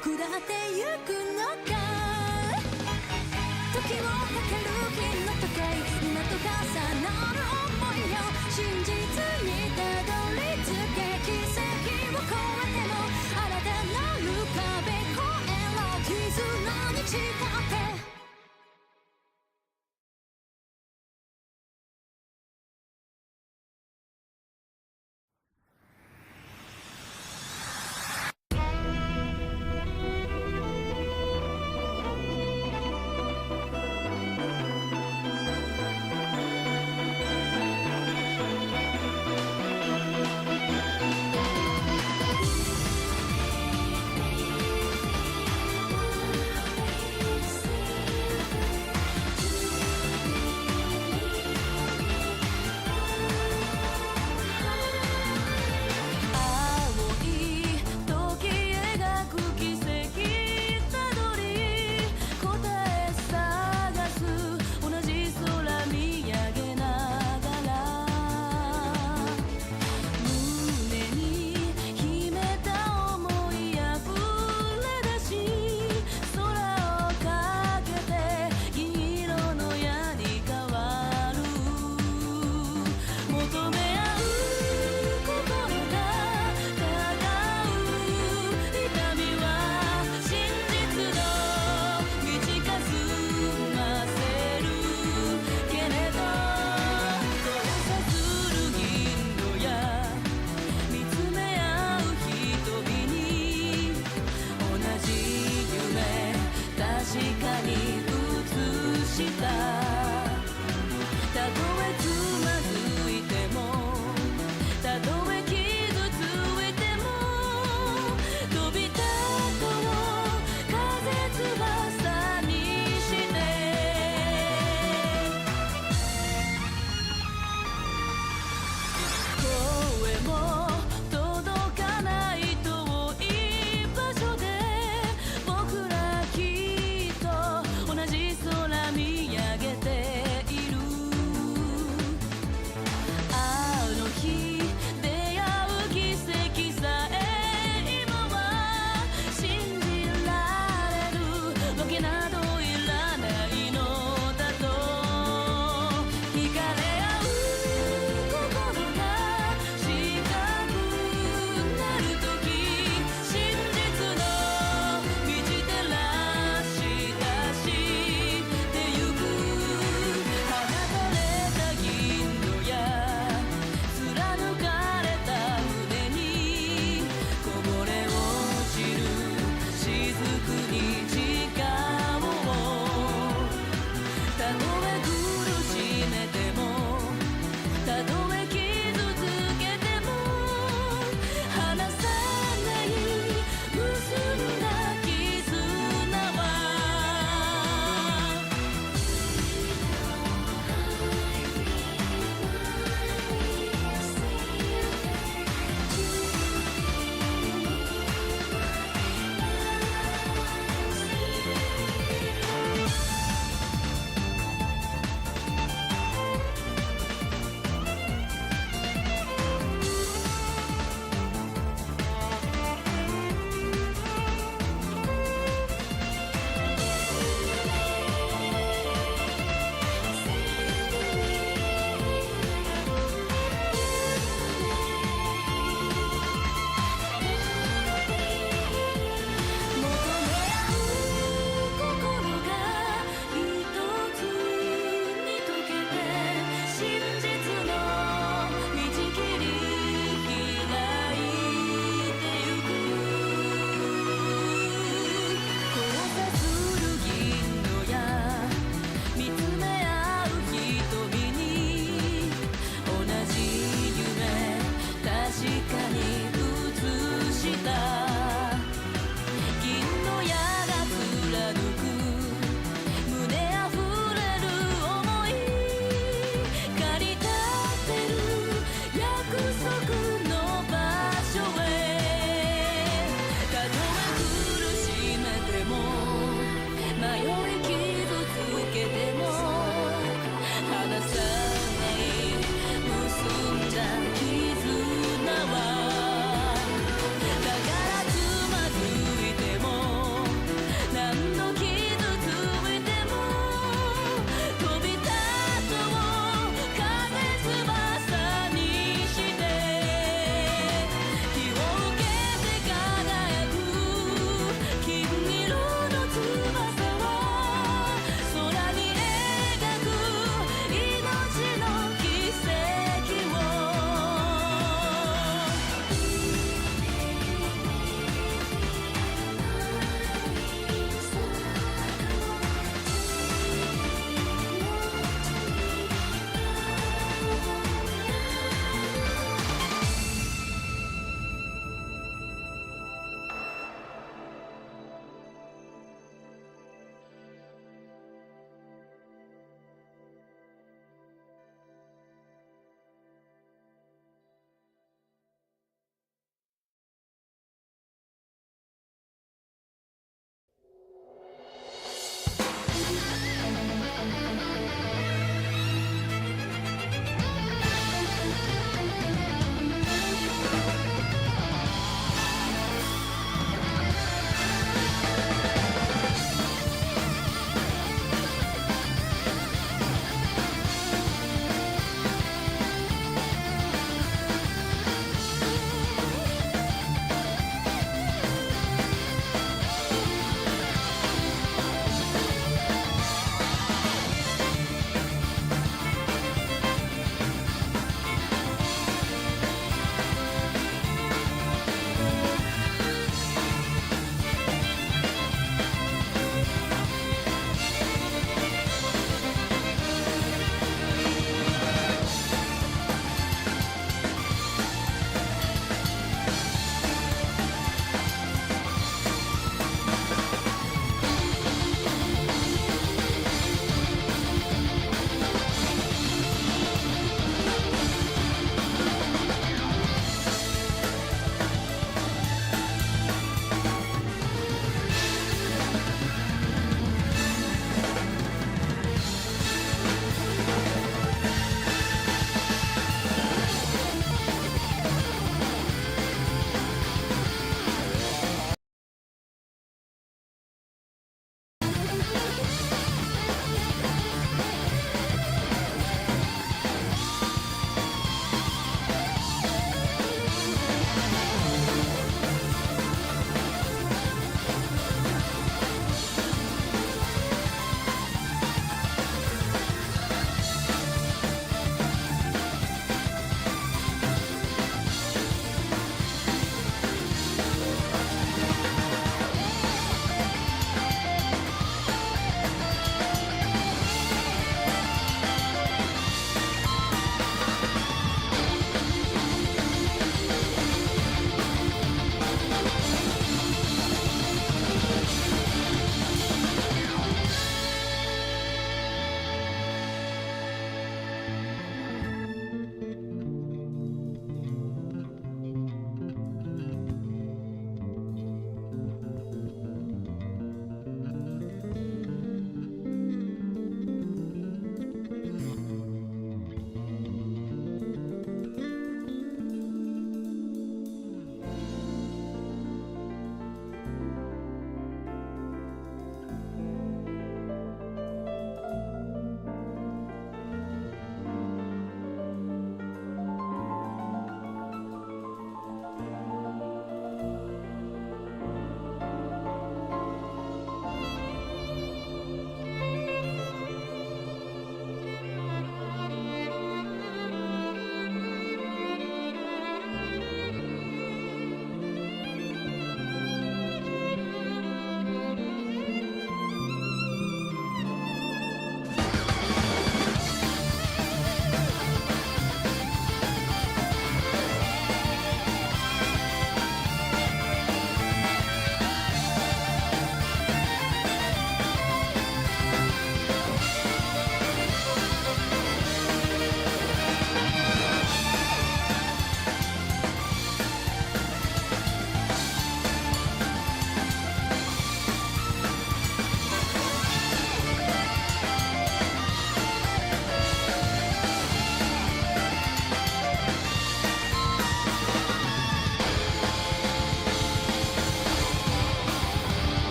下ってゆくのか時をかける日の時計今と重なる想いよ真実にたどり着け奇跡を越えても新たなる壁越えろ絆に誓って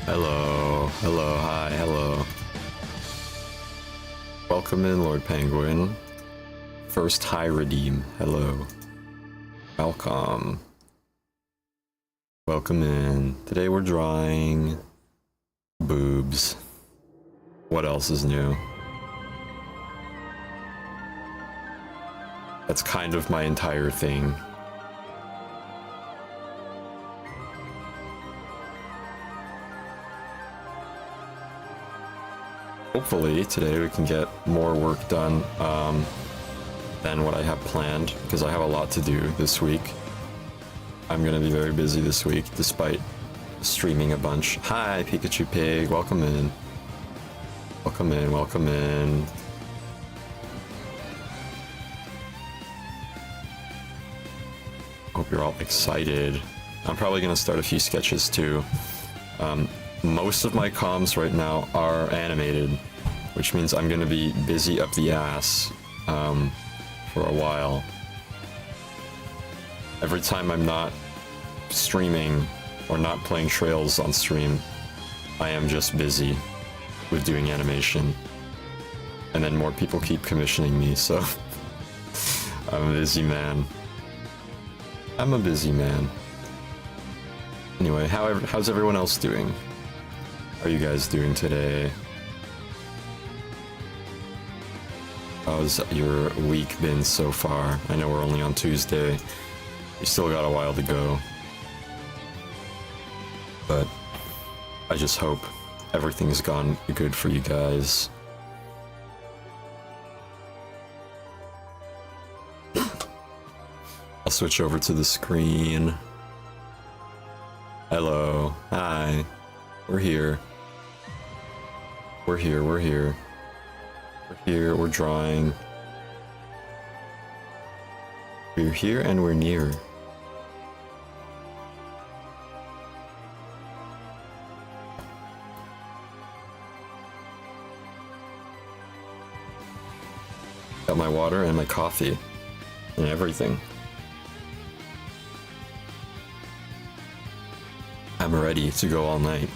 Hello, hello, hi, hello. Welcome in, Lord Penguin. First high redeem, hello. Welcome. Welcome in. Today we're drawing boobs. What else is new? That's kind of my entire thing. Hopefully today we can get more work done than what I have planned, because I have a lot to do this week. I'm gonna be very busy this week despite streaming a bunch. Hi Pikachu Pig, welcome in. Welcome in, welcome in. Hope you're all excited. I'm probably gonna start a few sketches too. Most of my comms right now are animated, which means I'm gonna be busy up the ass for a while. Every time I'm not streaming or not playing Trails on stream, I am just busy with doing animation. And then more people keep commissioning me, so I'm a busy man. I'm a busy man. Anyway, how's everyone else doing? How are you guys doing today? How's your week been so far? I know we're only on Tuesday. You still got a while to go. But I just hope everything's gone good for you guys. I'll switch over to the screen. Hello. Hi. We're here. We're here, we're here. We're here, we're drawing. We're here and we're near. Got my water and my coffee and everything. I'm ready to go all night.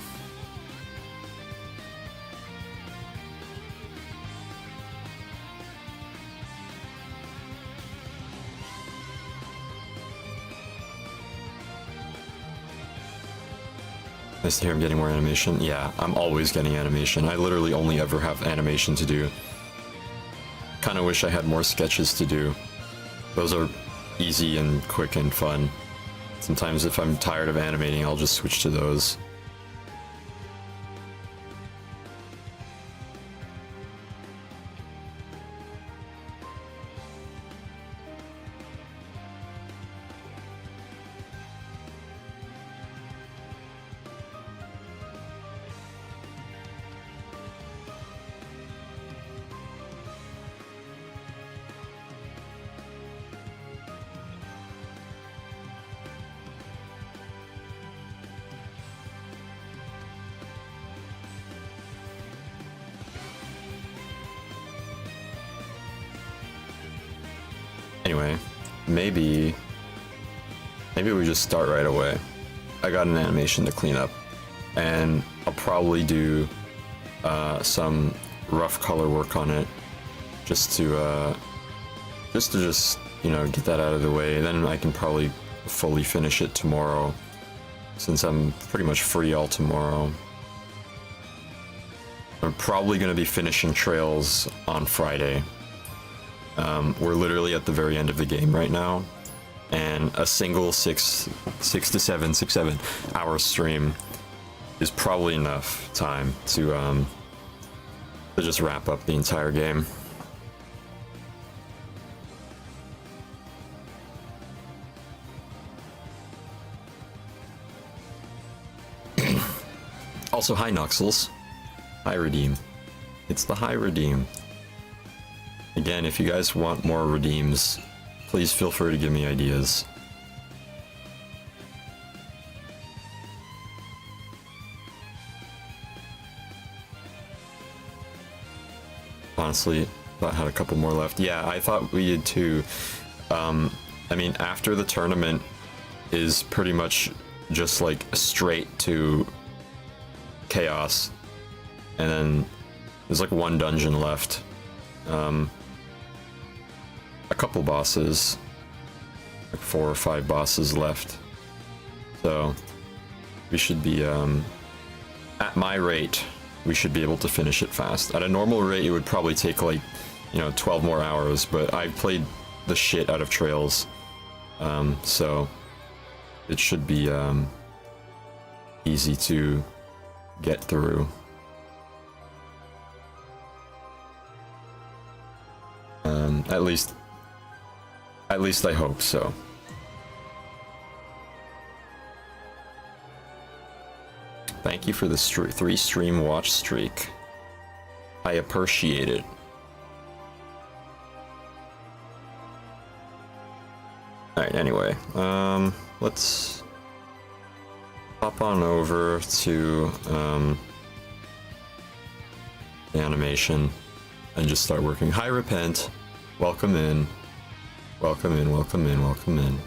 Nice to hear I'm getting more animation. Yeah, I'm always getting animation. I literally only ever have animation to do. Kinda wish I had more sketches to do. Those are easy and quick and fun. Sometimes if I'm tired of animating, I'll just switch to those. Anyway, maybe we just start right away. I got an animation to clean up, and I'll probably do some rough color work on it, just to you know, get that out of the way. Then I can probably fully finish it tomorrow, since I'm pretty much free all tomorrow. I'm probably going to be finishing Trails on Friday. We're literally at the very end of the game right now, and a single 6 to 7 hour stream is probably enough time to just wrap up the entire game. Also, hi Noxels. Hi Redeem. It's the Hi Redeem. Again, if you guys want more redeems, please feel free to give me ideas. Honestly, thought I had a couple more left. Yeah, I thought we did too. I mean, after the tournament is pretty much just like straight to chaos, and then there's like one dungeon left. A couple bosses, like 4 or 5 bosses left. So we should be, at my rate, we should be able to finish it fast. At a normal rate, it would probably take like, 12 more hours, but I've played the shit out of Trails. So it should be, easy to get through. At least I hope so. Thank you for the 3 stream watch streak. I appreciate it. Alright, anyway, let's hop on over to the animation and just start working. Hi, Repent. Welcome in. Welcome in, welcome in, welcome in.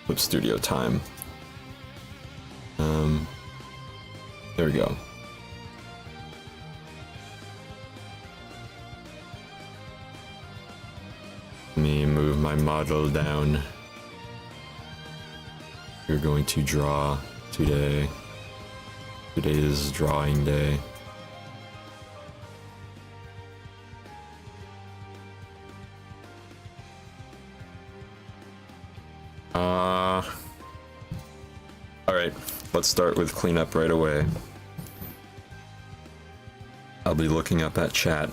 Flip Studio time. There we go. Let me move my model down. We're going to draw today. Today is drawing day. Alright, let's start with cleanup right away. I'll be looking up at chat,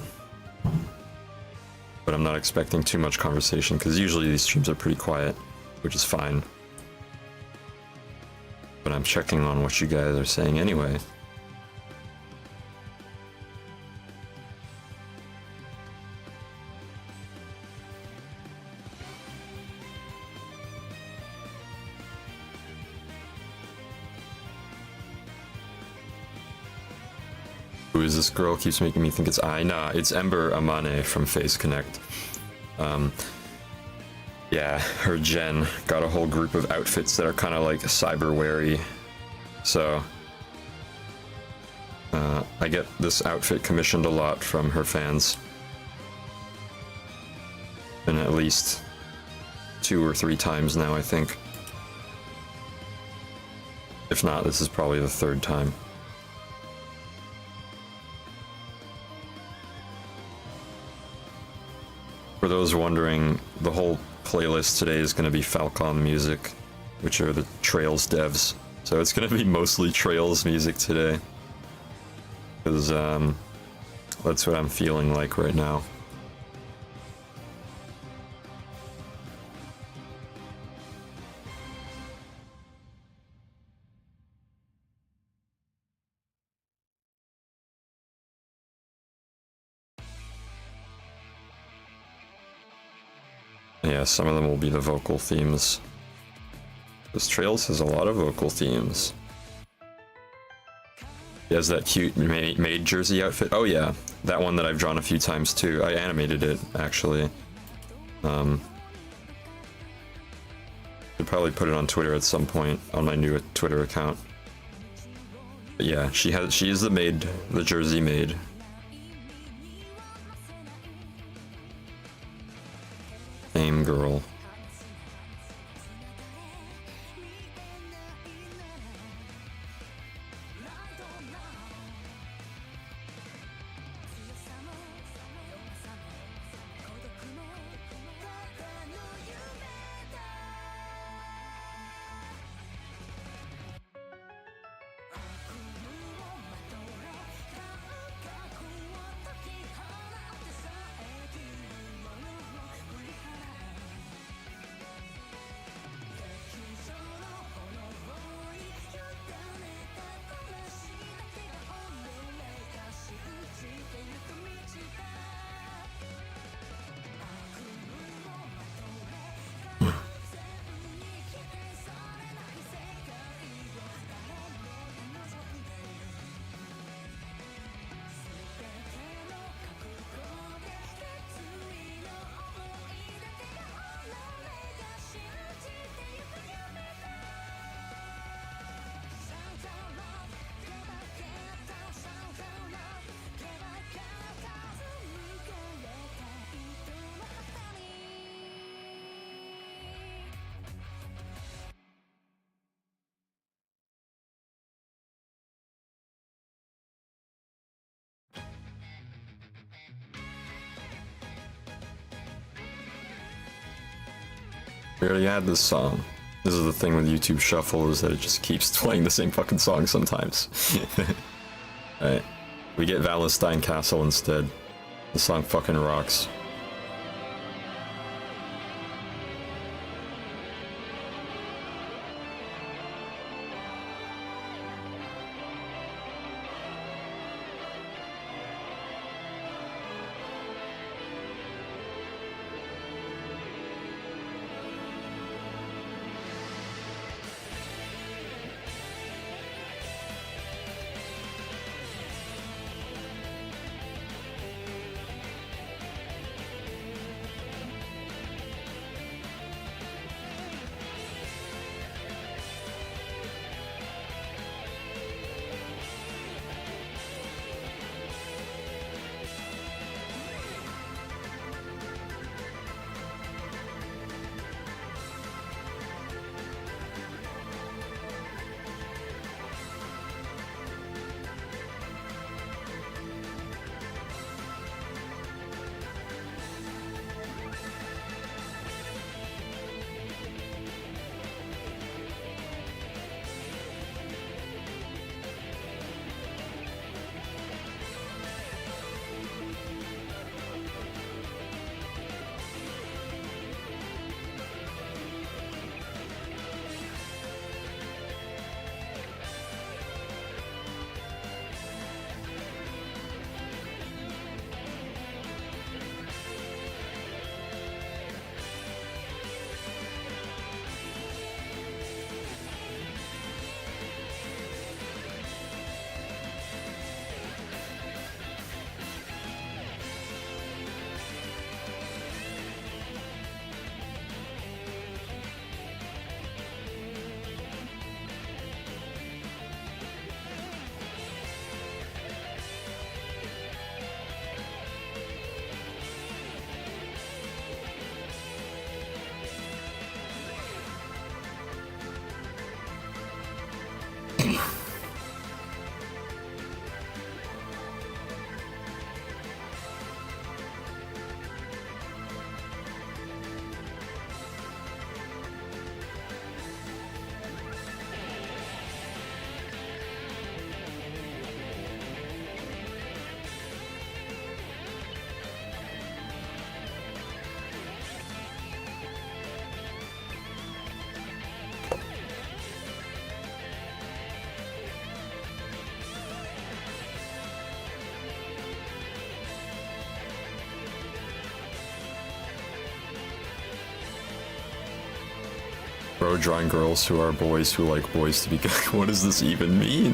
but I'm not expecting too much conversation because usually these streams are pretty quiet, which is fine. But I'm checking on what you guys are saying anyway. Who is this girl? Keeps making me think it's I. Nah, it's Ember Amane from Face Connect. Yeah, her gen got a whole group of outfits that are kind of like cyber-wary. So, I get this outfit commissioned a lot from her fans. And at least 2 or 3 times now, I think. If not, this is probably the 3rd time. For those wondering, the whole playlist today is going to be Falcon music, which are the Trails devs. So it's going to be mostly Trails music today. Because that's what I'm feeling like right now. Yeah, some of them will be the vocal themes. This Trails has a lot of vocal themes. He has that cute maid jersey outfit. Oh yeah, that one that I've drawn a few times too. I animated it, actually. I'll probably put it on Twitter at some point, on my new Twitter account. But yeah, she is the maid, the jersey maid. Same girl. We already had this song. This is the thing with YouTube Shuffle, is that it just keeps playing the same fucking song sometimes. Alright. We get Valentine Castle instead. The song fucking rocks. Bro, drawing girls who are boys who like boys to be good. What does this even mean?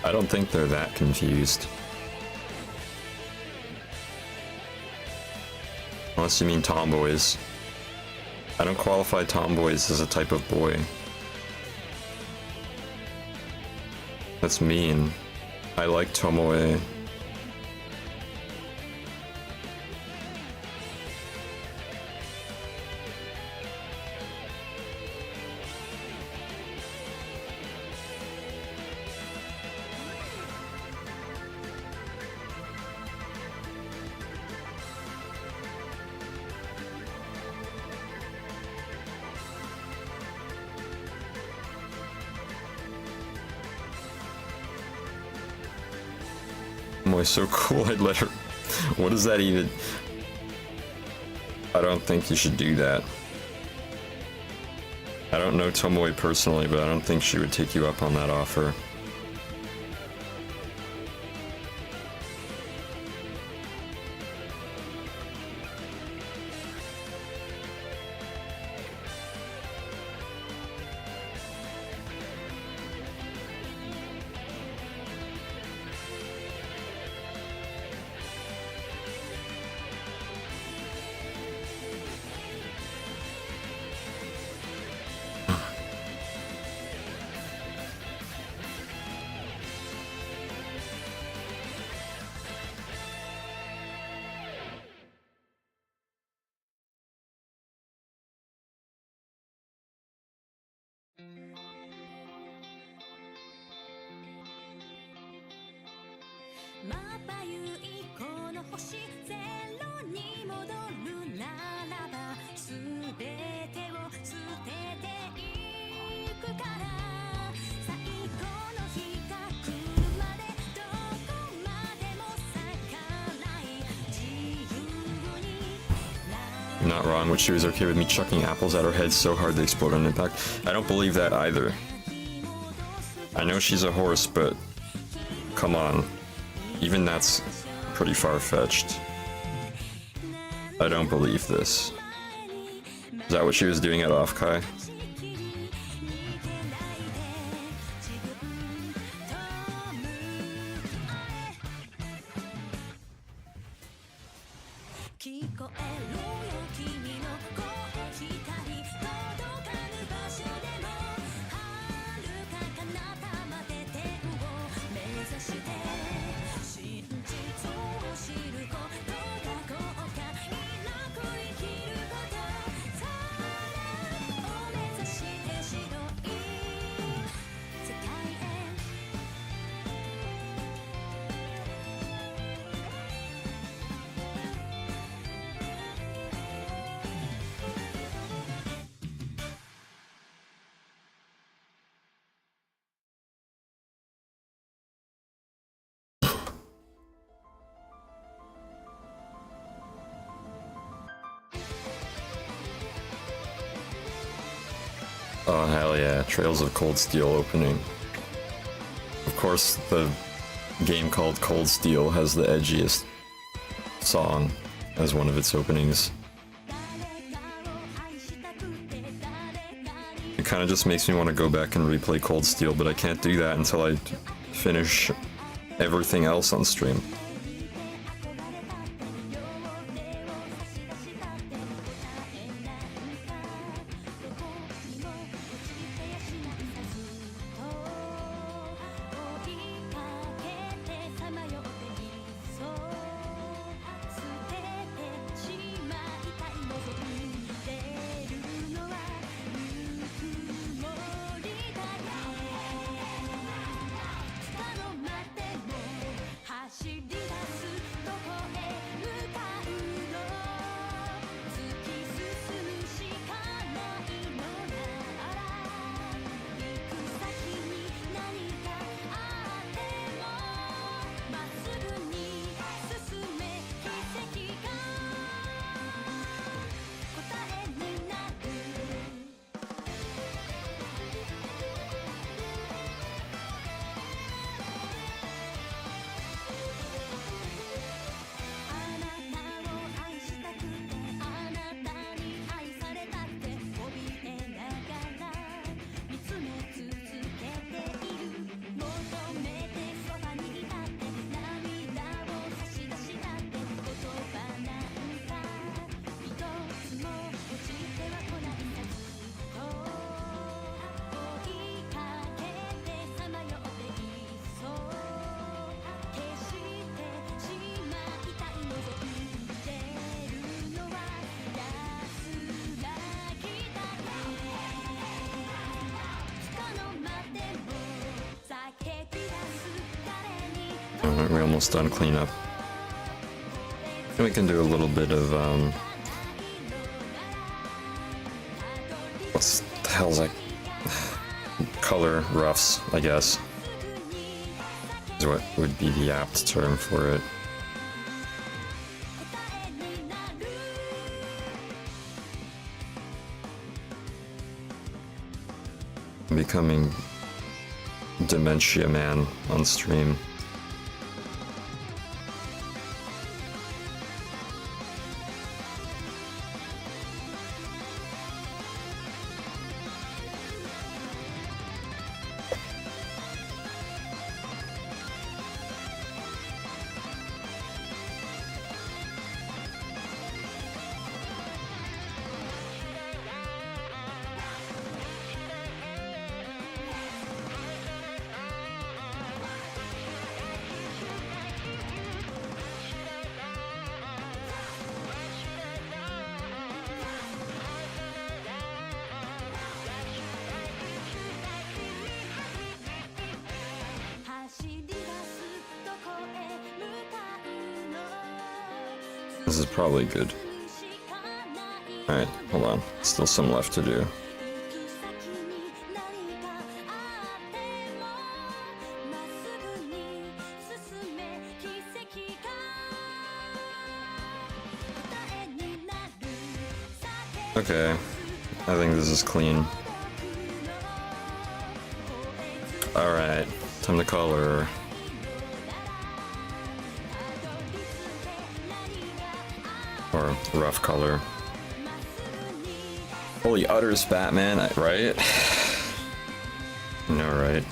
I don't think they're that confused. Unless you mean tomboys. I don't qualify tomboys as a type of boy. That's mean. I like Tomoe. Tomoe's so cool, I'd let her... What does that even... I don't think you should do that. I don't know Tomoe personally, but I don't think she would take you up on that offer. Not wrong, which she was okay with me chucking apples at her head so hard they explode on impact. I don't believe that either. I know she's a horse, but come on. Even that's pretty far-fetched. I don't believe this. Is that what she was doing at Offkai? Oh hell yeah, Trails of Cold Steel opening. Of course, the game called Cold Steel has the edgiest song as one of its openings. It kind of just makes me want to go back and replay Cold Steel, but I can't do that until I finish everything else on stream. Alright, we're almost done cleanup. And we can do a little bit of, what the hell's that? Color roughs, I guess. Is what would be the apt term for it. I'm becoming Dementia Man on stream. This is probably good. Alright, hold on. Still some left to do. Okay, I think this is clean. Alright, time to color. Or rough color. Holy utters, Batman, right? No, right?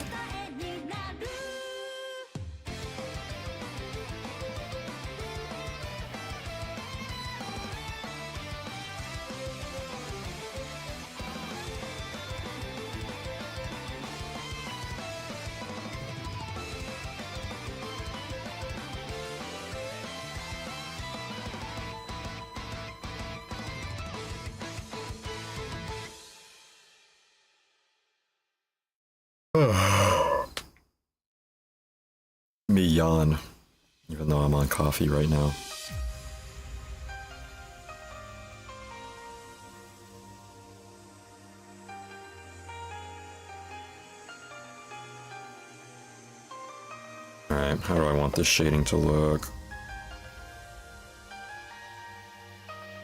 Me yawn, even though I'm on coffee right now. Alright, how do I want this shading to look?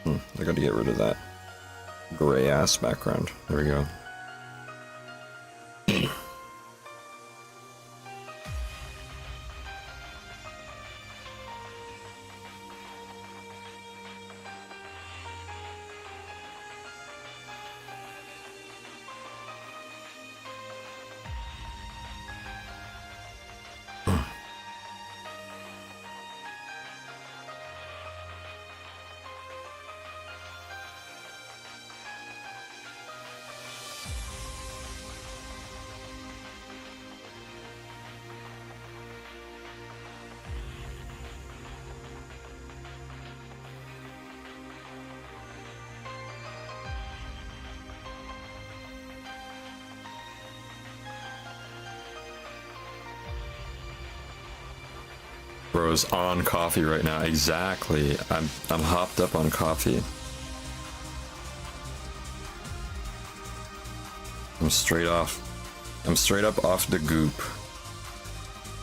I gotta get rid of that gray ass background. There we go. Bro's on coffee right now. Exactly. I'm hopped up on coffee. I'm straight up off the goop,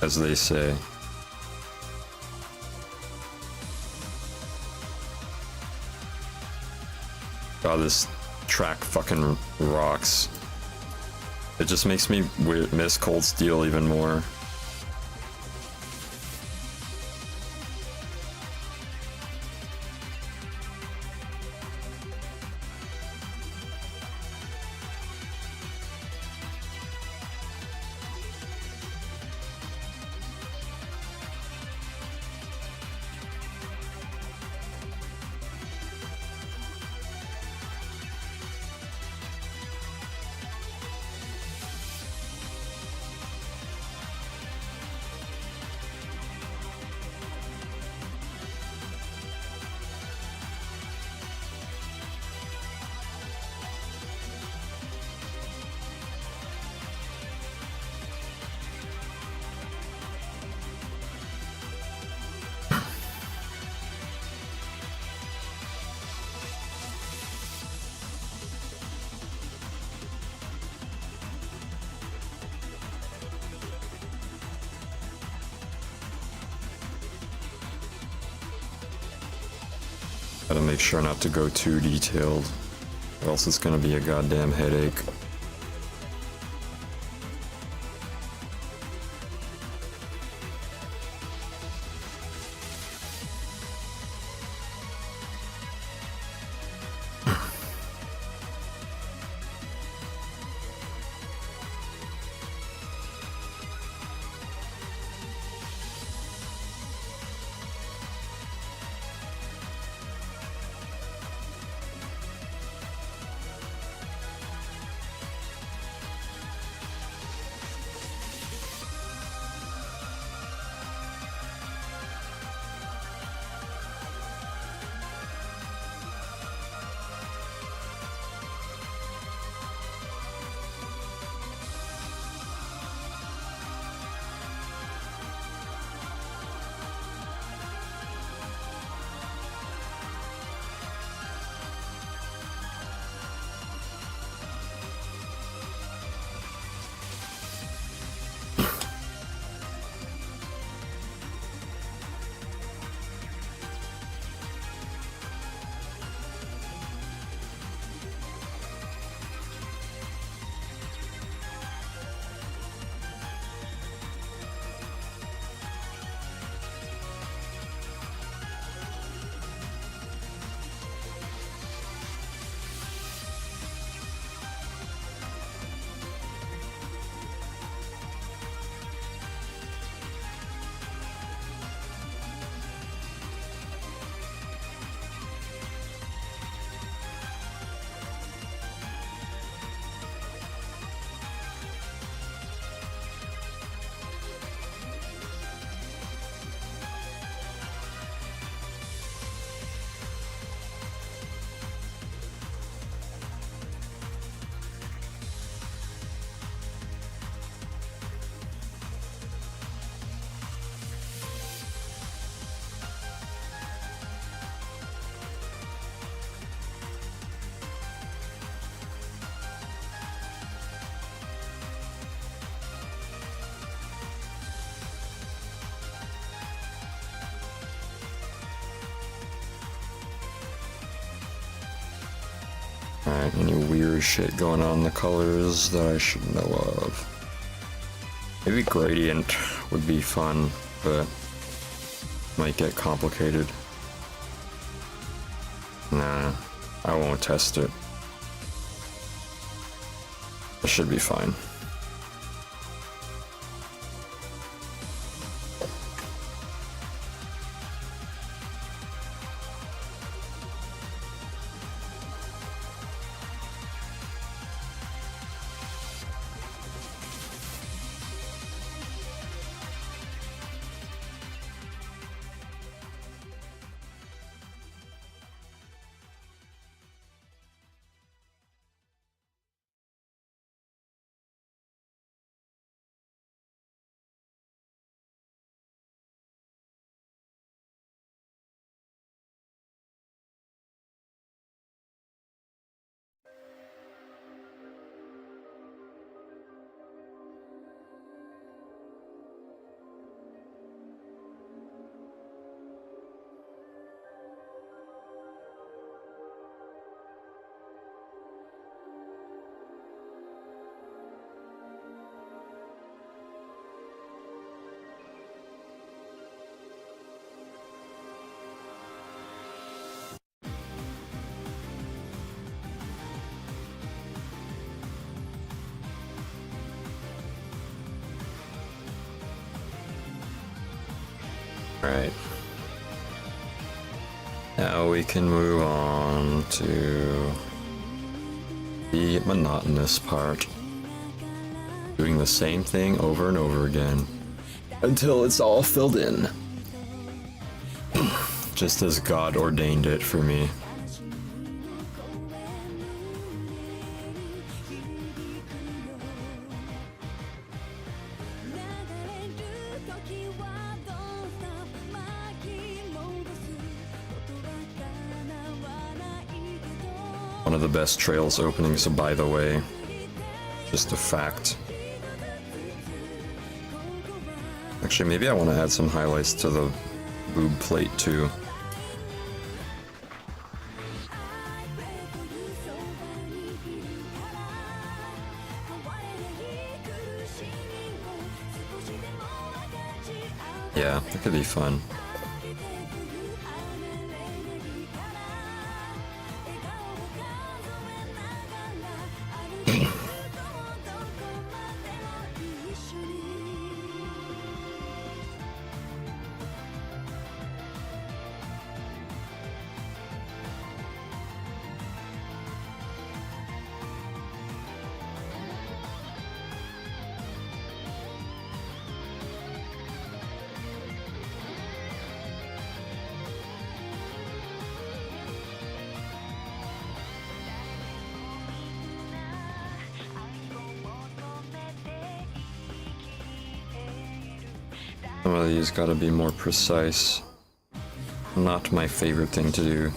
as they say. God, this track fucking rocks. It just makes me miss Cold Steel even more. Gotta make sure not to go too detailed, or else it's gonna be a goddamn headache. Alright, any weird shit going on in the colors that I should know of? Maybe gradient would be fun, but might get complicated. Nah, I won't test it. It should be fine. Right. Now we can move on to the monotonous part. Doing the same thing over and over again until it's all filled in. Just as God ordained it for me. One of the best Trails openings, by the way. Just a fact. Actually, maybe I want to add some highlights to the boob plate too. Yeah, that could be fun. Some of these gotta be more precise. Not my favorite thing to do.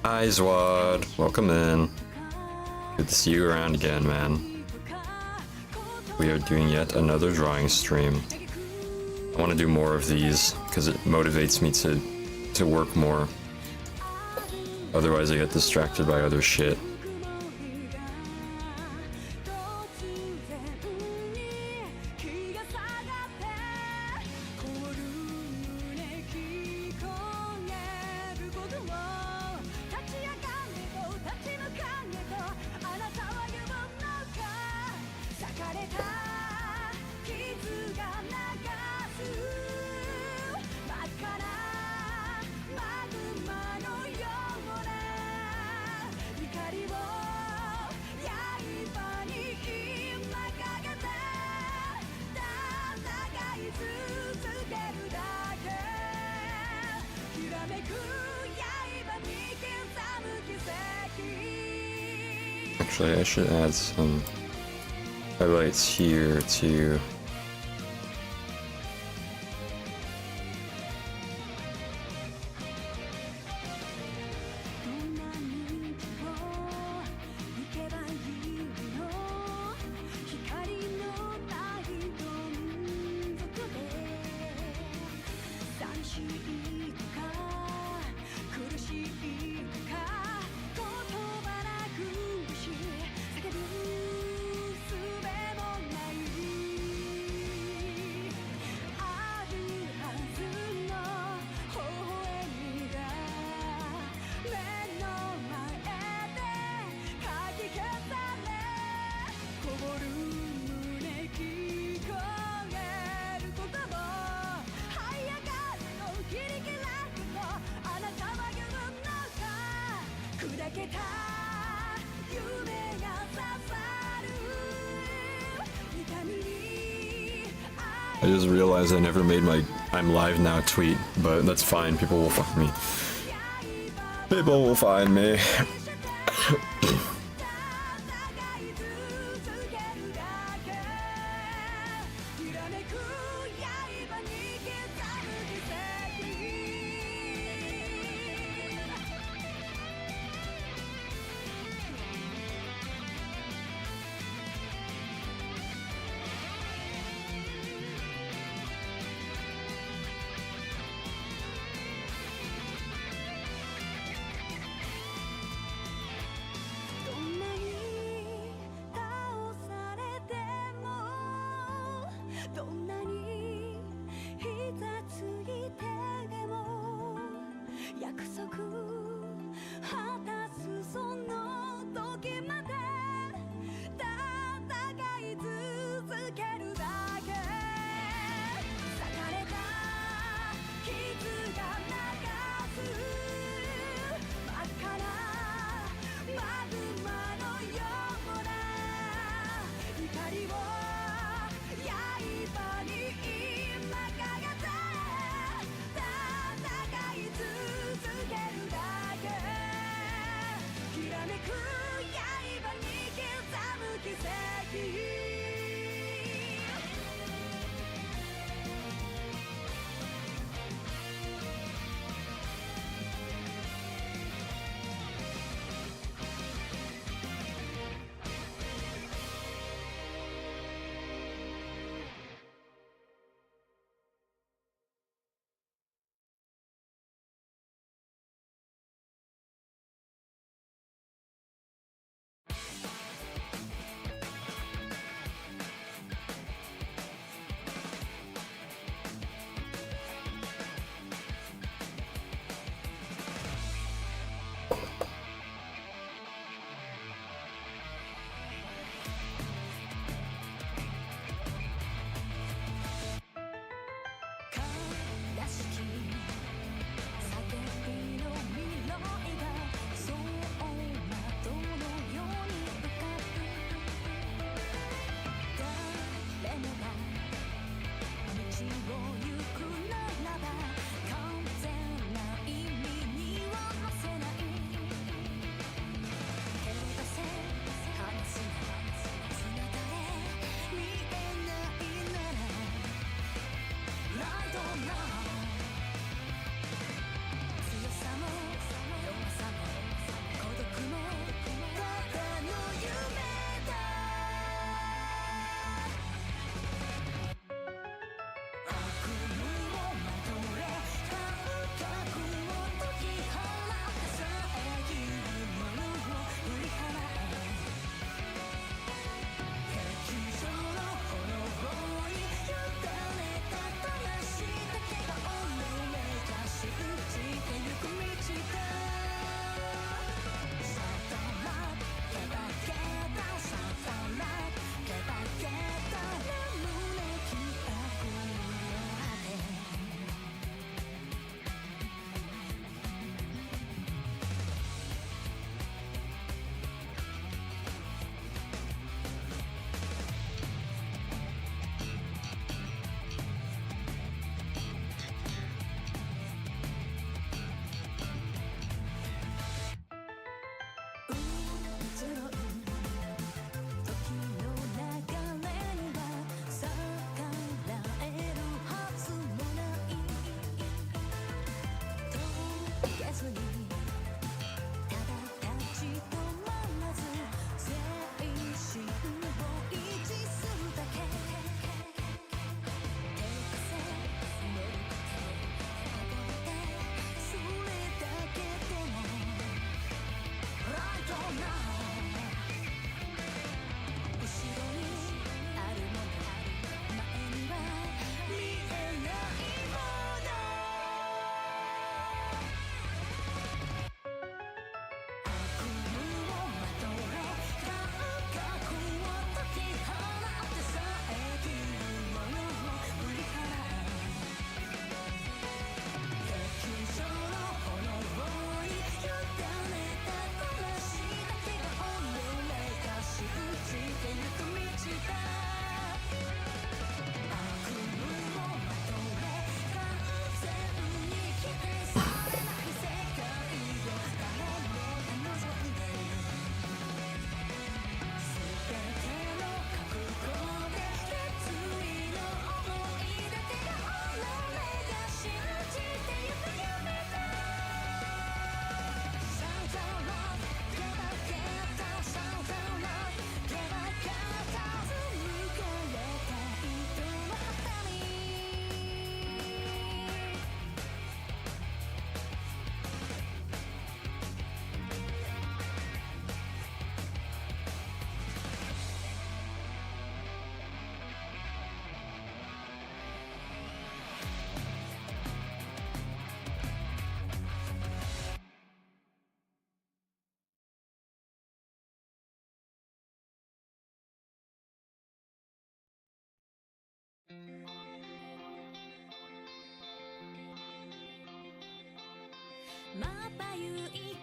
Izwad, welcome in. Good to see you around again, man. We are doing yet another drawing stream. I want to do more of these because it motivates me to work more. Otherwise I get distracted by other shit. Actually, I should add some highlights here too. I just realized I never made my I'm live now tweet, but that's fine, people will find me. People will find me.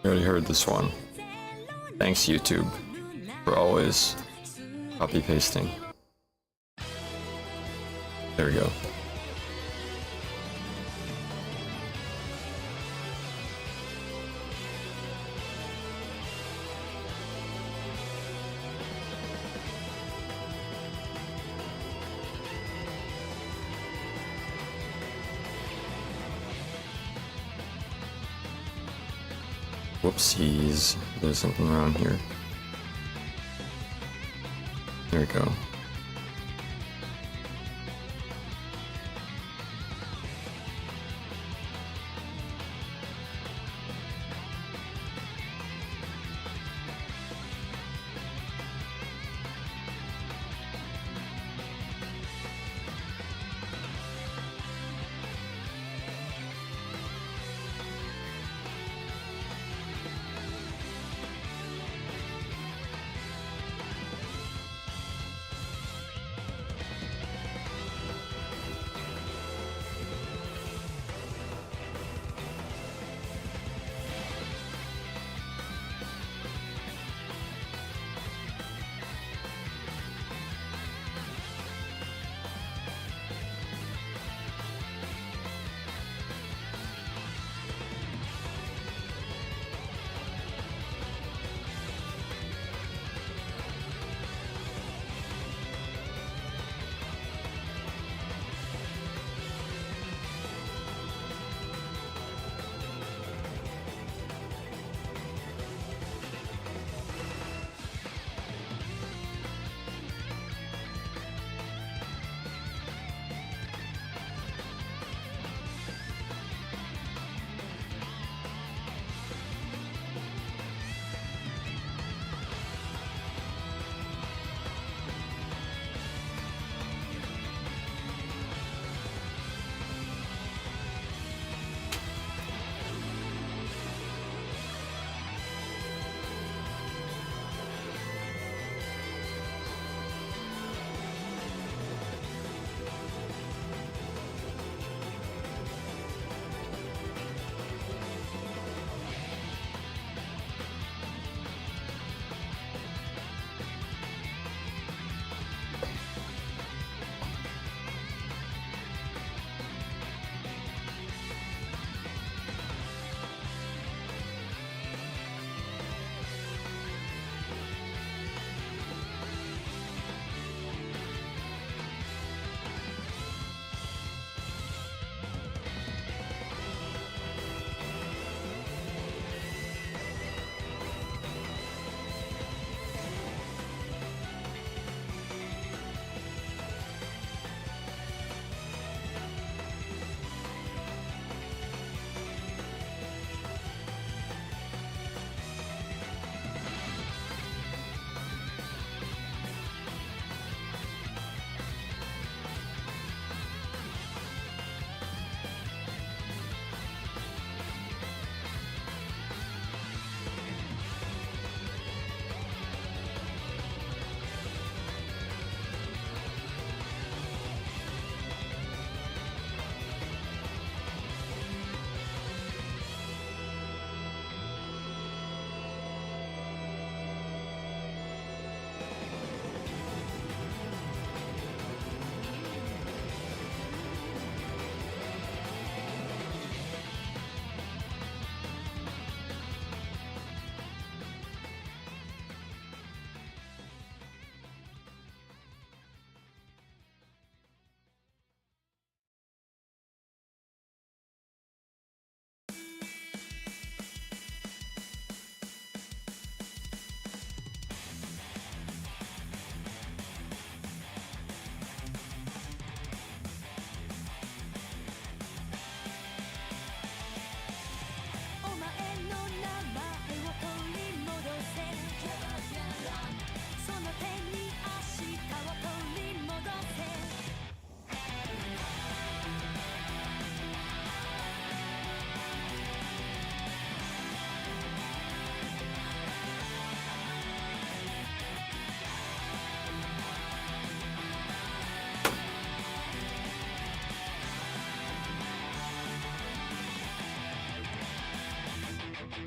You already heard this one. Thanks, YouTube, for always copy pasting. There we go. Whoopsies, there's something wrong here. There we go.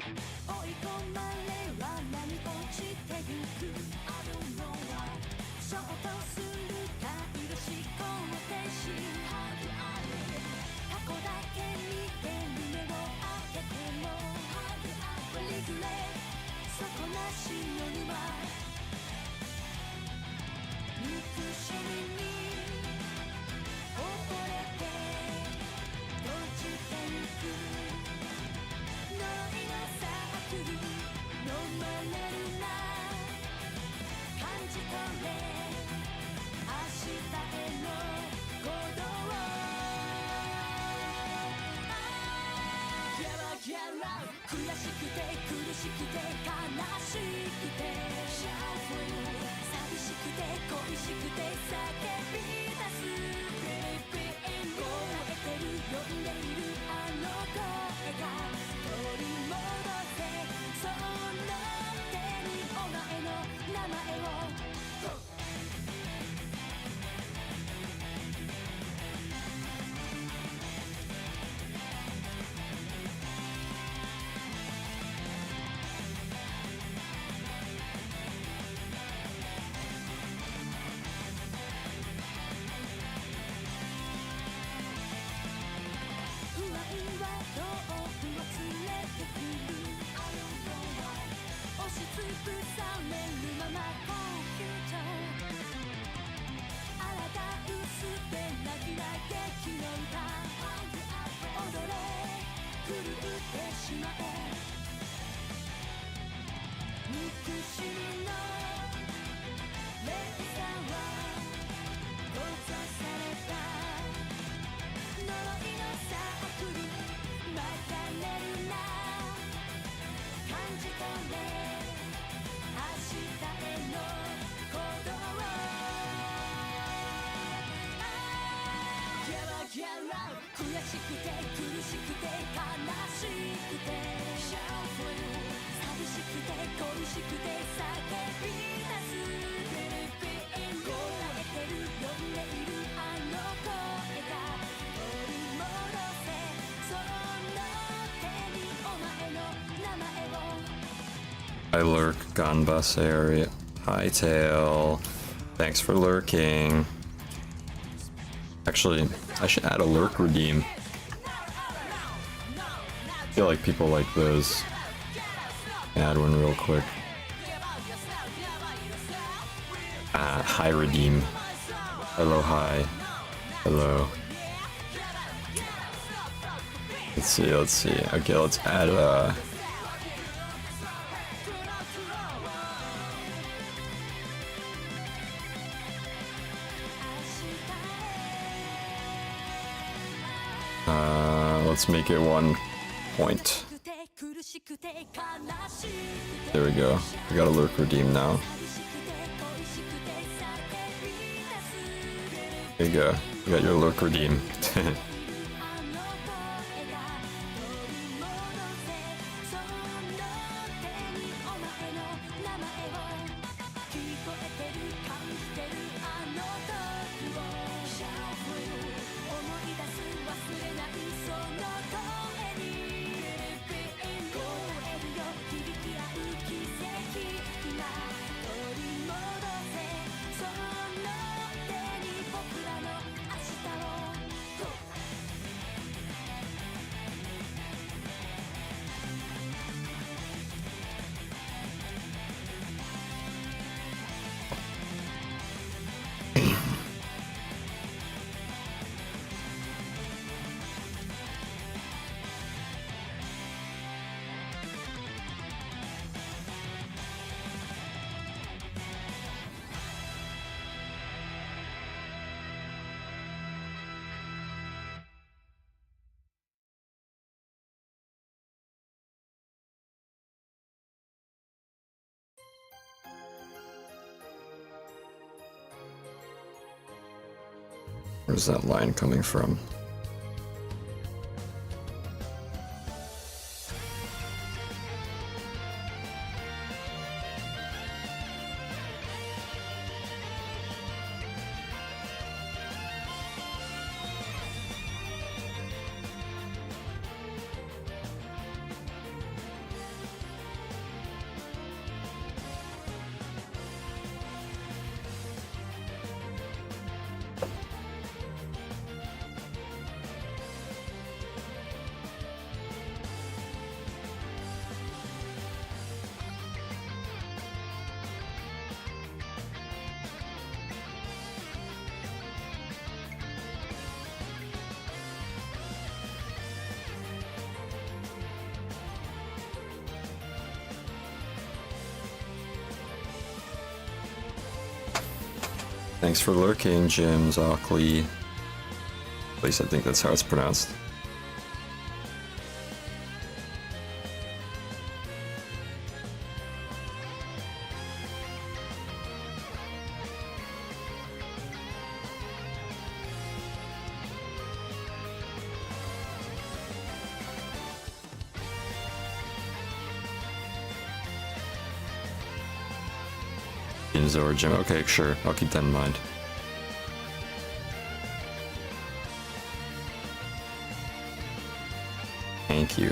追い込まれ罠に落ちてゆく I don't know why ショートする回路思考停止 How do I live 過去だけ見て胸を開けても How do I live リグレ底なしの沼憎しみに溺れて閉じてゆくノイのサークル飲まれるな感じ取れ明日への鼓動ギャラギャラ悔しくて苦しくて悲しくてシャンフル寂しくて恋しくて叫び出すベイビー燃えてる呼んでいるあの声が取り戻せその手にお前の名前を不安は恐怖を連れてくる押しつぶされるままコンフュージョン抗うすべなきな激の歌踊れ狂ってしまえ憎しみの連鎖は閉ざされた呪いのサークル巻かれるな感じ取れ明日への鼓動ギャラギャラ悔しくて苦しくて悲しくてシャンフル寂しくて恋しくて叫び出すベイビー燃えてる呼んでいるあの声が取り戻せその手にお前の名前を I lurk, Gunbus area. Hightail. Thanks for lurking. Actually, I should add a lurk redeem. I feel like people like those. Add one real quick. Hi redeem. Hello, hi. Hello. Let's see. Okay, let's add let's make it 1 point. There we go. We got a lurk redeem now. There you go. You got your lurk redeem. Where's that line coming from? Thanks for lurking, Jim Zockley. At least I think that's how it's pronounced. Or Jim. Okay, sure. I'll keep that in mind. Thank you.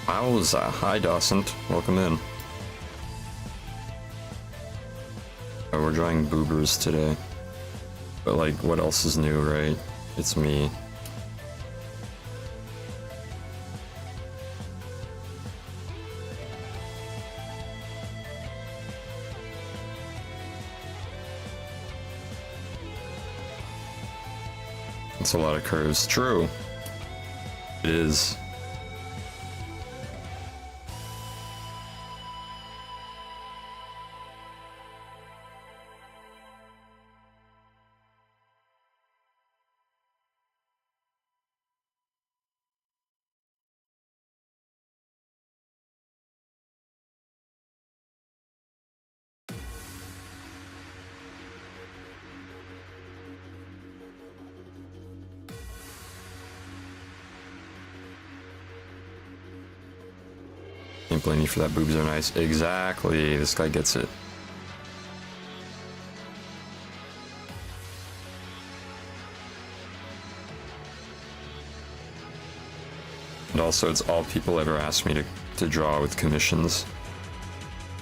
Wowza. Hi, Dawson. Welcome in. Oh, we're drawing boobers today. But, like, what else is new, right? It's me. It's a lot of curves. True. It is. Can't blame you for that. Boobs are nice. Exactly. This guy gets it. And also, it's all people ever ask me to draw with commissions.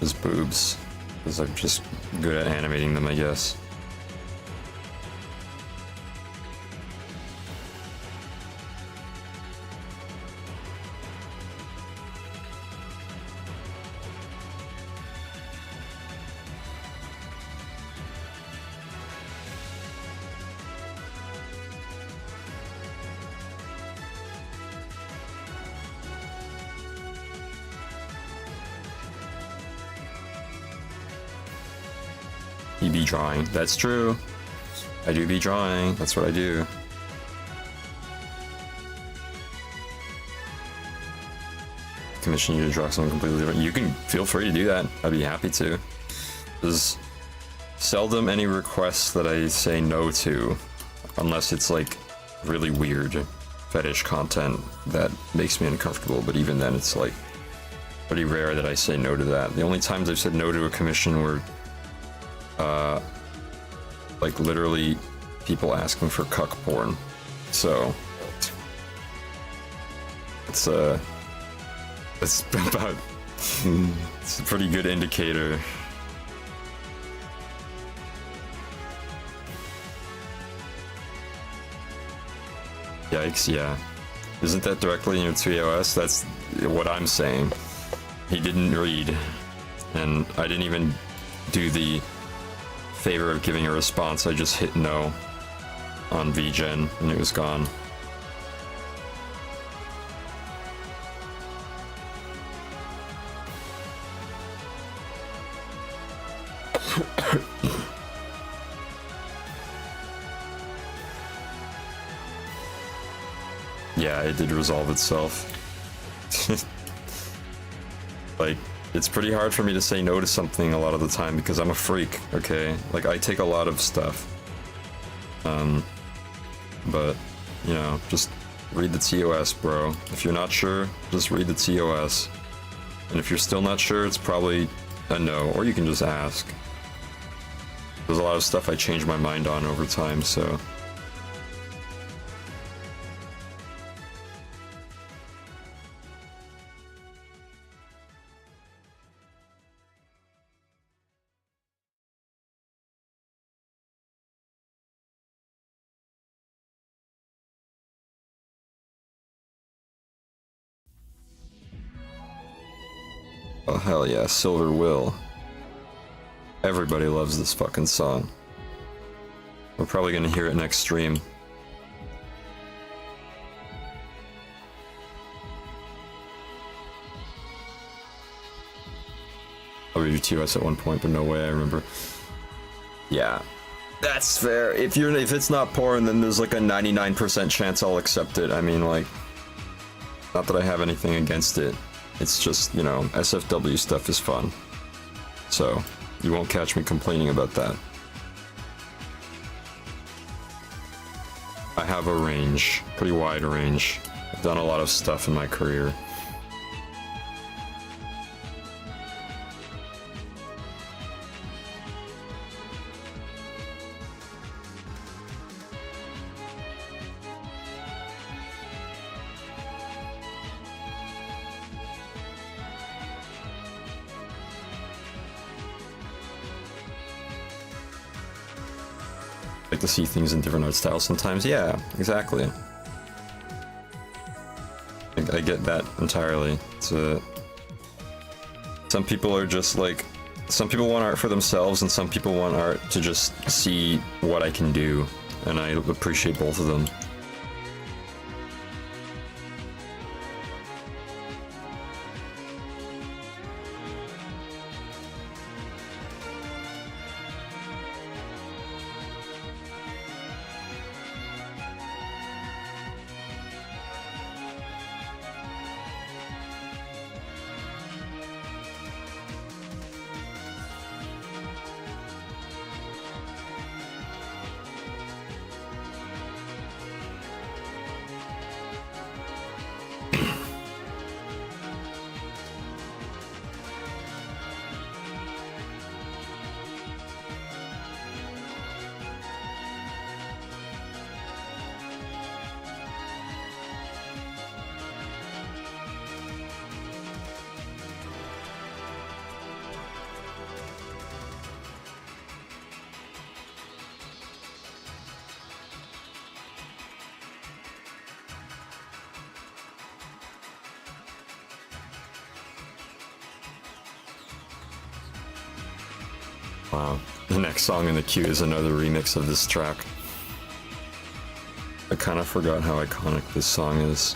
Is boobs. Because I'm just good at animating them, I guess. You be drawing. That's true. I do be drawing. That's what I do. Commission you to draw something completely different. You can feel free to do that. I'd be happy to. There's seldom any requests that I say no to, unless it's like really weird fetish content that makes me uncomfortable. But even then, it's like pretty rare that I say no to that. The only times I've said no to a commission were like literally people asking for cuck porn. So it's about it's a pretty good indicator. Yikes, yeah. Isn't that directly in your TOS? That's what I'm saying. He didn't read, and I didn't even do the favor of giving a response. I just hit no on VGen, and it was gone. Yeah, it did resolve itself. Like, it's pretty hard for me to say no to something a lot of the time because I'm a freak, okay? Like, I take a lot of stuff. But, you know, just read the TOS, bro. If you're not sure, just read the TOS. And if you're still not sure, it's probably a no, or you can just ask. There's a lot of stuff I change my mind on over time, so... Oh hell yeah, Silver Will. Everybody loves this fucking song. We're probably gonna hear it next stream. I'll read your TOS at one point, but no way I remember. Yeah, that's fair. If it's not porn, then there's like a 99% chance I'll accept it. I mean, like, not that I have anything against it. It's just, you know, SFW stuff is fun. So, you won't catch me complaining about that. I have a range, pretty wide range. I've done a lot of stuff in my career. Like to see things in different art styles sometimes. Yeah, exactly. I get that entirely. Some people are just like, some people want art for themselves and some people want art to just see what I can do, and I appreciate both of them. Wow, the next song in the queue is another remix of this track. I kind of forgot how iconic this song is.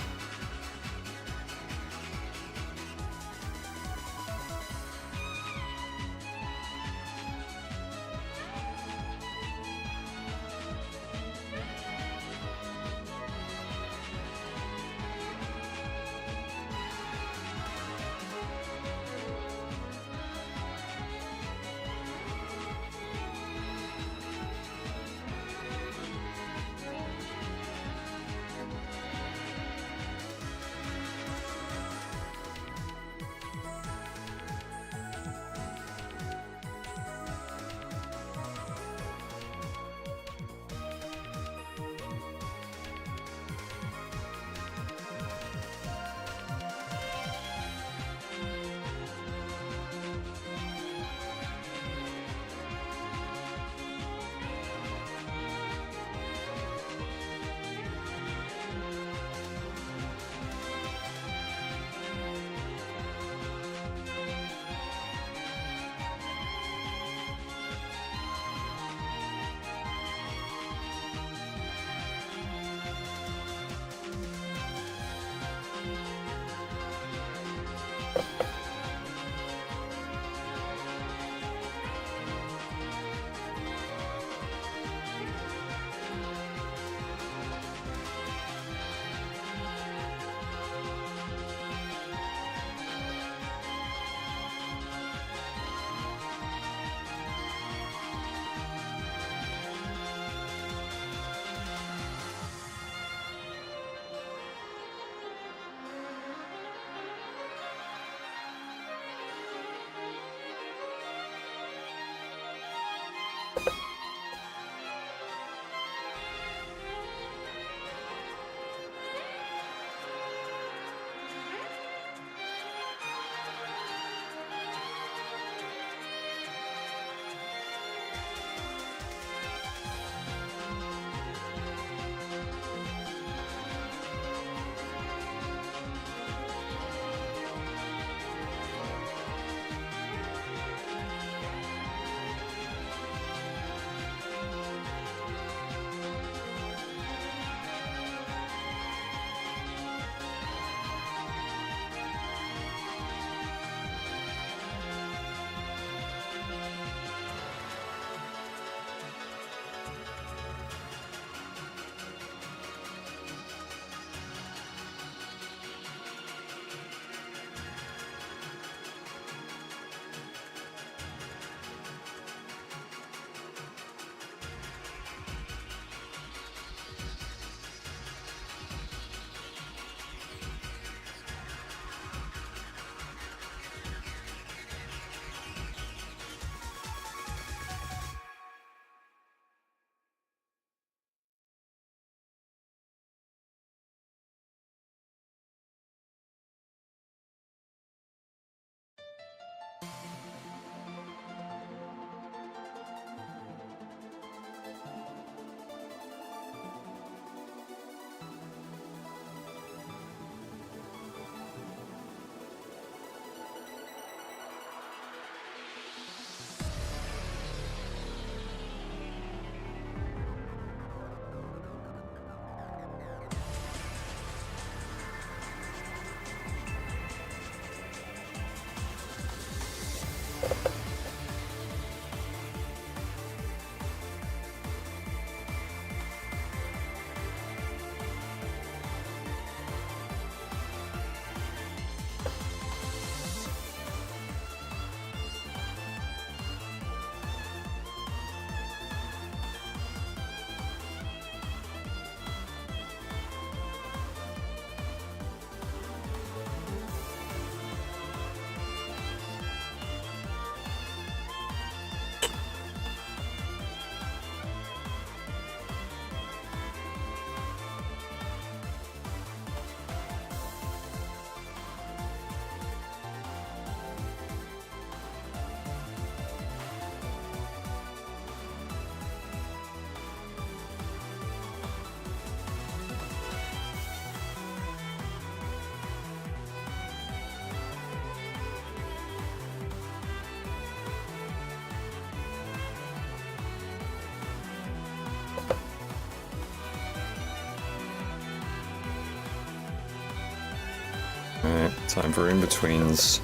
Time for in-betweens.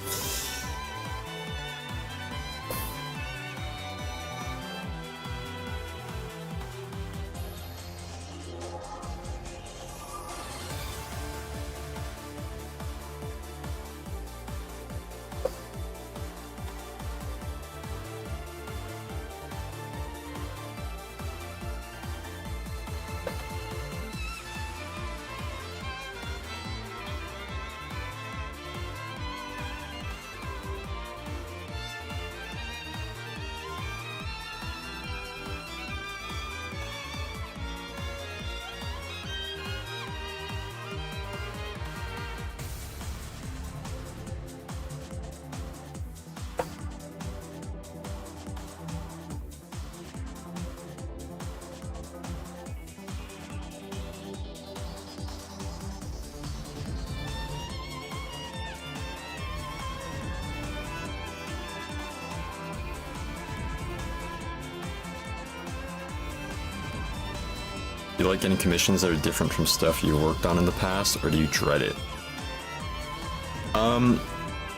Do you like getting commissions that are different from stuff you worked on in the past, or do you dread it?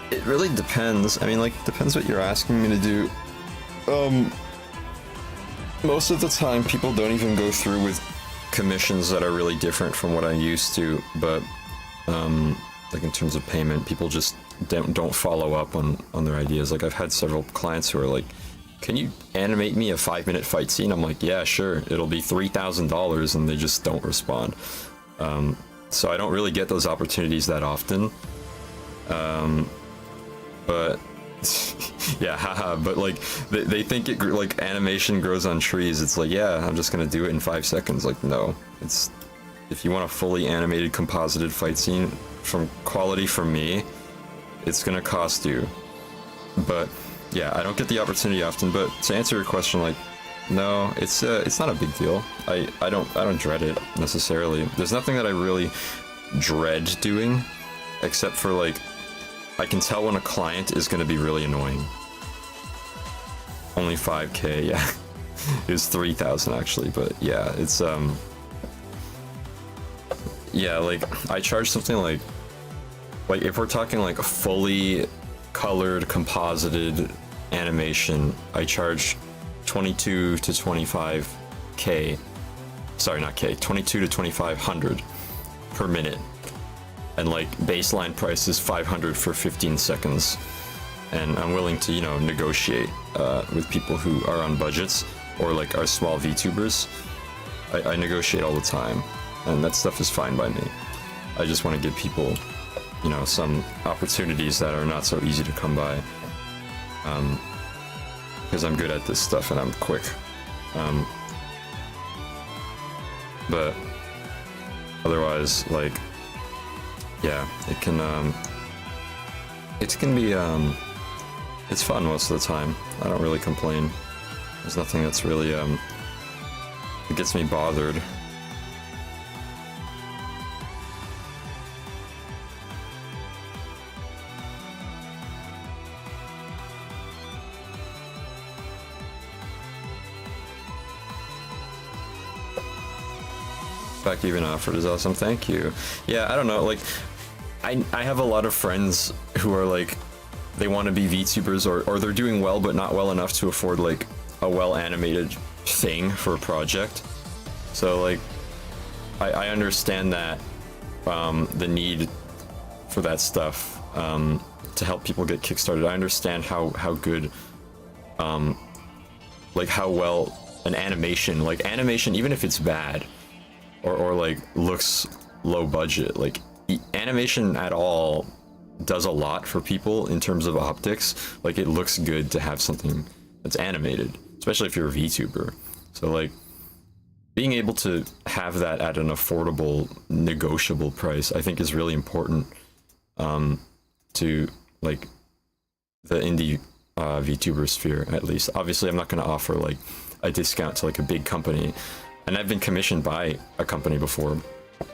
It really depends. I mean, like, depends what you're asking me to do. Most of the time, people don't even go through with commissions that are really different from what I'm used to, but, like, in terms of payment, people just don't follow up on their ideas. Like, I've had several clients who are like, can you animate me a 5-minute fight scene? I'm like, yeah, sure. It'll be $3,000, and they just don't respond. So I don't really get those opportunities that often. But yeah, haha. But like, they think it like animation grows on trees. It's like, yeah, I'm just gonna do it in 5 seconds. Like, no, it's if you want a fully animated, composited fight scene from quality from me, it's gonna cost you. But yeah, I don't get the opportunity often, but to answer your question, like, no, it's not a big deal. I don't dread it necessarily. There's nothing that I really dread doing, except for like, I can tell when a client is going to be really annoying. Only 5K, yeah. It was 3,000 actually, but yeah, it's yeah, like I charge something like if we're talking like a fully colored, composited animation, I charge 22 to 25K. Sorry, not K, 22 to 2,500 per minute. And like baseline price is 500 for 15 seconds. And I'm willing to, you know, negotiate with people who are on budgets or like are small VTubers. I negotiate all the time, and that stuff is fine by me. I just want to give people, you know, some opportunities that are not so easy to come by. Because I'm good at this stuff and I'm quick. But otherwise, like, yeah, it can be, it's fun most of the time. I don't really complain. There's nothing that's really, it gets me bothered. Fact you even offered is awesome, thank you. Yeah, I don't know, like, I have a lot of friends who are like, they want to be VTubers or they're doing well but not well enough to afford like a well animated thing for a project. So like, I understand that, the need for that stuff, to help people get kickstarted. I understand how good, like how well an animation, even if it's bad, or like looks low budget, like animation at all does a lot for people in terms of optics. Like it looks good to have something that's animated, especially if you're a VTuber. So like being able to have that at an affordable, negotiable price, I think is really important, to like the indie VTuber sphere, at least. Obviously I'm not going to offer like a discount to like a big company. And I've been commissioned by a company before.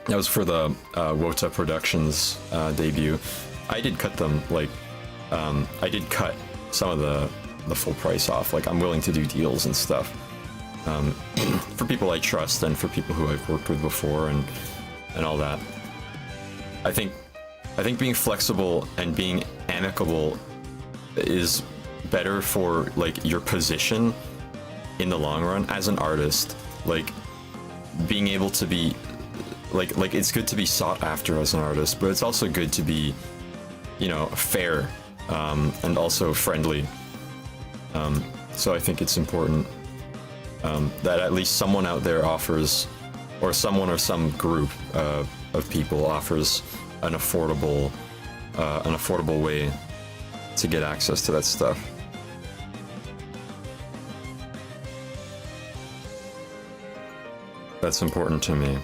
That was for the Wota Productions debut. I did cut them, like, I did cut some of the full price off. Like, I'm willing to do deals and stuff. For people I trust and for people who I've worked with before and all that. I think I think being flexible and being amicable is better for like your position in the long run as an artist. Like being able to be like it's good to be sought after as an artist, but it's also good to be, you know, fair, and also friendly. So I think it's important that at least someone out there offers, or someone or some group of people offers an affordable way to get access to that stuff. That's important to me.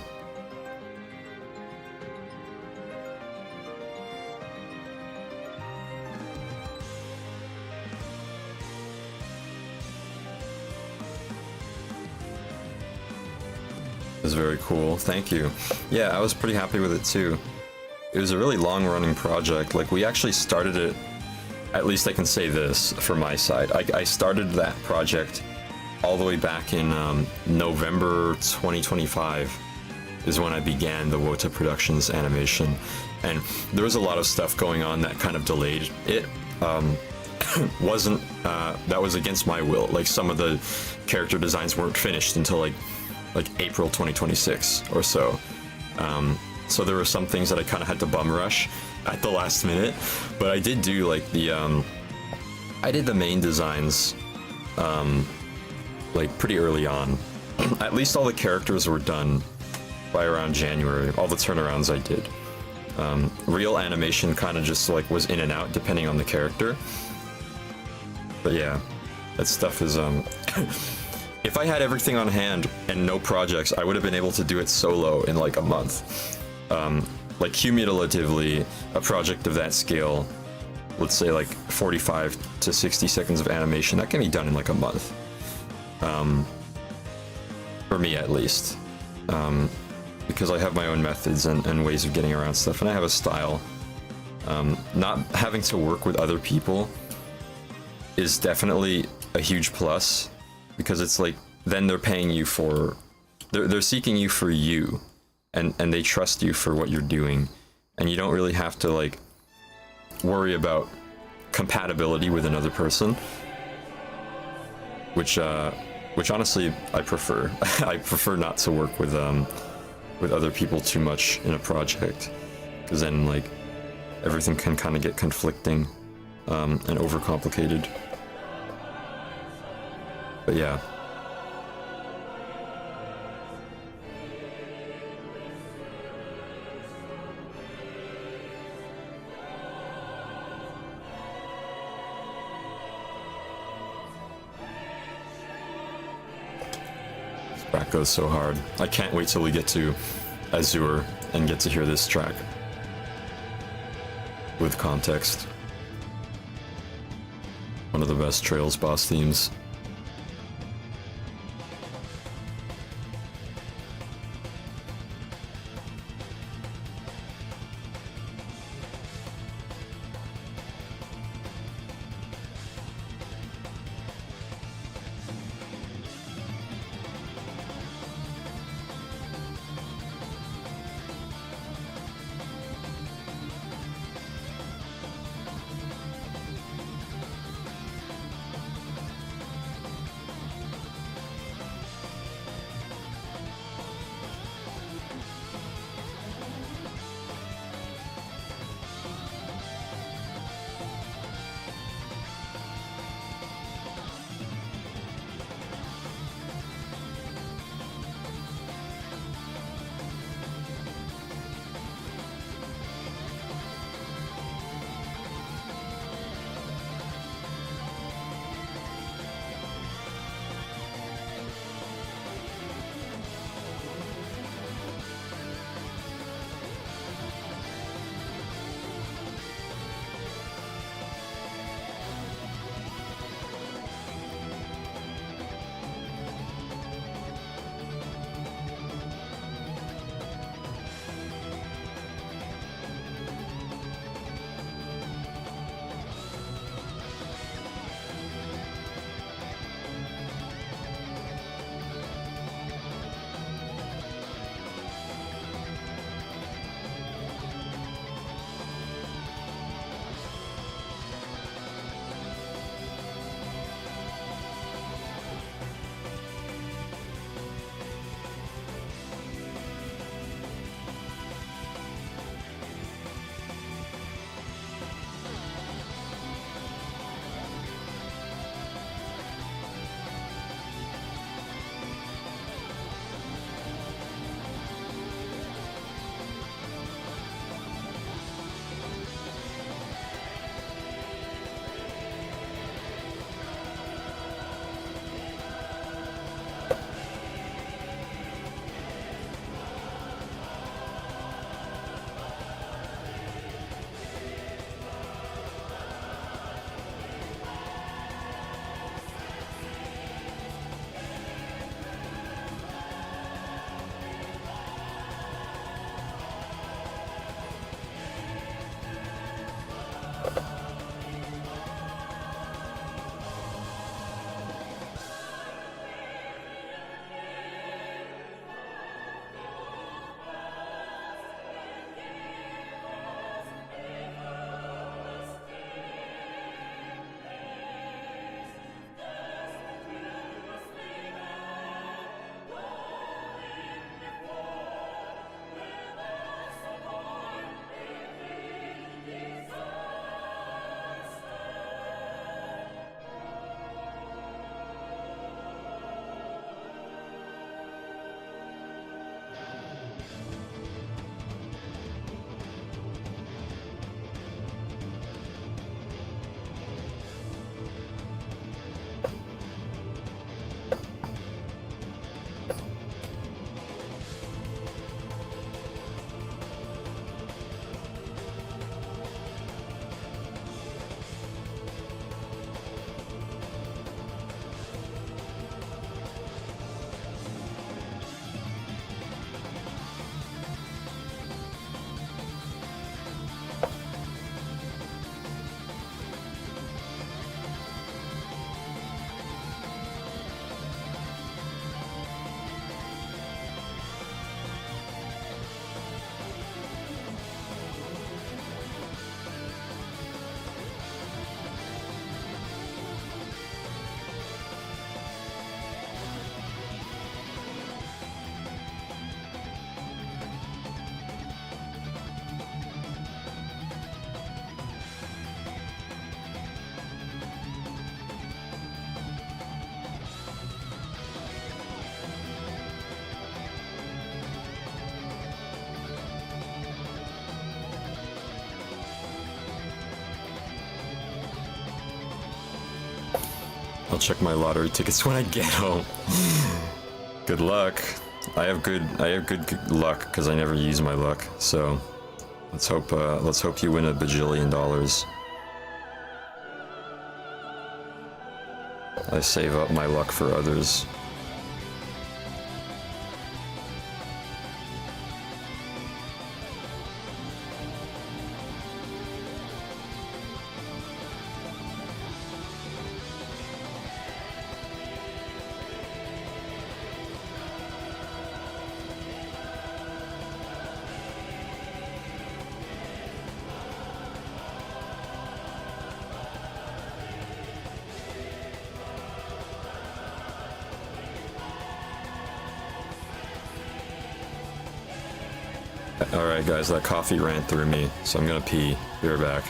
It was very cool. Thank you. Yeah, I was pretty happy with it too. It was a really long-running project. Like, we actually started it, at least I can say this for my side. I started that project all the way back in November 2025 is when I began the Wota Productions animation. And there was a lot of stuff going on that kind of delayed it. That was against my will. Like, some of the character designs weren't finished until like April 2026 or so. So there were some things that I kind of had to bum rush at the last minute, but I did do like I did the main designs like pretty early on. At least all the characters were done by around January, all the turnarounds I did. Real animation kind of just like was in and out depending on the character. But yeah, that stuff is if I had everything on hand and no projects, I would have been able to do it solo in like a month. Like cumulatively, a project of that scale, let's say like 45 to 60 seconds of animation, that can be done in like a month. For me at least. Because I have my own methods and ways of getting around stuff, and I have a style. Not having to work with other people is definitely a huge plus, because it's like, then they're paying you for, they're seeking you for you, and they trust you for what you're doing, and you don't really have to like worry about compatibility with another person, which honestly I prefer. I prefer not to work with other people too much in a project, because then like everything can kind of get conflicting and overcomplicated. But yeah. This track goes so hard. I can't wait till we get to Azure and get to hear this track with context. One of the best Trails boss themes. I'll check my lottery tickets when I get home. Good luck. I have good luck because I never use my luck. So let's hope you win a bajillion dollars. I save up my luck for others. Alright guys, that coffee ran through me, so I'm gonna pee. Be right back.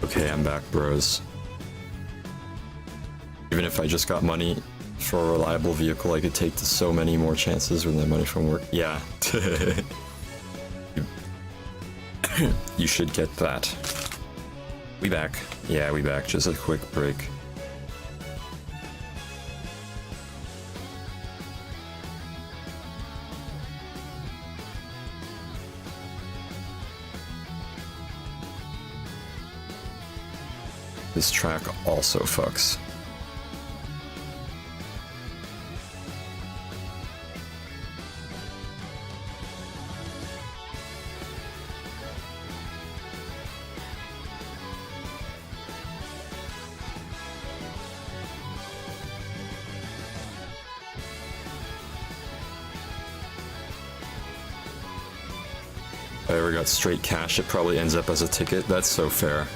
Okay, I'm back, bros. Even if I just got money for a reliable vehicle, I could take to so many more chances with that money from work. Yeah. You should get that. We back. Yeah, we back. Just a quick break. This track also fucks. If I ever got straight cash, it probably ends up as a ticket. That's so fair.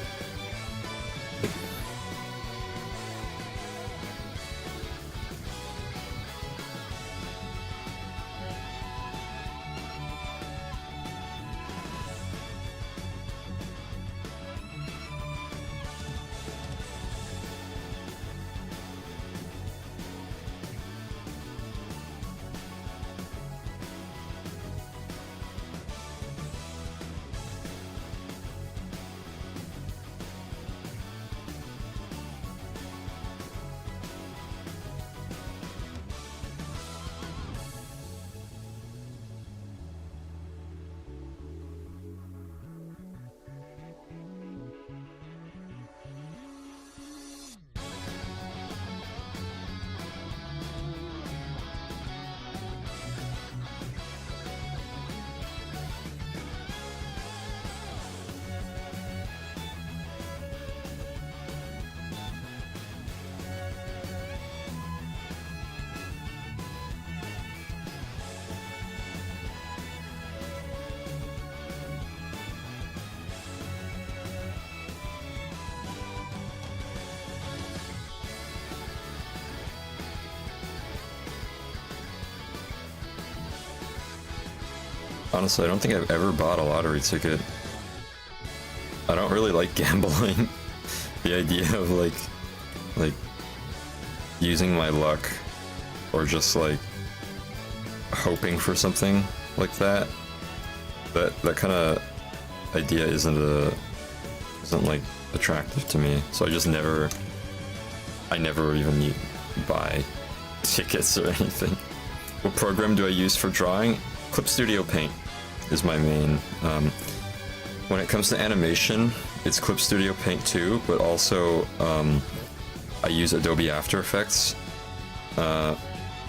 Honestly, I don't think I've ever bought a lottery ticket. I don't really like gambling. The idea of like using my luck or just like hoping for something like that. That kind of idea isn't like attractive to me. So I never even buy tickets or anything. What program do I use for drawing? Clip Studio Paint is my main. When it comes to animation, it's Clip Studio Paint too, but also I use Adobe After Effects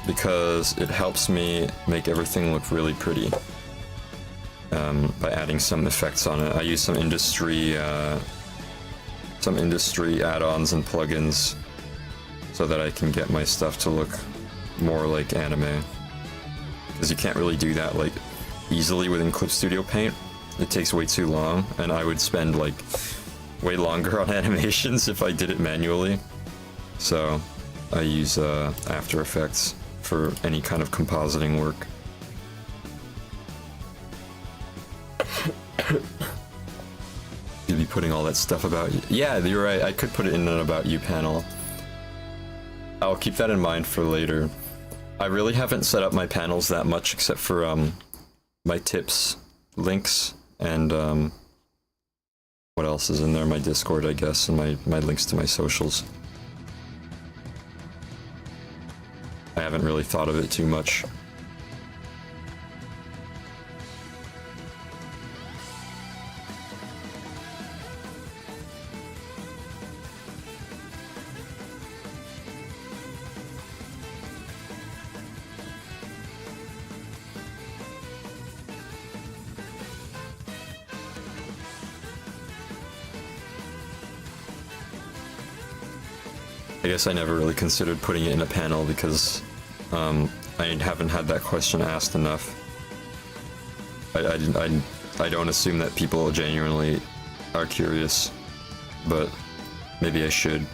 because it helps me make everything look really pretty by adding some effects on it. I use some industry add-ons and plugins so that I can get my stuff to look more like anime. Because you can't really do that like easily within Clip Studio Paint. It takes way too long, and I would spend like way longer on animations if I did it manually. So I use After Effects for any kind of compositing work. You'd be putting all that stuff about you. Yeah, you're right. I could put it in an About You panel. I'll keep that in mind for later. I really haven't set up my panels that much except for my tips, links, and what else is in there? My Discord, I guess, and my links to my socials. I haven't really thought of it too much. I guess I never really considered putting it in a panel because I haven't had that question asked enough. I don't assume that people genuinely are curious, but maybe I should.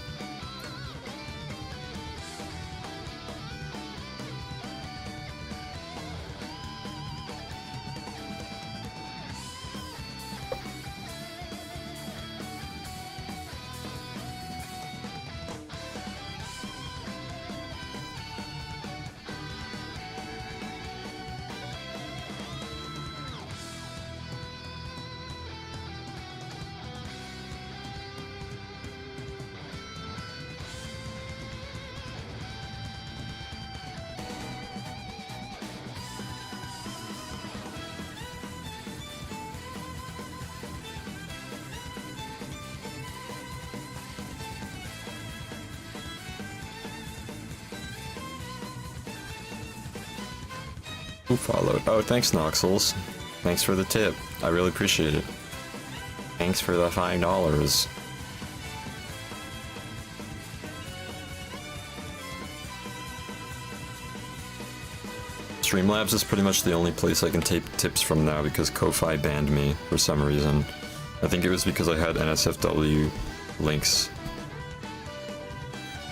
Who followed? Oh, thanks, Noxels. Thanks for the tip. I really appreciate it. Thanks for the $5. Streamlabs is pretty much the only place I can take tips from now because Ko-Fi banned me for some reason. I think it was because I had NSFW links.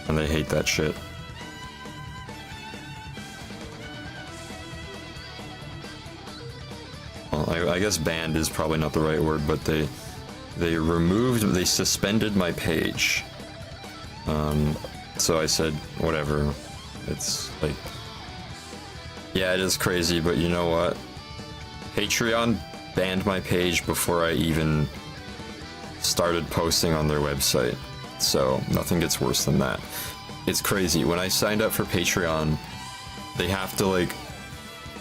And they hate that shit. I guess banned is probably not the right word, but they suspended my page. So I said, whatever. It's like, yeah, it is crazy, but you know what? Patreon banned my page before I even started posting on their website. So nothing gets worse than that. It's crazy. When I signed up for Patreon, they have to like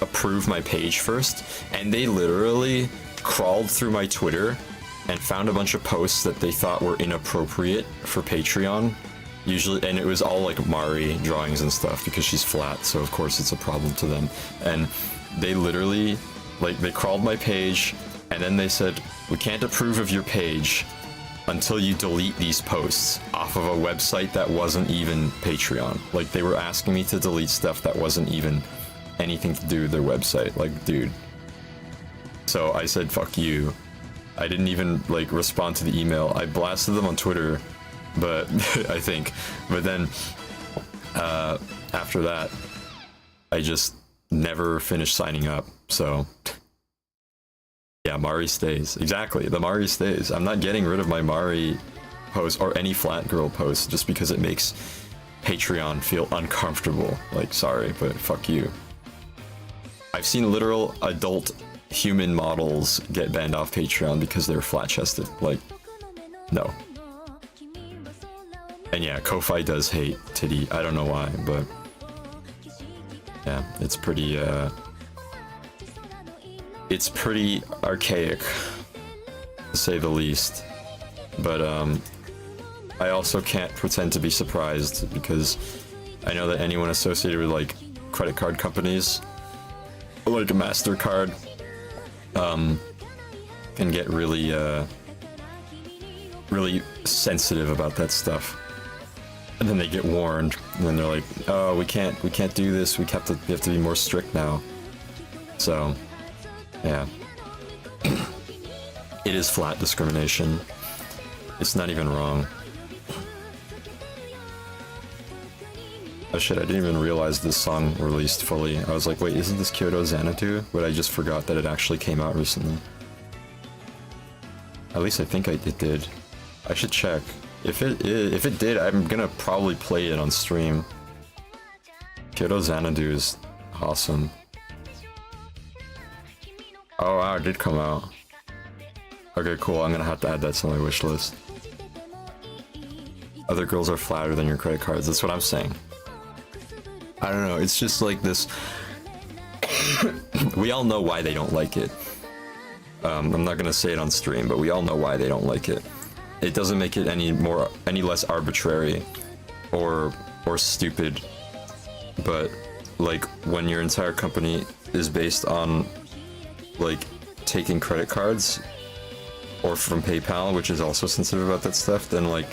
approve my page first, and they literally crawled through my Twitter and found a bunch of posts that they thought were inappropriate for Patreon. Usually, and it was all like Mari drawings and stuff because she's flat, so of course it's a problem to them. And they literally, like, they crawled my page, and then they said, we can't approve of your page until you delete these posts off of a website that wasn't even Patreon. Like, they were asking me to delete stuff that wasn't even anything to do with their website. Like, dude. So I said, fuck you. I didn't even like respond to the email. I blasted them on Twitter, but I think, but then after that I just never finished signing up. So Yeah, Mari stays. Exactly, the Mari stays. I'm not getting rid of my Mari post or any flat girl post just because it makes Patreon feel uncomfortable. Like, sorry, but fuck you. I've seen literal adult human models get banned off Patreon because they're flat-chested. Like, no. And yeah, Ko-Fi does hate titty. I don't know why, but yeah, it's pretty archaic, to say the least. But I also can't pretend to be surprised because I know that anyone associated with like credit card companies, like a MasterCard, can get really really sensitive about that stuff. And then they get warned, and then they're like, "Oh, we can't do this. We have to be more strict now." So, yeah, it is flat discrimination. It's not even wrong. Oh shit! I didn't even realize this song released fully. I was like, "Wait, isn't this Kyoto Xanadu?" But I just forgot that it actually came out recently. At least I think it did. I should check. If it did, I'm gonna probably play it on stream. Kyoto Xanadu is awesome. Oh wow, it did come out. Okay, cool. I'm gonna have to add that to my wish list. Other girls are flatter than your credit cards. That's what I'm saying. I don't know. It's just like this. We all know why they don't like it. I'm not gonna say it on stream, but we all know why they don't like it. It doesn't make it any less arbitrary or stupid. But like when your entire company is based on like taking credit cards or from PayPal, which is also sensitive about that stuff, then like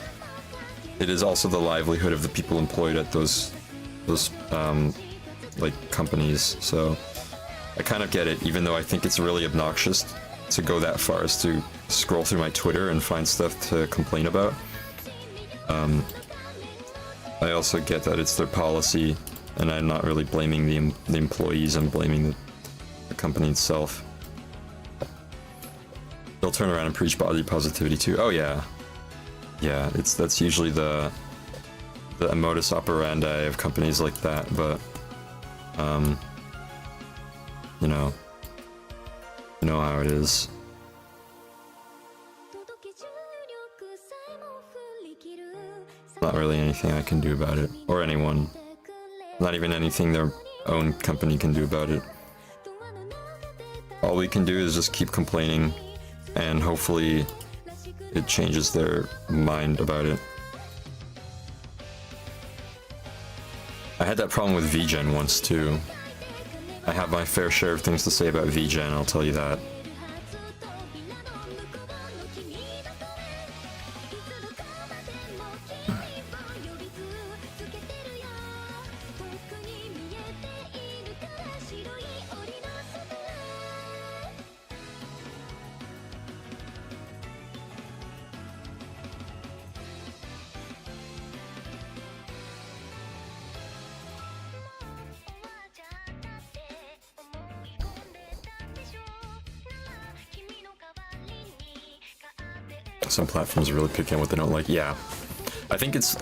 it is also the livelihood of the people employed at those like companies. So I kind of get it, even though I think it's really obnoxious to go that far as to scroll through my Twitter and find stuff to complain about. I also get that it's their policy, and I'm not really blaming the employees. I'm blaming the company itself. They'll turn around and preach body positivity too. Oh yeah, yeah. That's usually the modus operandi of companies like that. But you know how it is. Not really anything I can do about it, or anyone. Not even anything their own company can do about it. All we can do is just keep complaining, and hopefully it changes their mind about it. I had that problem with VGen once too. I have my fair share of things to say about VGen, I'll tell you that. Some platforms are really picking on what they don't like. Yeah, I think it's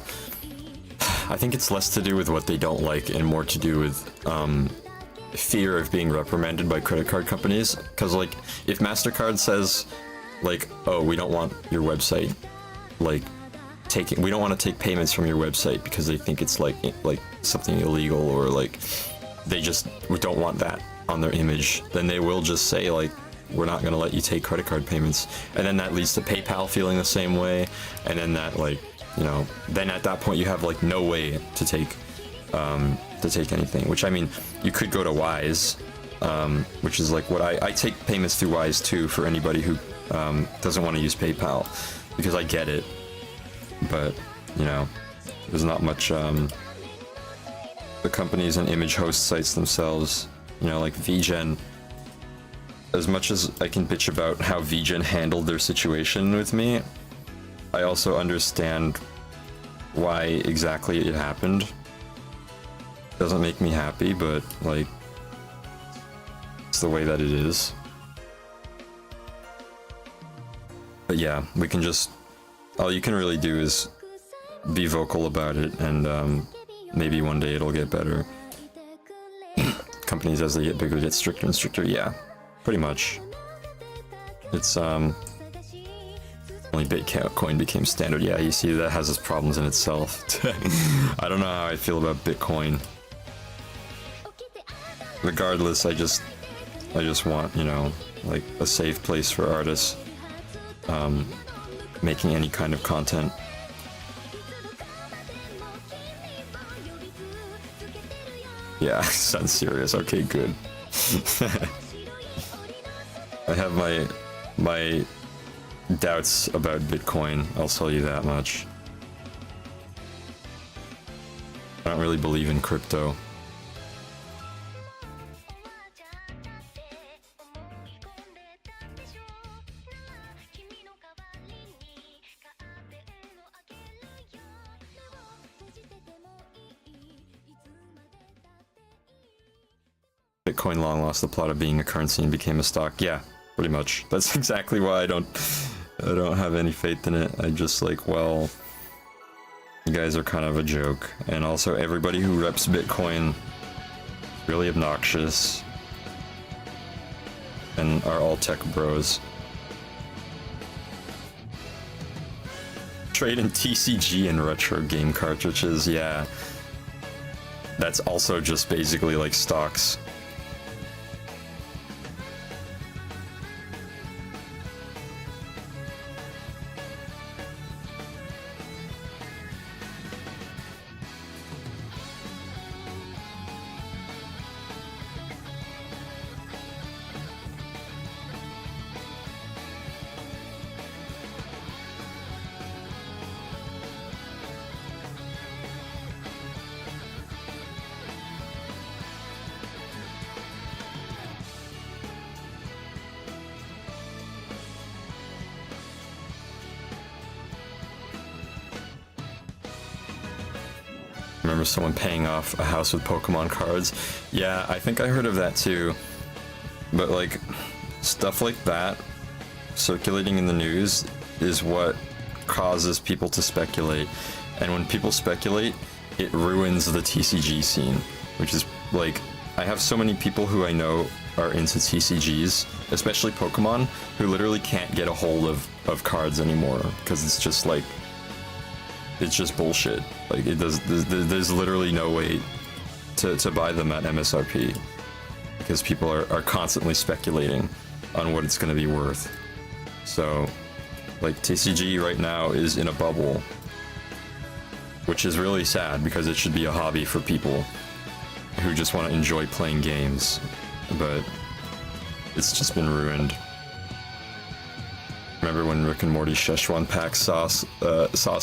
less to do with what they don't like and more to do with fear of being reprimanded by credit card companies. Because like, if MasterCard says like, oh, we don't want your website, like we don't want to take payments from your website because they think it's like something illegal, or like they just don't want that on their image, then they will just say like, we're not going to let you take credit card payments. And then that leads to PayPal feeling the same way. And then that, like, you know, then at that point you have like no way to take anything, which I mean, you could go to Wise, which is like what I take payments through Wise too for anybody who doesn't want to use PayPal, because I get it. But, you know, there's not much, the companies and image host sites themselves, you know, like VGen. As much as I can bitch about how VGen handled their situation with me, I also understand why exactly it happened. Doesn't make me happy, but like, it's the way that it is. But yeah, we can just, all you can really do is be vocal about it, and maybe one day it'll get better. Companies as they get bigger get stricter and stricter. Yeah, pretty much. It's only Bitcoin became standard. Yeah, you see that has its problems in itself. I don't know how I feel about Bitcoin. Regardless, I just want, you know, like a safe place for artists making any kind of content. Yeah, sounds serious. Okay, good. I have my doubts about Bitcoin, I'll tell you that much. I don't really believe in crypto. Bitcoin long lost the plot of being a currency and became a stock. Yeah, pretty much. That's exactly why I don't have any faith in it. I just like, well, you guys are kind of a joke. And also everybody who reps Bitcoin really obnoxious and are all tech bros. Trade in TCG and retro game cartridges, yeah. That's also just basically like stocks. Remember someone paying off a house with Pokemon cards? Yeah, I think I heard of that too. But like, stuff like that circulating in the news is what causes people to speculate. And when people speculate, it ruins the TCG scene, which is like, I have so many people who I know are into TCGs, especially Pokemon, who literally can't get a hold of cards anymore because it's just like, it's just bullshit. Like there's literally no way to buy them at MSRP because people are constantly speculating on what it's going to be worth. So like TCG right now is in a bubble, which is really sad because it should be a hobby for people who just want to enjoy playing games, but it's just been ruined. Remember when Rick and Morty Szechuan pack sauce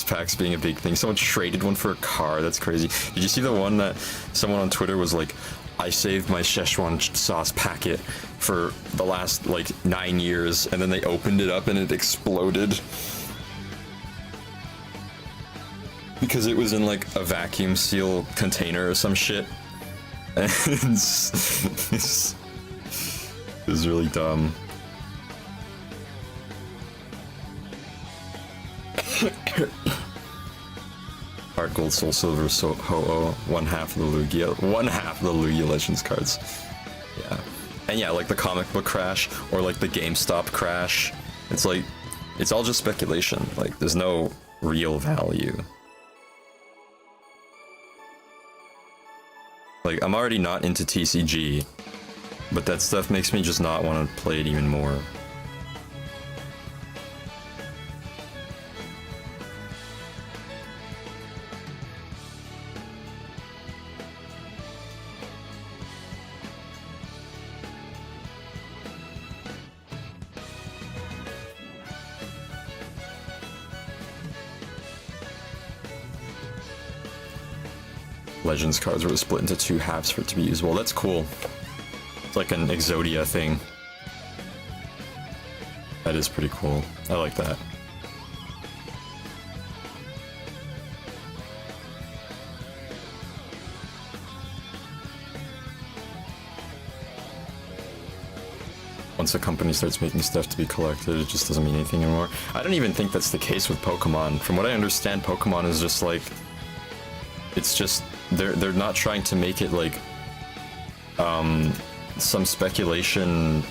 packs being a big thing? Someone traded one for a car. That's crazy. Did you see the one that someone on Twitter was like, I saved my Szechuan sauce packet for the last like 9 years, and then they opened it up and it exploded because it was in like a vacuum seal container or some shit. And it was really dumb. Heart Gold, Soul Silver, so Ho-Oh, one half of the Lugia Legends cards. Yeah. And yeah, like the comic book crash or like the GameStop crash. It's like, it's all just speculation. Like there's no real value. Like I'm already not into TCG, but that stuff makes me just not want to play it even more. Legends cards were split into 2 halves for it to be usable. That's cool. It's like an Exodia thing. That is pretty cool. I like that. once a company starts making stuff to be collected, it just doesn't mean anything anymore. I don't even think that's the case with Pokemon. From what I understand, Pokemon is just like, it's just they're not trying to make it like some speculation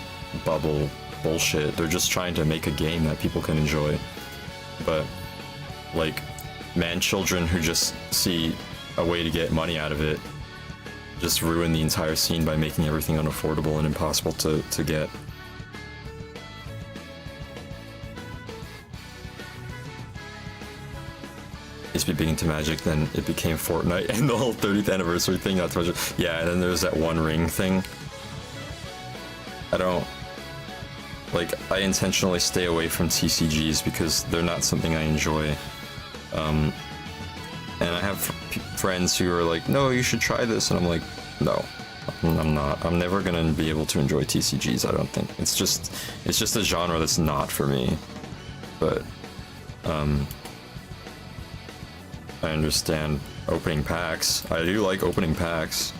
bubble bullshit. They're just trying to make a game that people can enjoy. But like man children who just see a way to get money out of it just ruin the entire scene by making everything unaffordable and impossible to get. Used to be big into Magic, then it became Fortnite and the whole 30th anniversary thing, not to mention. Yeah, and then there's that One Ring thing. I don't... Like, I intentionally stay away from TCGs because they're not something I enjoy. And I have friends who are like, no, you should try this, and I'm like, no, I'm not. I'm never gonna be able to enjoy TCGs, I don't think. It's just a genre that's not for me. But, I understand opening packs. I do like opening packs.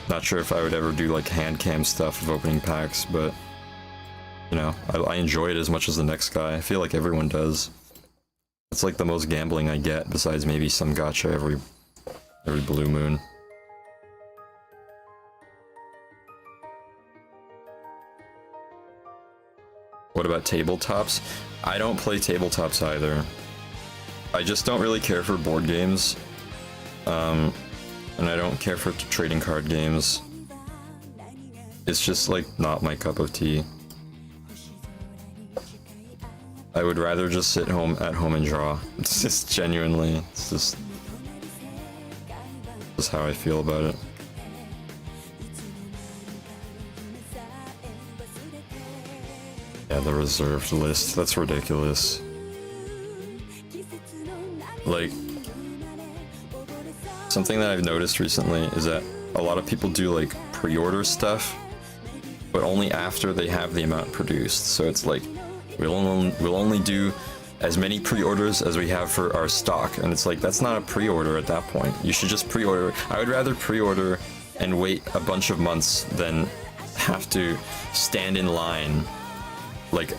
Not sure if I would ever do like hand cam stuff of opening packs, but you know, I enjoy it as much as the next guy. I feel like everyone does. It's like the most gambling I get, besides maybe some gacha every blue moon. What about tabletops? I don't play tabletops either. I just don't really care for board games. And I don't care for trading card games. It's just like not my cup of tea. I would rather just sit at home and draw. It's just genuinely, it's just how I feel about it. Yeah, the reserved list, that's ridiculous. Like, something that I've noticed recently is that a lot of people do like pre-order stuff, but only after they have the amount produced. So it's like, we'll only do as many pre-orders as we have for our stock, and it's like, that's not a pre-order at that point. You should just pre-order. I would rather pre-order and wait a bunch of months than have to stand in line like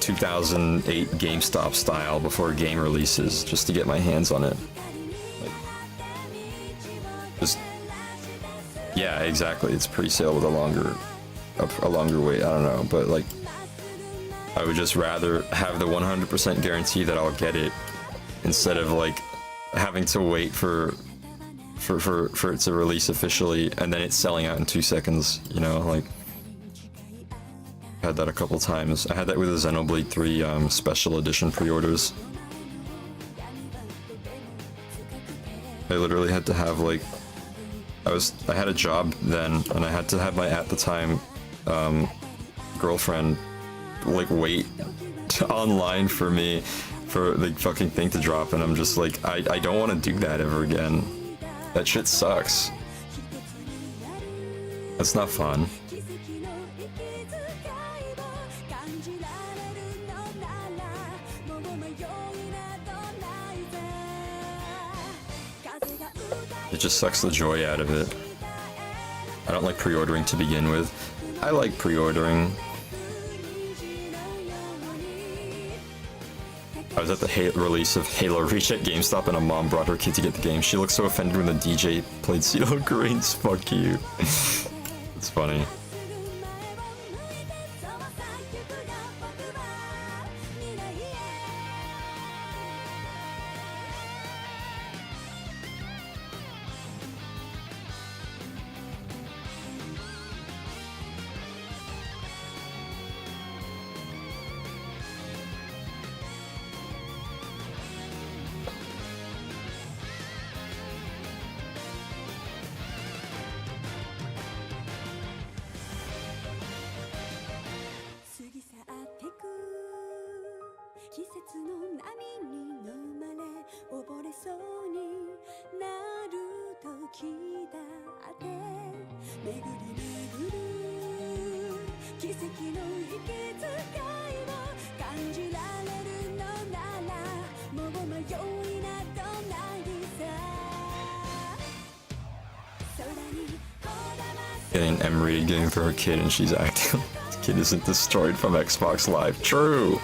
2008 GameStop style before a game releases just to get my hands on it. Like, just yeah, exactly. It's pre-sale with a longer wait. I don't know, but like, I would just rather have the 100% guarantee that I'll get it instead of like having to wait for it to release officially and then it's selling out in 2 seconds, you know, like I had that a couple times. I had that with the Xenoblade 3 special edition pre-orders. I literally had to have like, I had a job then and I had to have my, at the time, girlfriend like wait online for me for the fucking thing to drop, and I'm just like, I don't want to do that ever again. That shit sucks. That's not fun. It just sucks the joy out of it. I don't like pre-ordering to begin with. I like pre-ordering. I was at the release of Halo Reach at GameStop and a mom brought her kid to get the game. She looked so offended when the DJ played CeeLo Green's Fuck You. It's funny. getting an M-rated game for her kid and she's acting like the kid isn't destroyed from Xbox Live. True!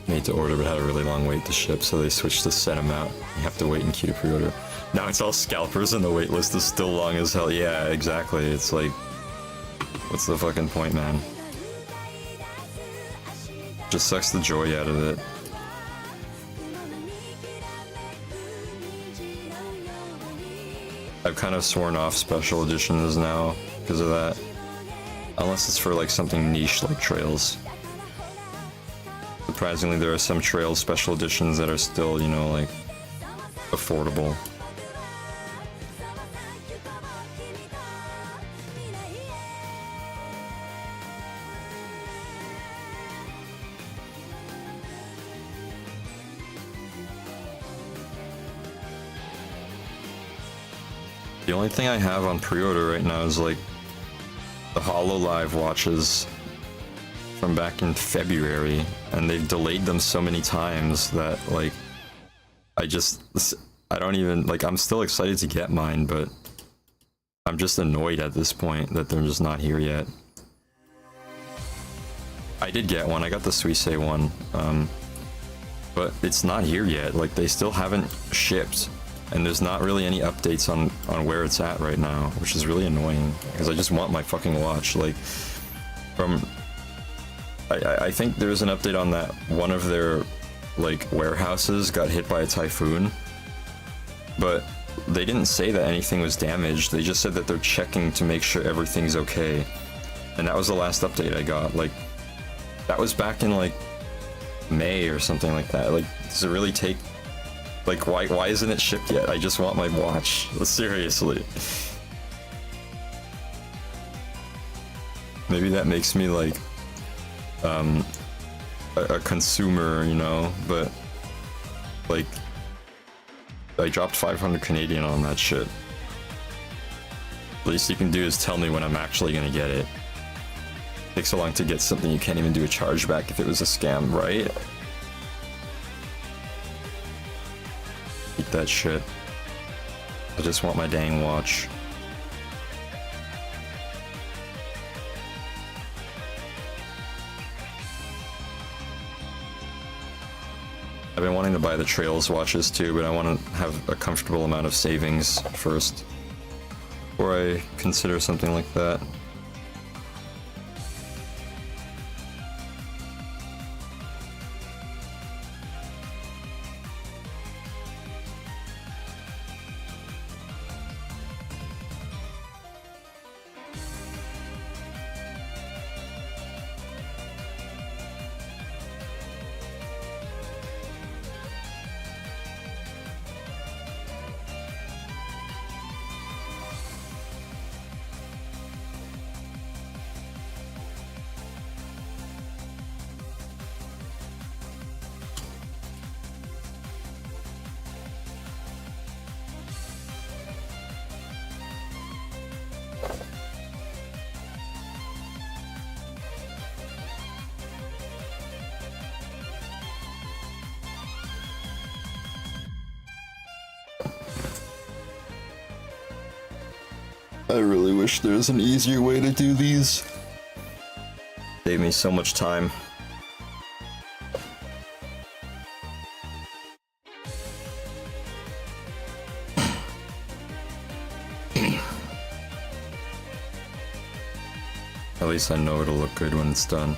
Made to order but had a really long wait to ship, so they switched to send them out. You have to wait in queue to pre-order. Now it's all scalpers and the wait list is still long as hell. Yeah, exactly. It's like, what's the fucking point, man? Just sucks the joy out of it. I've kind of sworn off special editions now because of that. Unless it's for like something niche like Trails. Surprisingly, there are some Trails special editions that are still, you know, like, affordable. The only thing I have on pre-order right now is like the HoloLive watches from back in February, and they've delayed them so many times that like I don't even like, I'm still excited to get mine, but I'm just annoyed at this point that they're just not here yet. I did get one, I got the Suisse one, but it's not here yet. Like, they still haven't shipped, and there's not really any updates on where it's at right now, which is really annoying because I just want my fucking watch. Like, from I think there's an update on that one of their like warehouses got hit by a typhoon, but they didn't say that anything was damaged. They just said that they're checking to make sure everything's okay, and that was the last update I got. Like, that was back in like May or something like that. Like, does it really take, like, why isn't it shipped yet? I just want my watch, seriously. Maybe that makes me like a consumer, you know, but like, I dropped 500 Canadian on that shit. The least you can do is tell me when I'm actually gonna get it. Takes so long to get something, you can't even do a chargeback if it was a scam, right? Eat that shit. I just want my dang watch. I've been wanting to buy the Trails watches too, but I want to have a comfortable amount of savings first before I consider something like that. I really wish there was an easier way to do these. Save me so much time. At least I know it'll look good when it's done.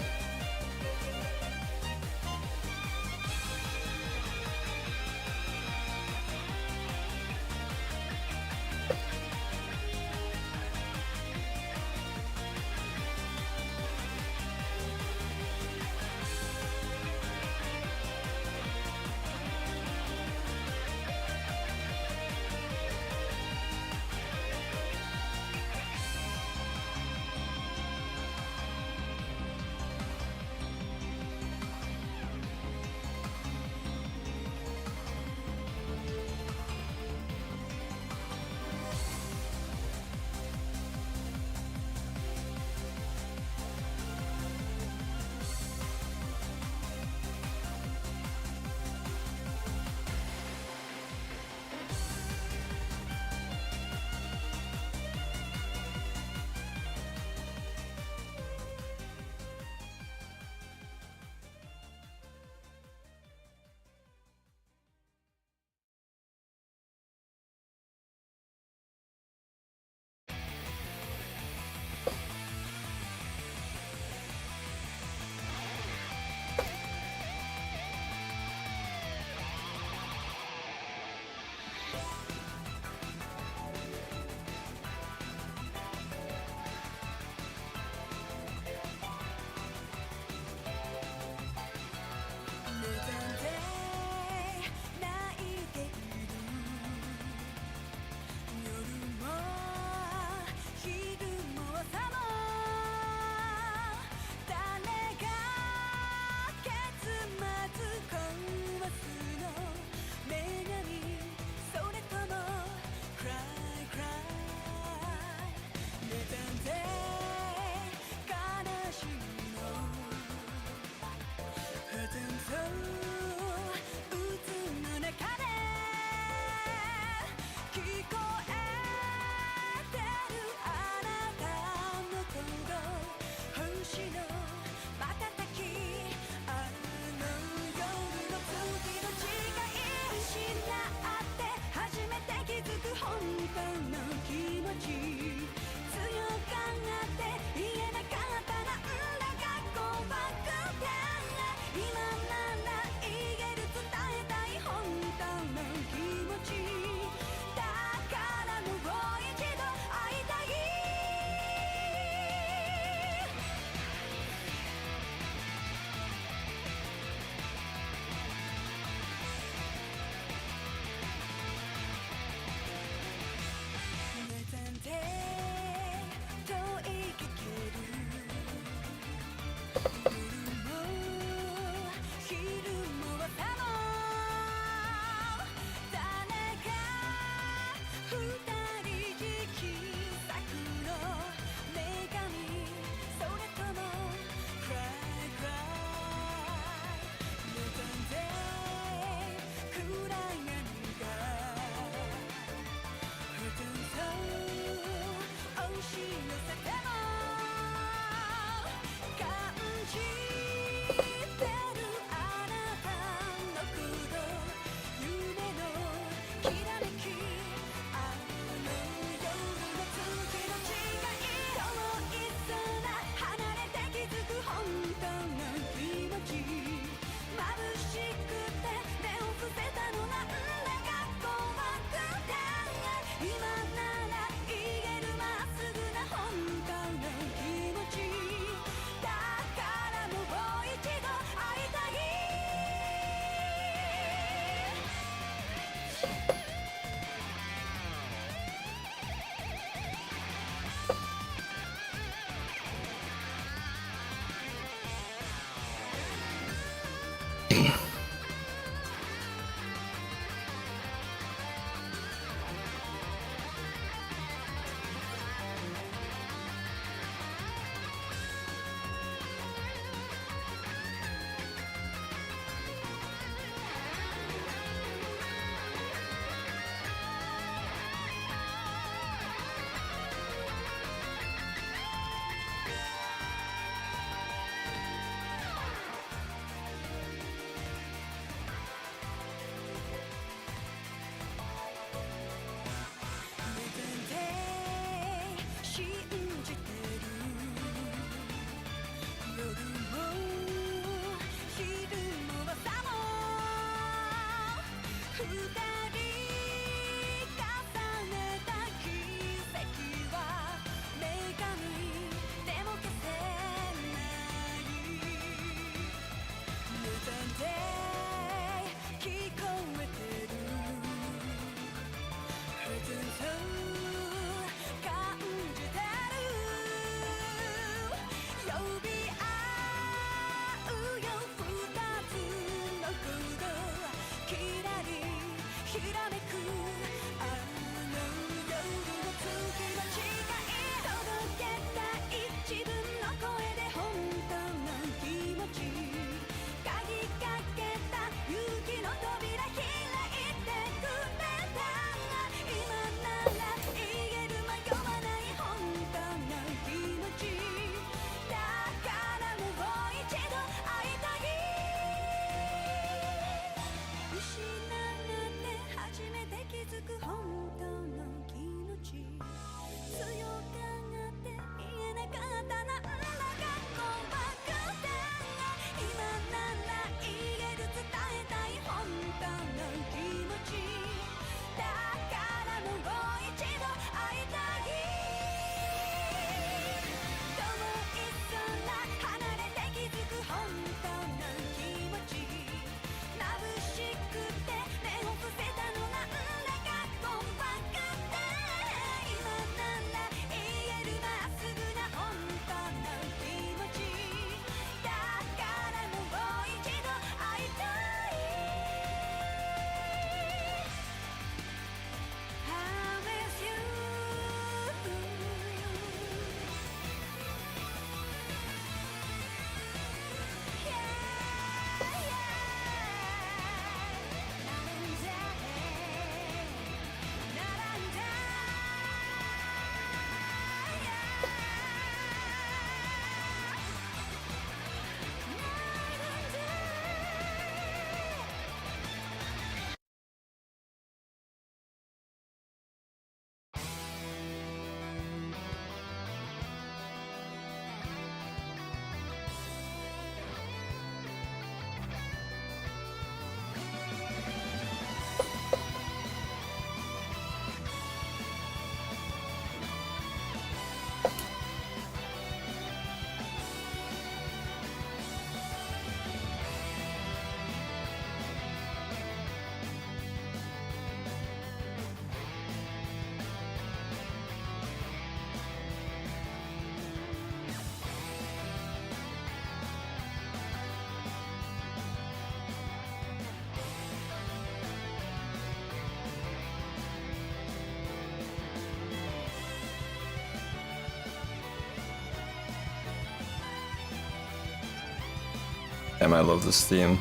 Damn, I love this theme.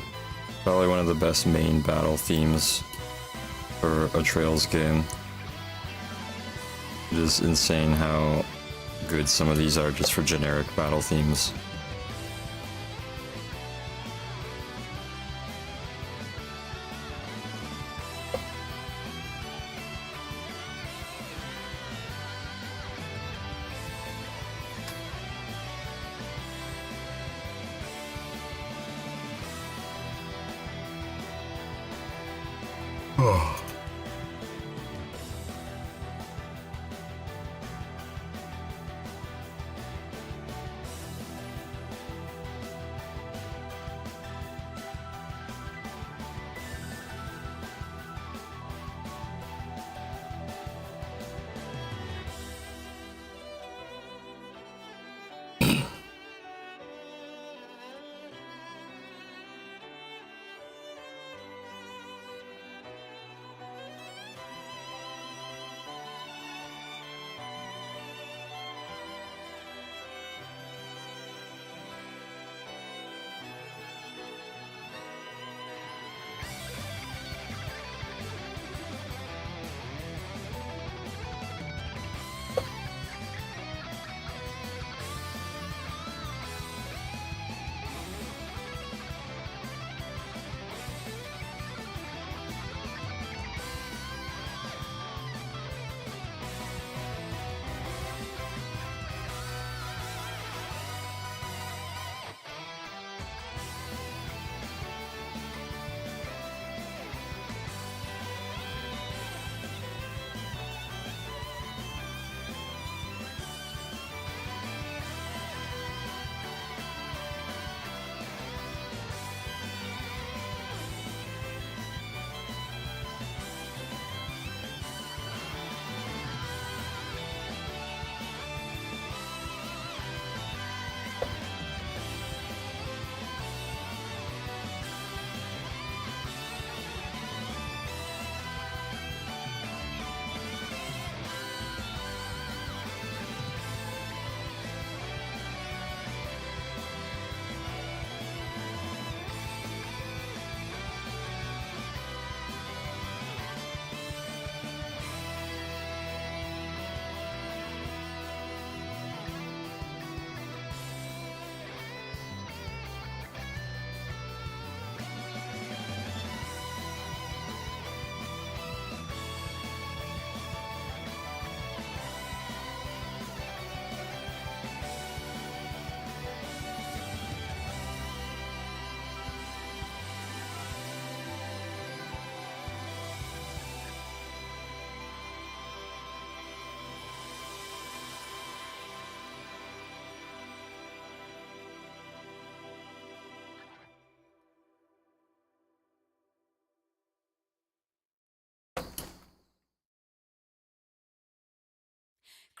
Probably one of the best main battle themes for a Trails game. It is insane how good some of these are just for generic battle themes.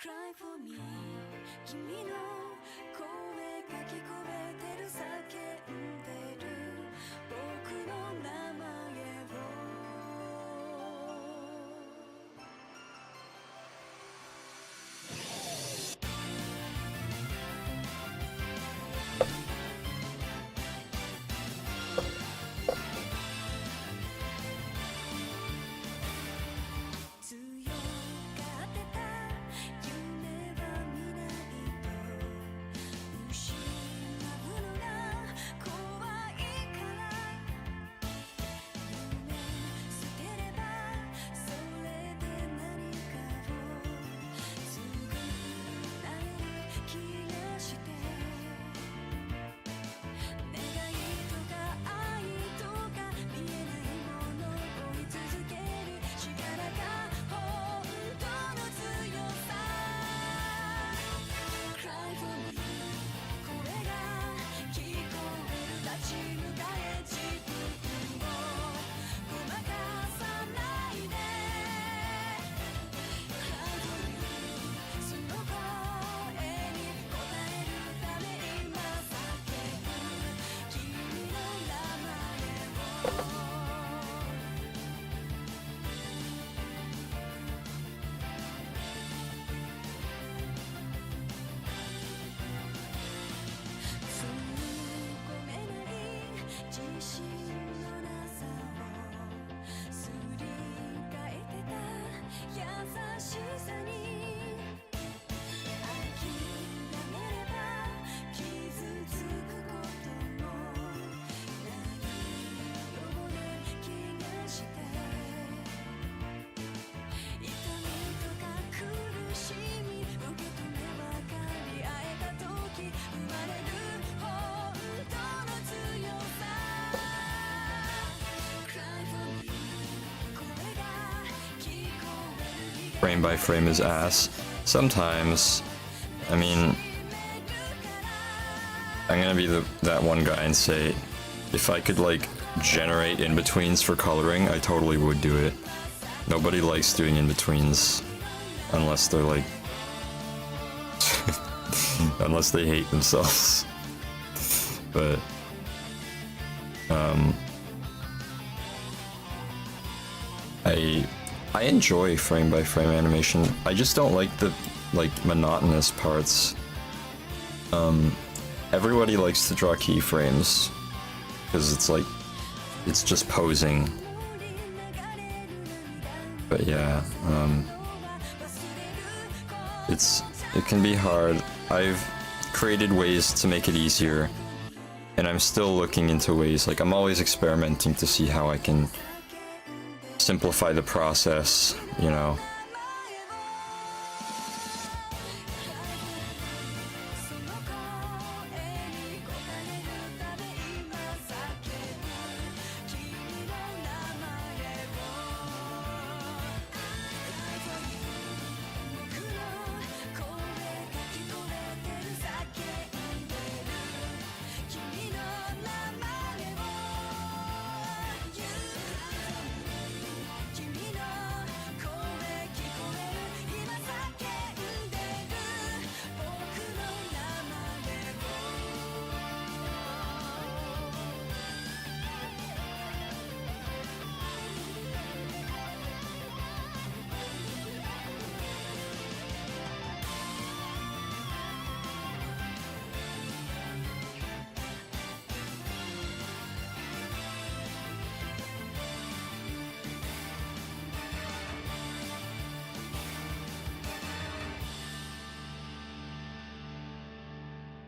Cry for me 君の声が聞こえてる叫んでる僕の名前を強がってた夢は見ないと自信のなさをすり替えてた優しさに諦めれば傷つくこともないような気がして痛みとか苦しみ受け止め分かり合えた時生まれる本当の強さ Cry for me 声が聞こえる Frame by frame is ass. Sometimes, I mean, I'm gonna be that one guy and say, if I could like generate in-betweens for coloring, I totally would do it. Nobody likes doing in-betweens unless they're like unless they hate themselves. But I enjoy frame by frame animation. I just don't like the monotonous parts. Everybody likes to draw keyframes because it's like it's just posing. But yeah, it can be hard. I've created ways to make it easier, and I'm still looking into ways. Like I'm always experimenting to see how I can simplify the process, you know.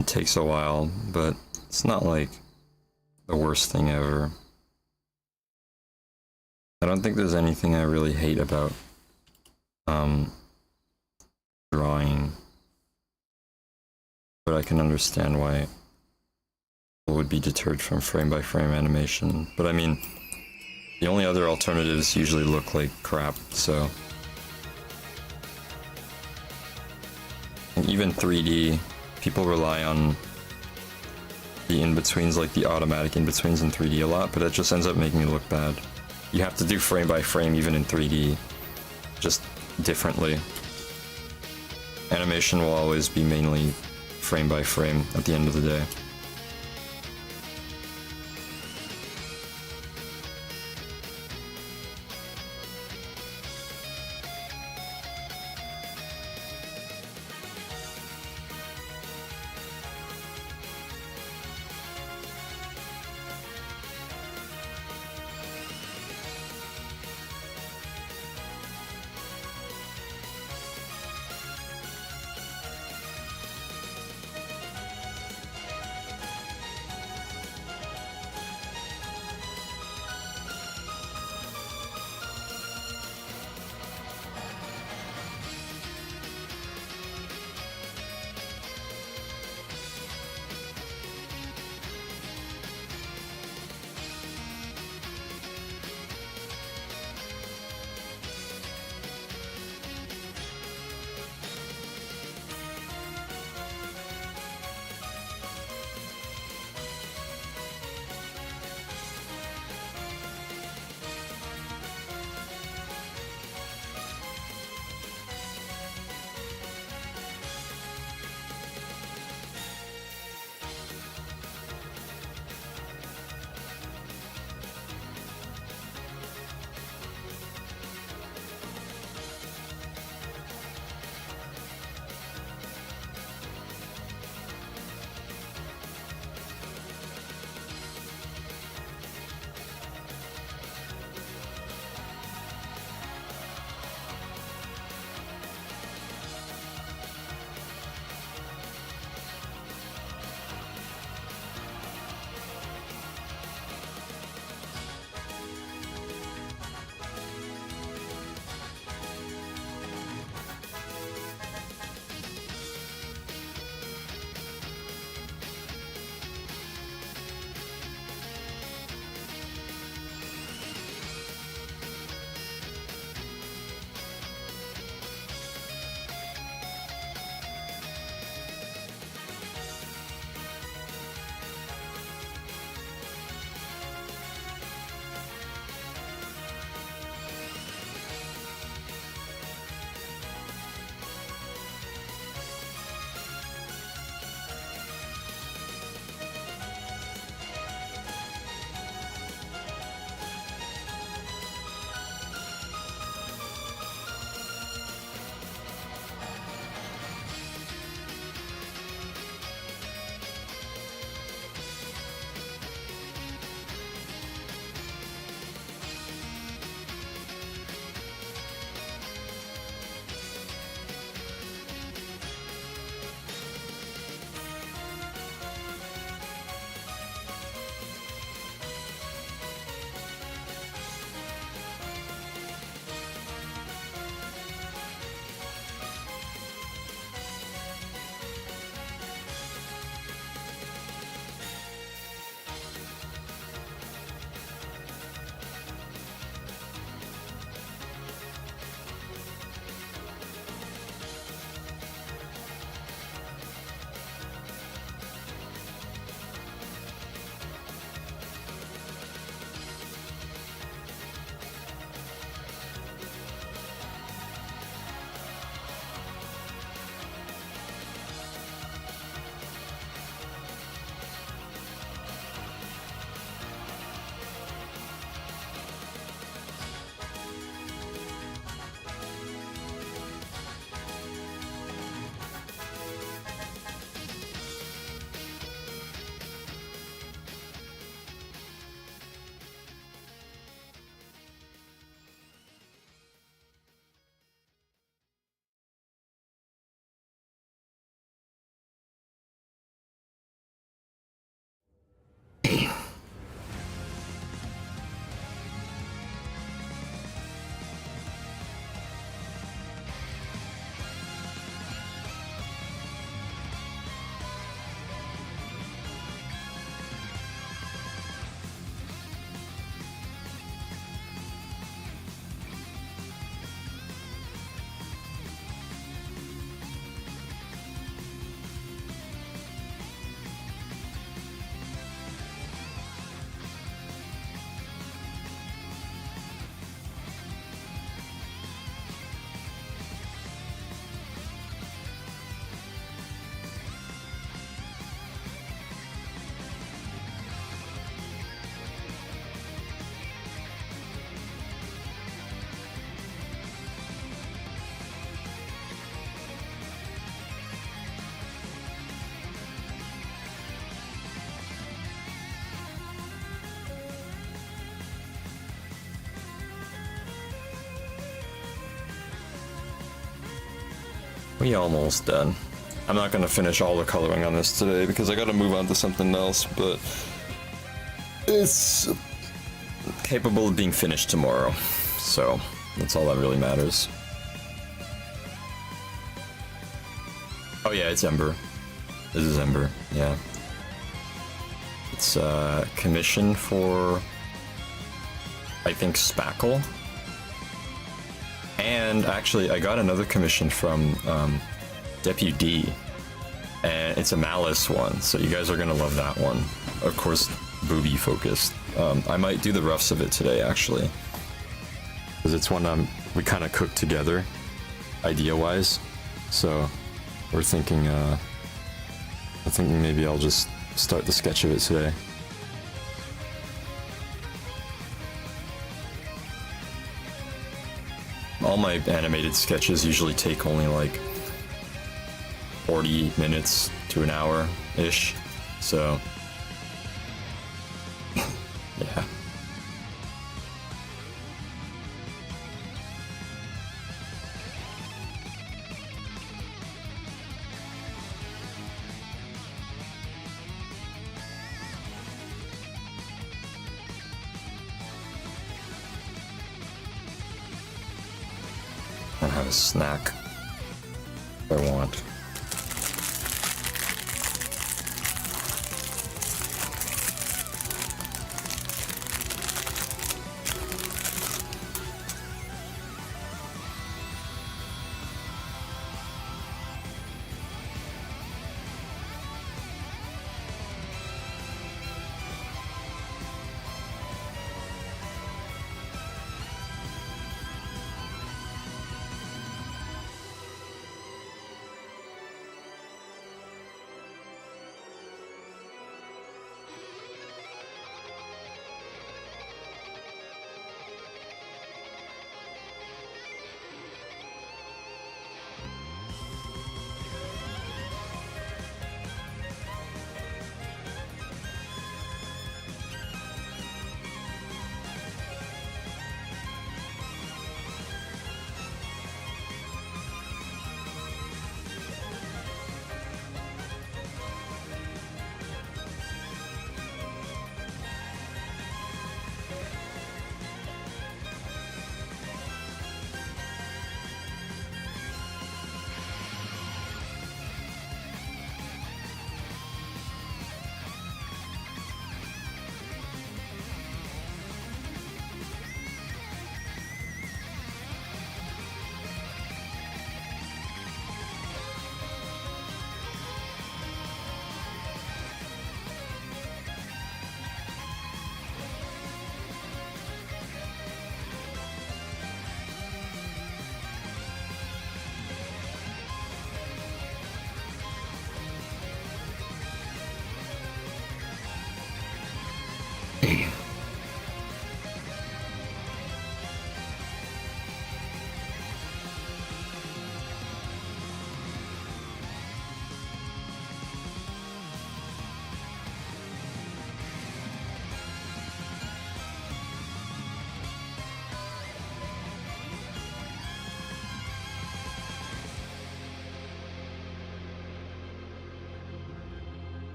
It takes a while, but it's not like the worst thing ever. I don't think there's anything I really hate about drawing, but I can understand why people would be deterred from frame by frame animation. But I mean, the only other alternatives usually look like crap, so. And even 3D, people rely on the in-betweens, like the automatic in-betweens in 3D a lot, but it just ends up making it look bad. You have to do frame by frame even in 3D, just differently. Animation will always be mainly frame by frame at the end of the day. We almost done. I'm not gonna finish all the coloring on this today because I gotta move on to something else, but it's capable of being finished tomorrow. So that's all that really matters. Oh yeah, it's Ember. This is Ember, yeah. It's commission for, I think, Spackle. And actually, I got another commission from Depu D, and it's a Malice one, so you guys are gonna love that one. Of course, booby focused. I might do the roughs of it today, actually, because it's one we kind of cooked together, idea-wise. So we're thinking, I think maybe I'll just start the sketch of it today. All my animated sketches usually take only like 40 minutes to an hour-ish, so yeah. I have a snack if I want.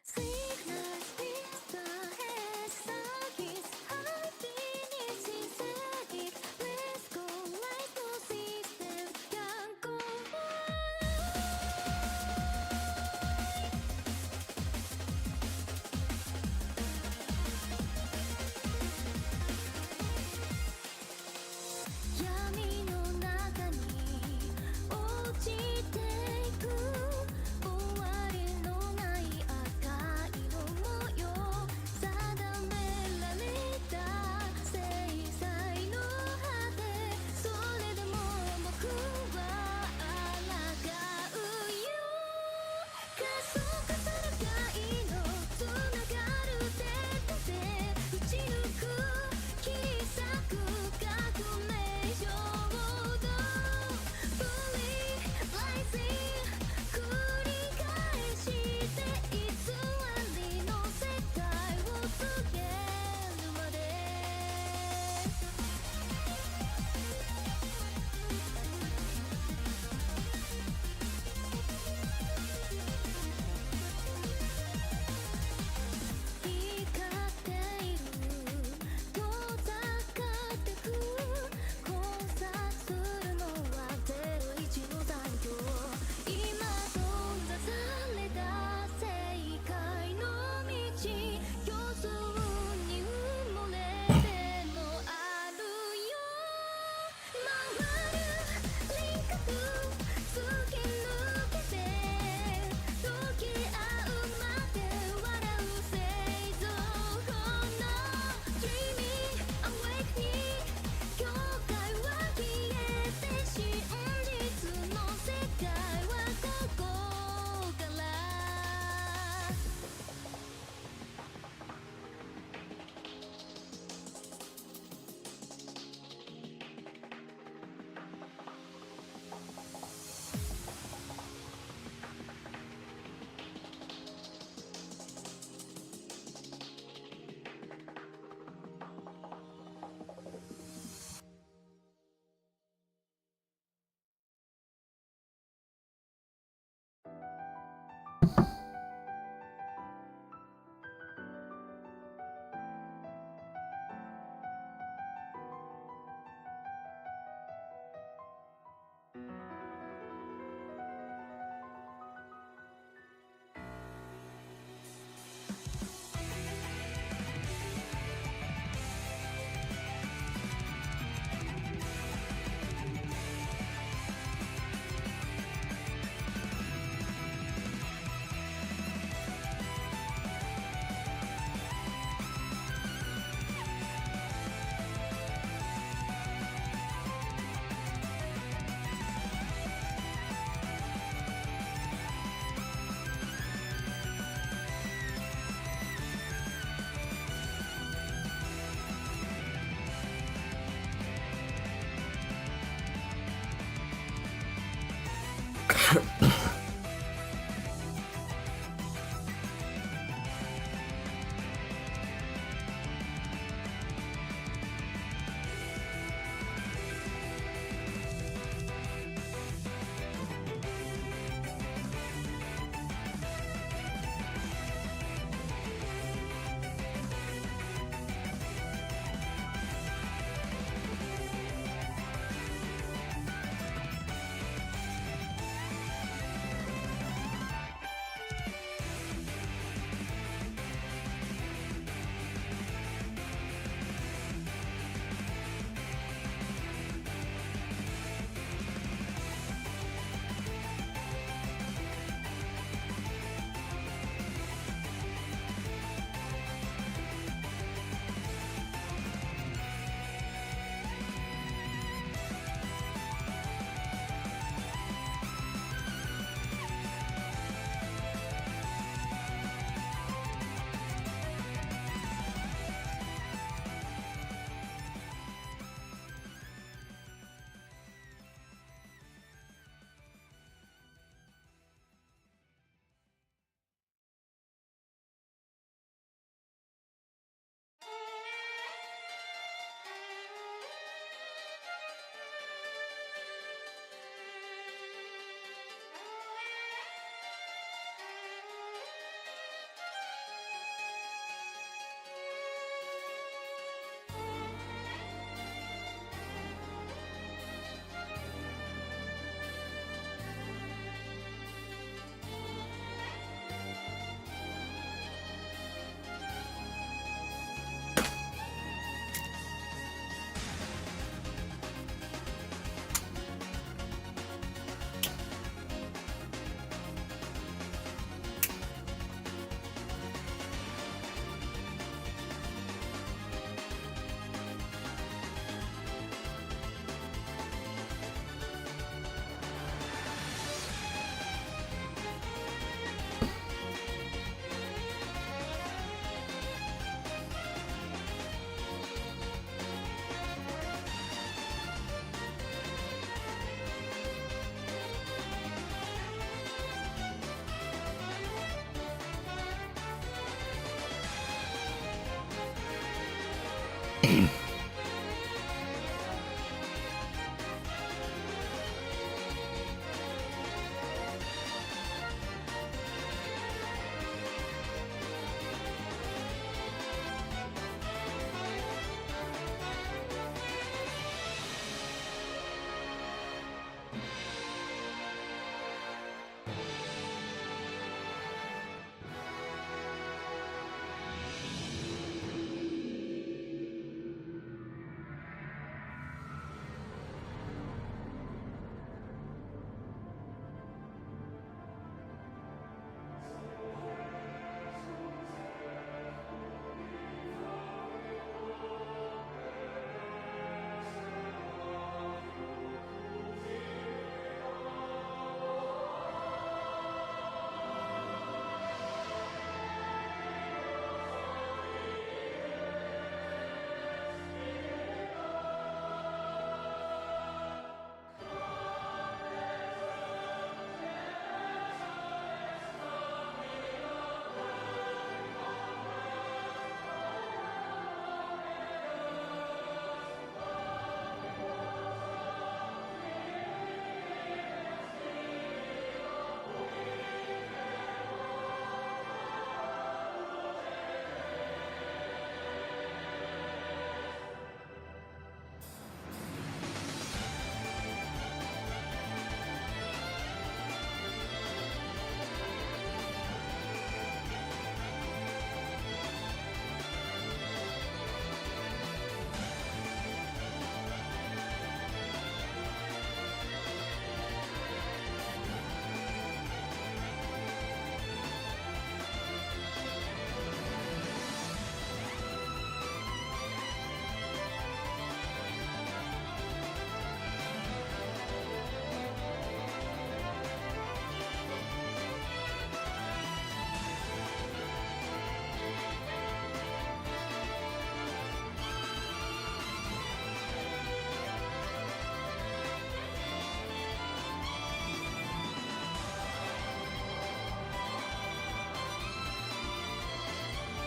Sickness is the head, suckies, happiness is headache. Let's go like no system can go on. 闇の中に落ちていく終わりのない赤い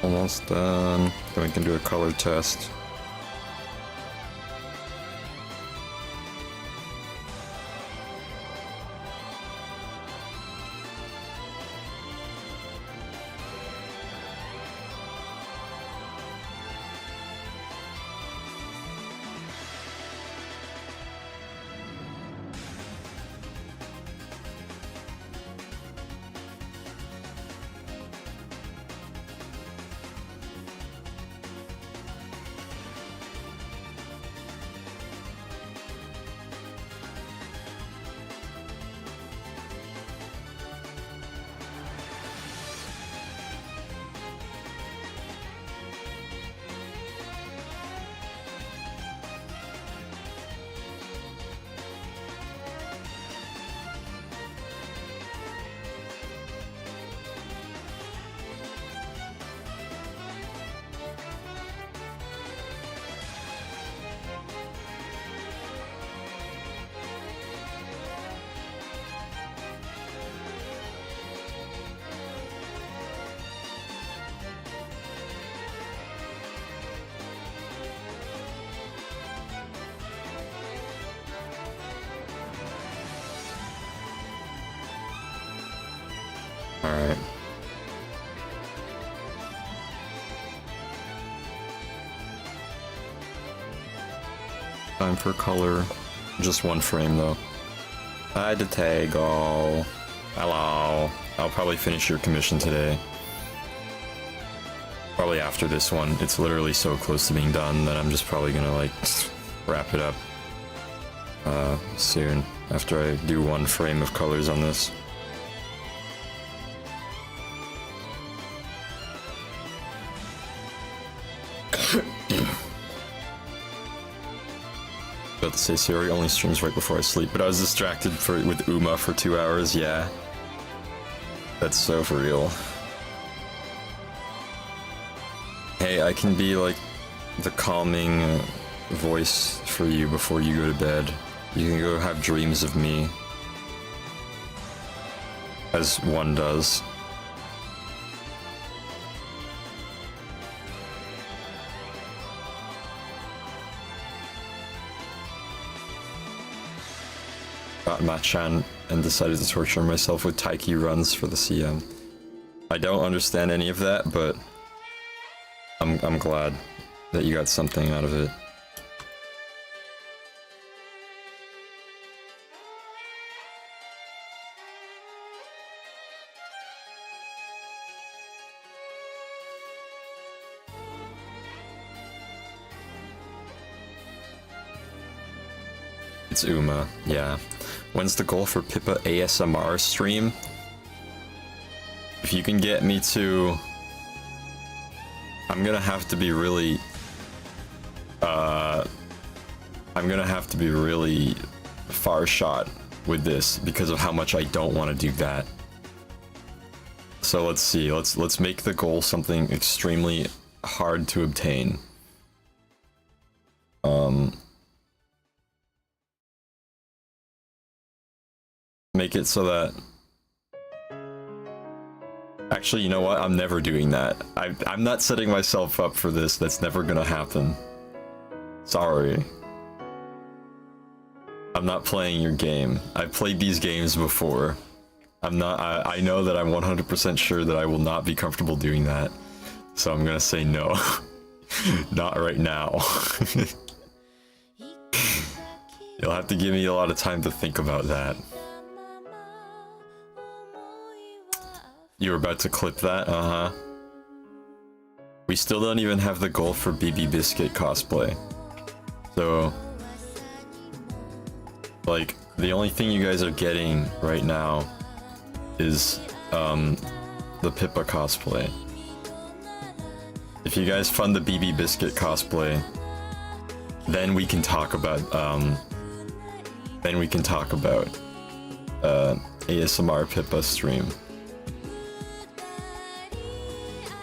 Almost done. Then we can do a color test. Alright. Time for color. Just one frame though. Hi Detego. Hello. I'll probably finish your commission today. Probably after this one. It's literally so close to being done that I'm just probably gonna like wrap it up soon after I do one frame of colors on this. About to say Siri only streams right before I sleep, but I was distracted with Uma for 2 hours, yeah. That's so for real. Hey, I can be like the calming voice for you before you go to bed. You can go have dreams of me. As one does. got Machan and decided to torture myself with Taiki runs for the CM. I don't understand any of that, but I'm glad that you got something out of it. It's Uma, yeah. When's the goal for Pippa ASMR stream? If you can get me to... I'm gonna have to be really... I'm gonna have to be really far shot with this because of how much I don't want to do that. So let's see, let's make the goal something extremely hard to obtain. Make it so that... Actually, you know what? I'm never doing that. I'm not setting myself up for this. That's never gonna happen. Sorry. I'm not playing your game. I've played these games before. I'm not... I know that I'm 100% sure that I will not be comfortable doing that. So I'm gonna say no. Not right now. You'll have to give me a lot of time to think about that. You were about to clip that? Uh-huh. We still don't even have the goal for BB Biscuit cosplay. So... like, the only thing you guys are getting right now is, the Pippa cosplay. If you guys fund the BB Biscuit cosplay, then we can talk about, ASMR Pippa stream.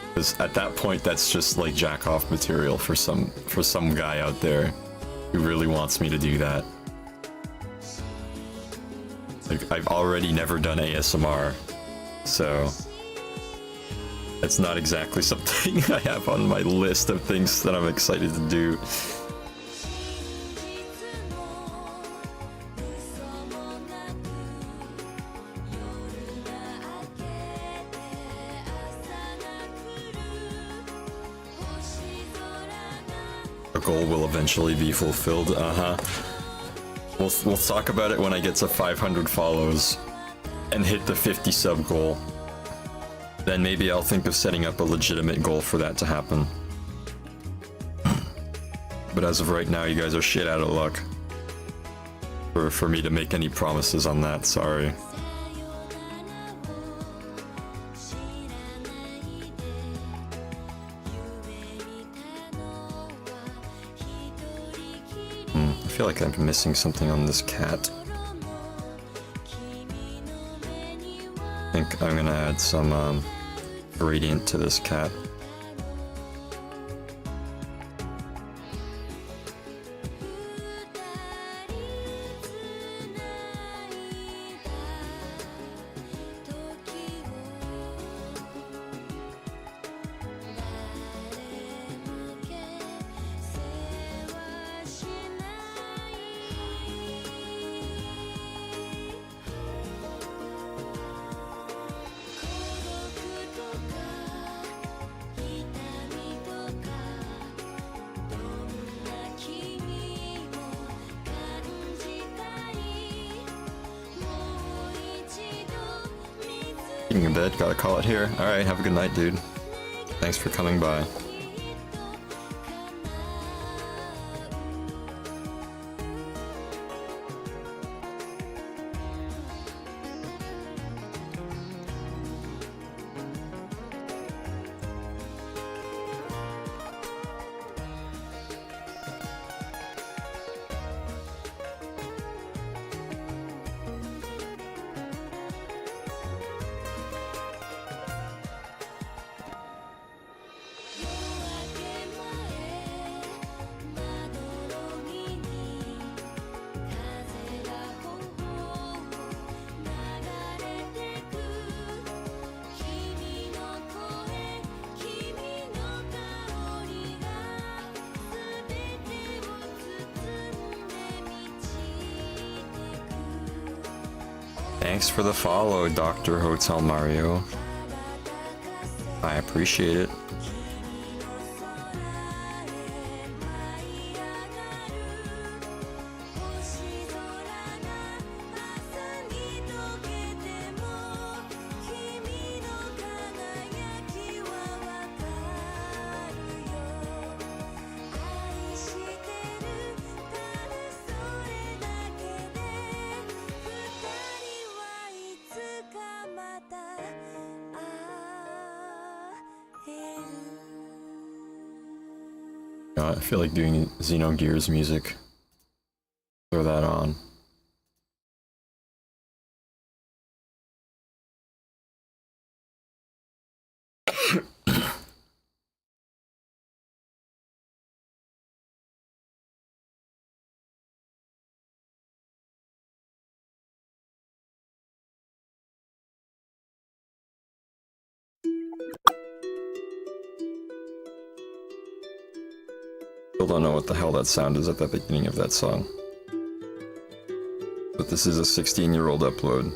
Because at that point, that's just like jack-off material for some guy out there who really wants me to do that. Like, I've already never done ASMR, so it's not exactly something I have on my list of things that I'm excited to do. A goal will eventually be fulfilled, uh-huh. We'll talk about it when I get to 500 follows and hit the 50 sub goal. Then maybe I'll think of setting up a legitimate goal for that to happen. But as of right now, you guys are shit out of luck for me to make any promises on that, sorry. I feel like I'm missing something on this cat. I think I'm gonna add some gradient to this cat. Getting in bed, gotta call it here. Alright, have a good night, dude. Thanks for coming by. Thanks for the follow, Dr. Hotel Mario. I appreciate it. I feel like doing Xenogears music. Throw that on. Still don't know what the hell that sound is at the beginning of that song. But this is a 16-year-old upload.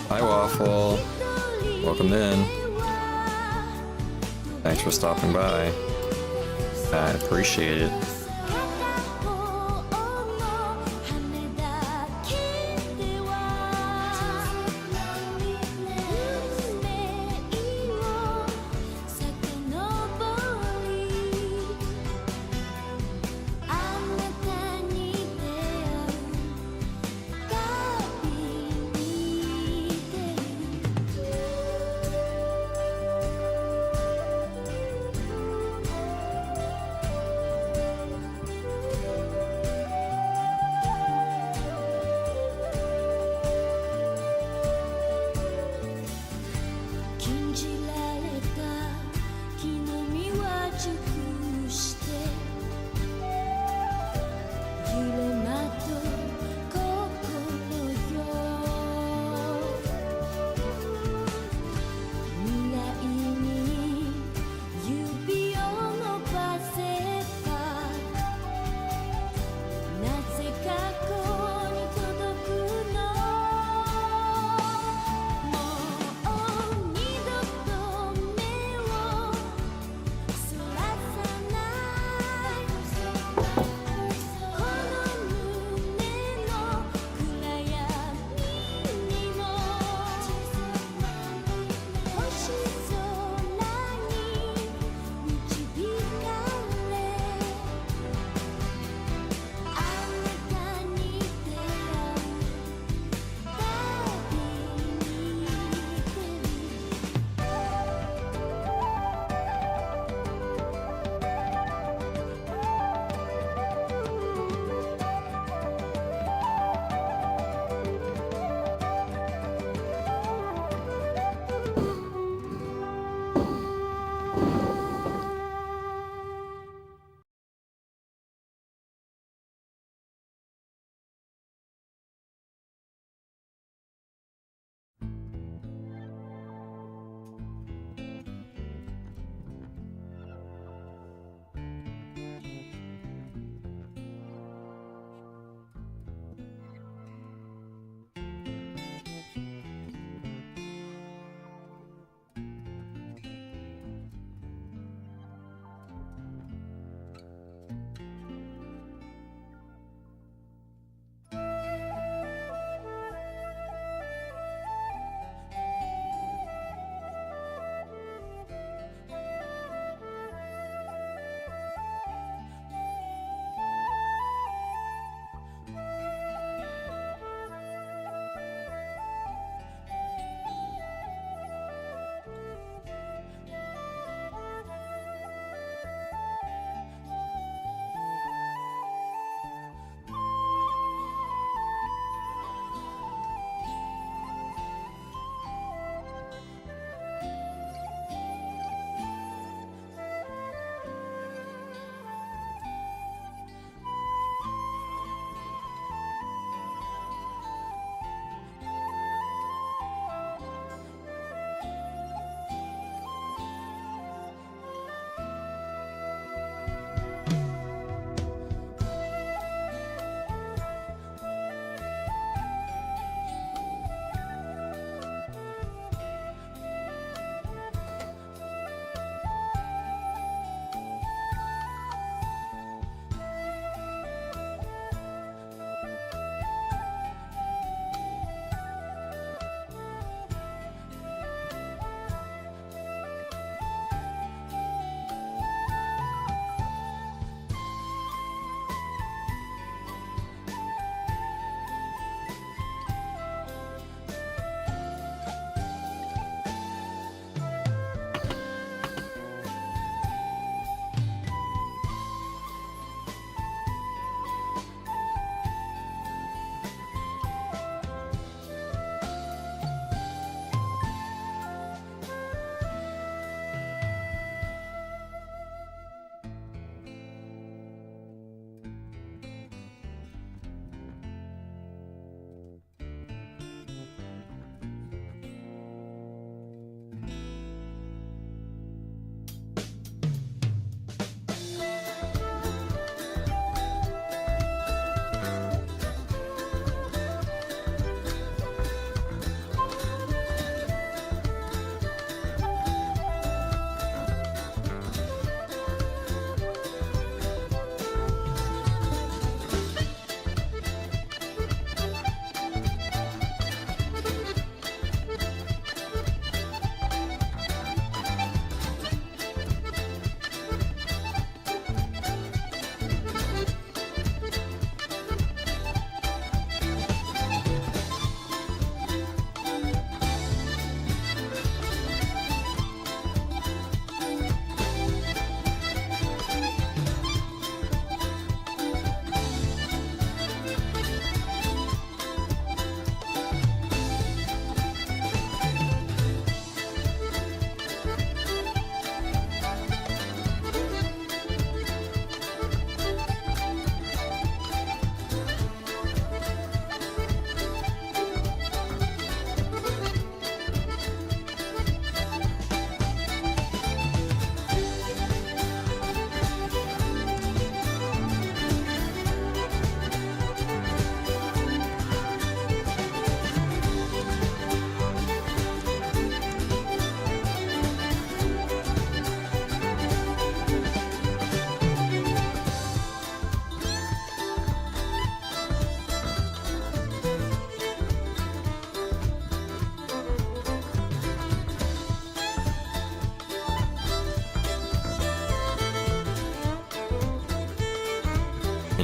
Hi, Waffle. Welcome in. Thanks for stopping by. I appreciate it. 片方の羽だけでは運命を遡りあなたに出会うたびに出る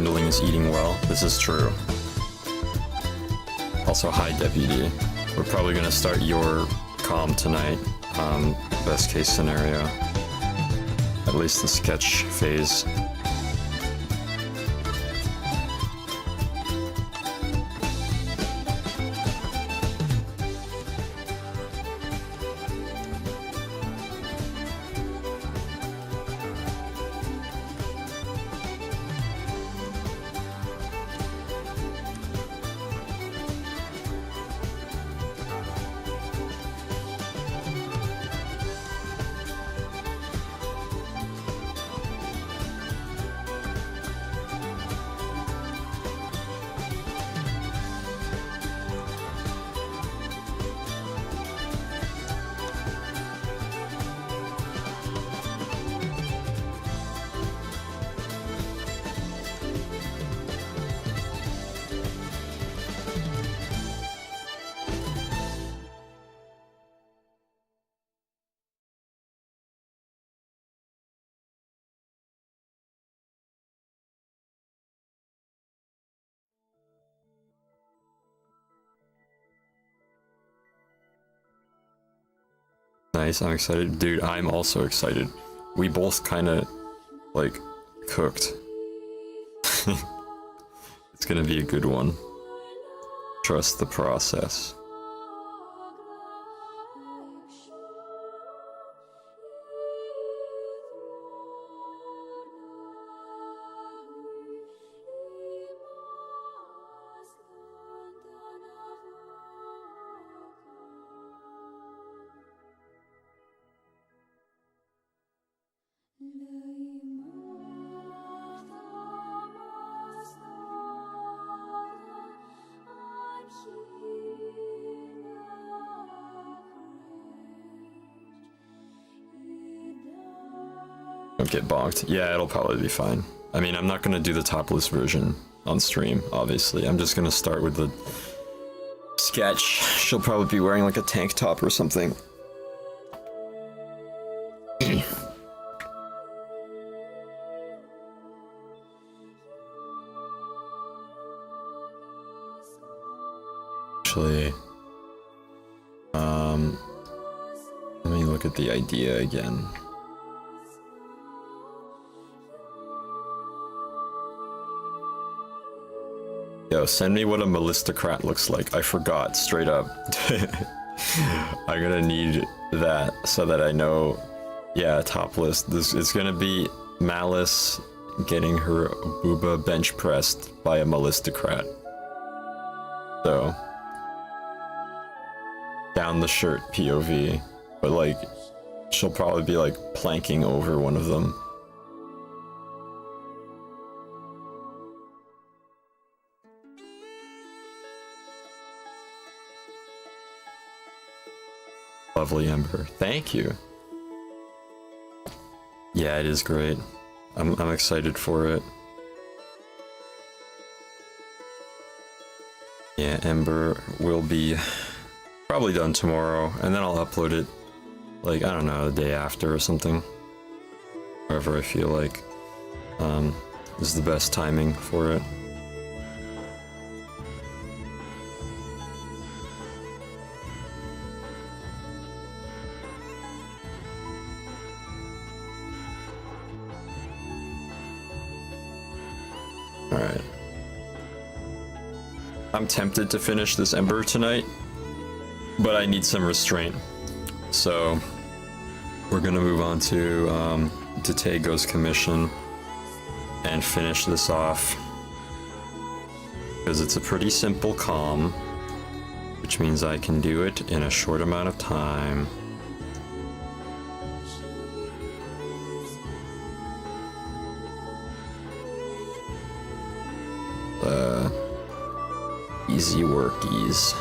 handling is eating well. This is true. Also, hi, Deputy. We're probably gonna start your comm tonight. Best case scenario. At least the sketch phase. Nice, I'm excited. Dude, I'm also excited. We both kind of, like, cooked. It's gonna be a good one. Trust the process. Don't get bonked. Yeah, it'll probably be fine. I mean, I'm not gonna do the topless version on stream, obviously. I'm just gonna start with the sketch. She'll probably be wearing like a tank top or something. Actually, let me look at the idea again. Yo, send me what a Malistocrat looks like. I forgot, straight up. I'm gonna need that so that I know. Yeah, topless. This it's gonna be Malice getting her booba bench pressed by a Malistocrat. So down the shirt POV, but like she'll probably be like planking over one of them. Lovely Ember, thank you. Yeah, it is great. I'm excited for it. Yeah, Ember will be probably done tomorrow, and then I'll upload it, like, I don't know, the day after or something. Wherever I feel like is the best timing for it. Alright. I'm tempted to finish this Ember tonight, but I need some restraint. So we're gonna move on to Tego's commission and finish this off. Because it's a pretty simple comm, which means I can do it in a short amount of time. Easy workies.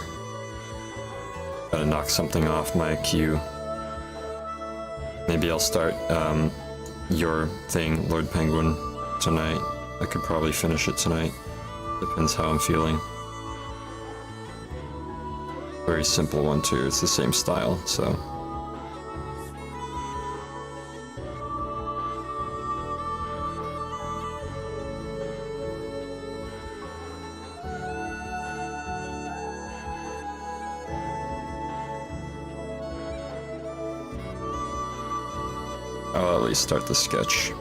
Gotta knock something off my queue. Maybe I'll start your thing, Lord Penguin, tonight. I could probably finish it tonight. Depends how I'm feeling. Very simple one too, it's the same style, so. early start the sketch.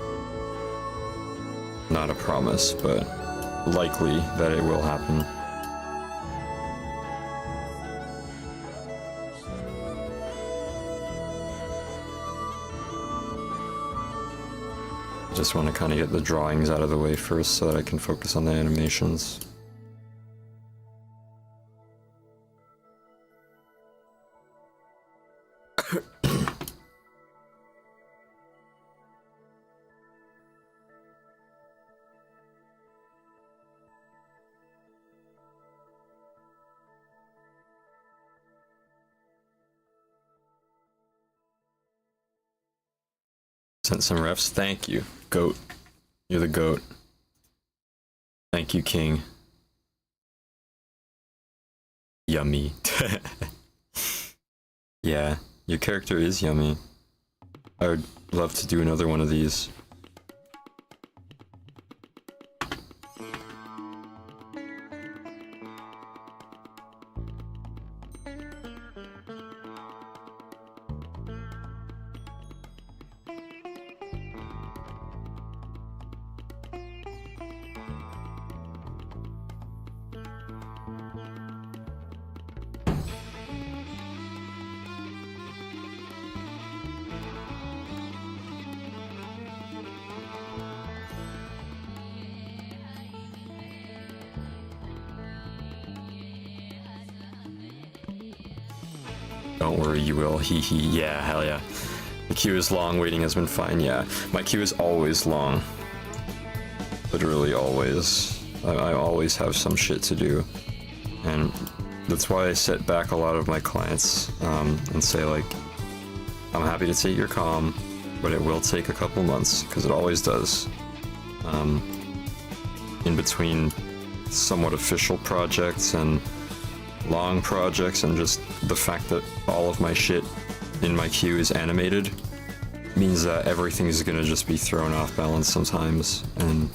Not a promise, but likely that it will happen. Just want to kind of get the drawings out of the way first so that I can focus on the animations. Sent some refs. Thank you, goat. You're the goat. Thank you, king. Yummy. Yeah, your character is yummy. I would love to do another one of these. Don't worry, you will. Hee hee. Yeah, hell yeah. The queue is long, waiting has been fine. Yeah, my queue is always long. Literally always. I always have some shit to do. And that's why I set back a lot of my clients and say, like, I'm happy to take your comm, but it will take a couple months, because it always does. In between somewhat official projects and long projects, and just the fact that all of my shit in my queue is animated means that everything is gonna just be thrown off balance sometimes, and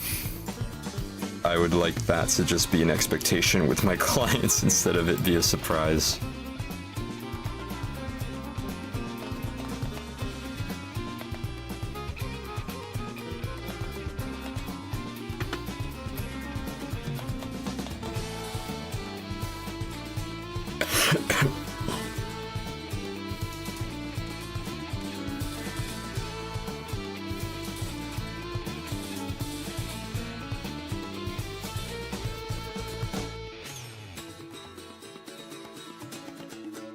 I would like that to just be an expectation with my clients instead of it be a surprise.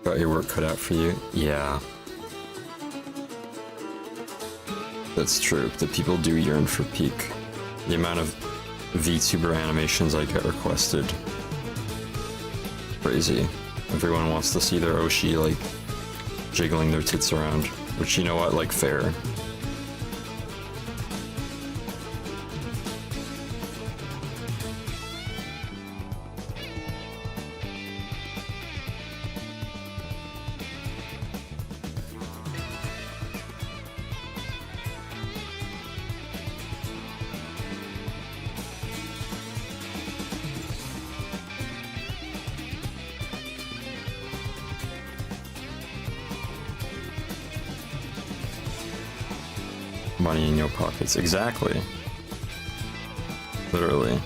Got your work cut out for you? Yeah. That's true. The people do yearn for peak. The amount of VTuber animations I get requested. Crazy. Everyone wants to see their Oshi, like, jiggling their tits around. Which, you know what, like, fair. Money in your pockets. Exactly. Literally.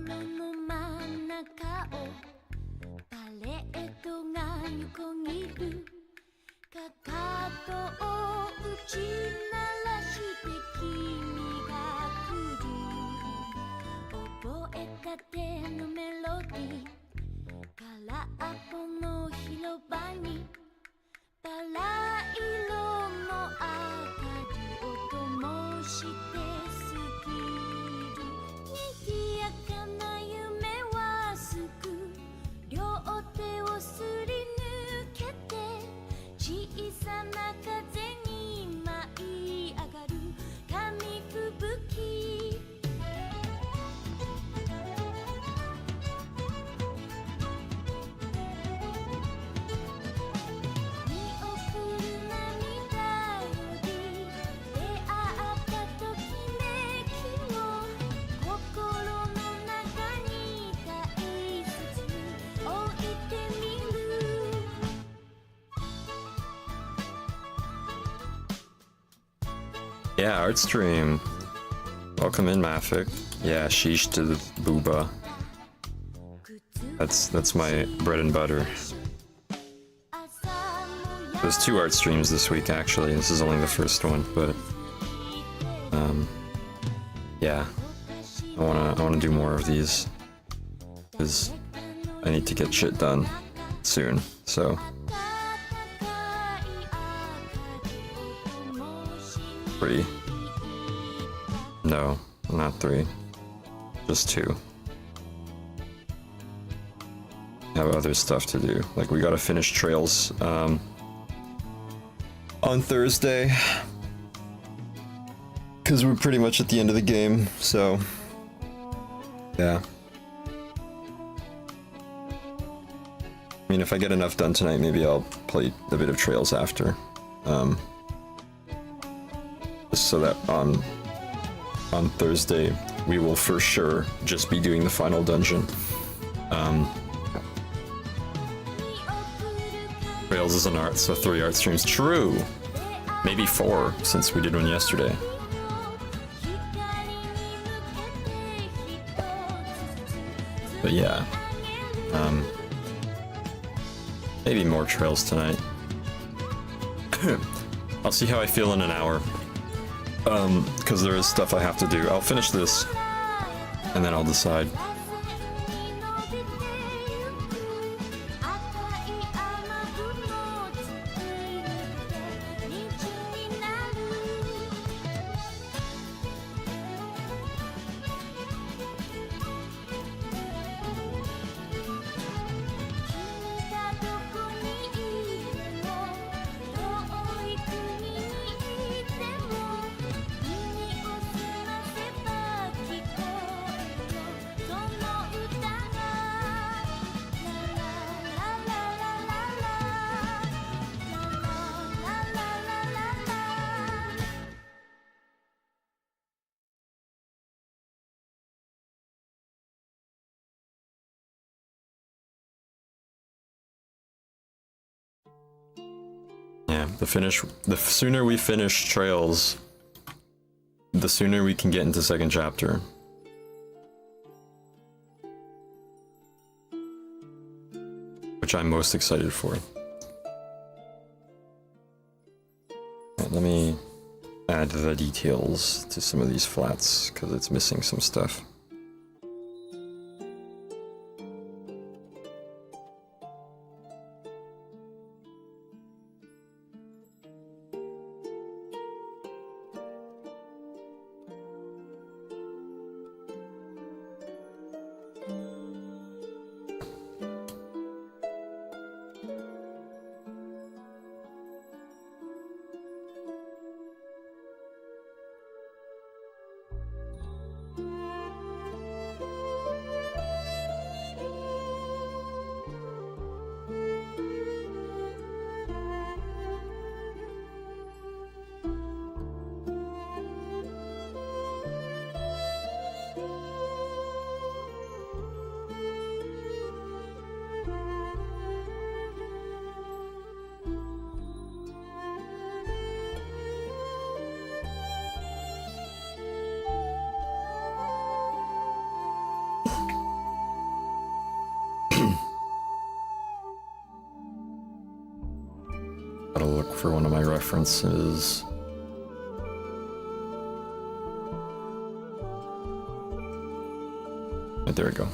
の真ん中をパレードが横切るかかとを打ち鳴らして君が来る覚えたてのメロディー空っぽの広場にバラ色の明かりを灯して過ぎる賑やかな夢はすぐ両手をすり抜けて小さな風に舞い上がる紙吹雪見送る涙より出会ったときめきを心の中に大切に置いてみるYeah, art stream. Welcome in, Mafik. Yeah, sheesh to the booba. That's my bread and butter. There's 2 art streams this week, actually. This is only the first one, but yeah, I wanna do more of these because I need to get shit done soon. So 3. No, not 3. Just 2. I have other stuff to do. Like, we gotta finish Trails on Thursday. Because we're pretty much at the end of the game, so... yeah. I mean, if I get enough done tonight, maybe I'll play a bit of Trails after. Just so that on Thursday, we will for sure just be doing the final dungeon. Trails is an art, so 3 art streams. True! Maybe 4, since we did one yesterday. But yeah. Maybe more Trails tonight. I'll see how I feel in an hour. Because there is stuff I have to do. I'll finish this, and then I'll decide. Yeah, the sooner we finish Trails, the sooner we can get into second chapter. Which I'm most excited for. Right, let me add the details to some of these flats, because it's missing some stuff. Gotta look for one of my references. There we go.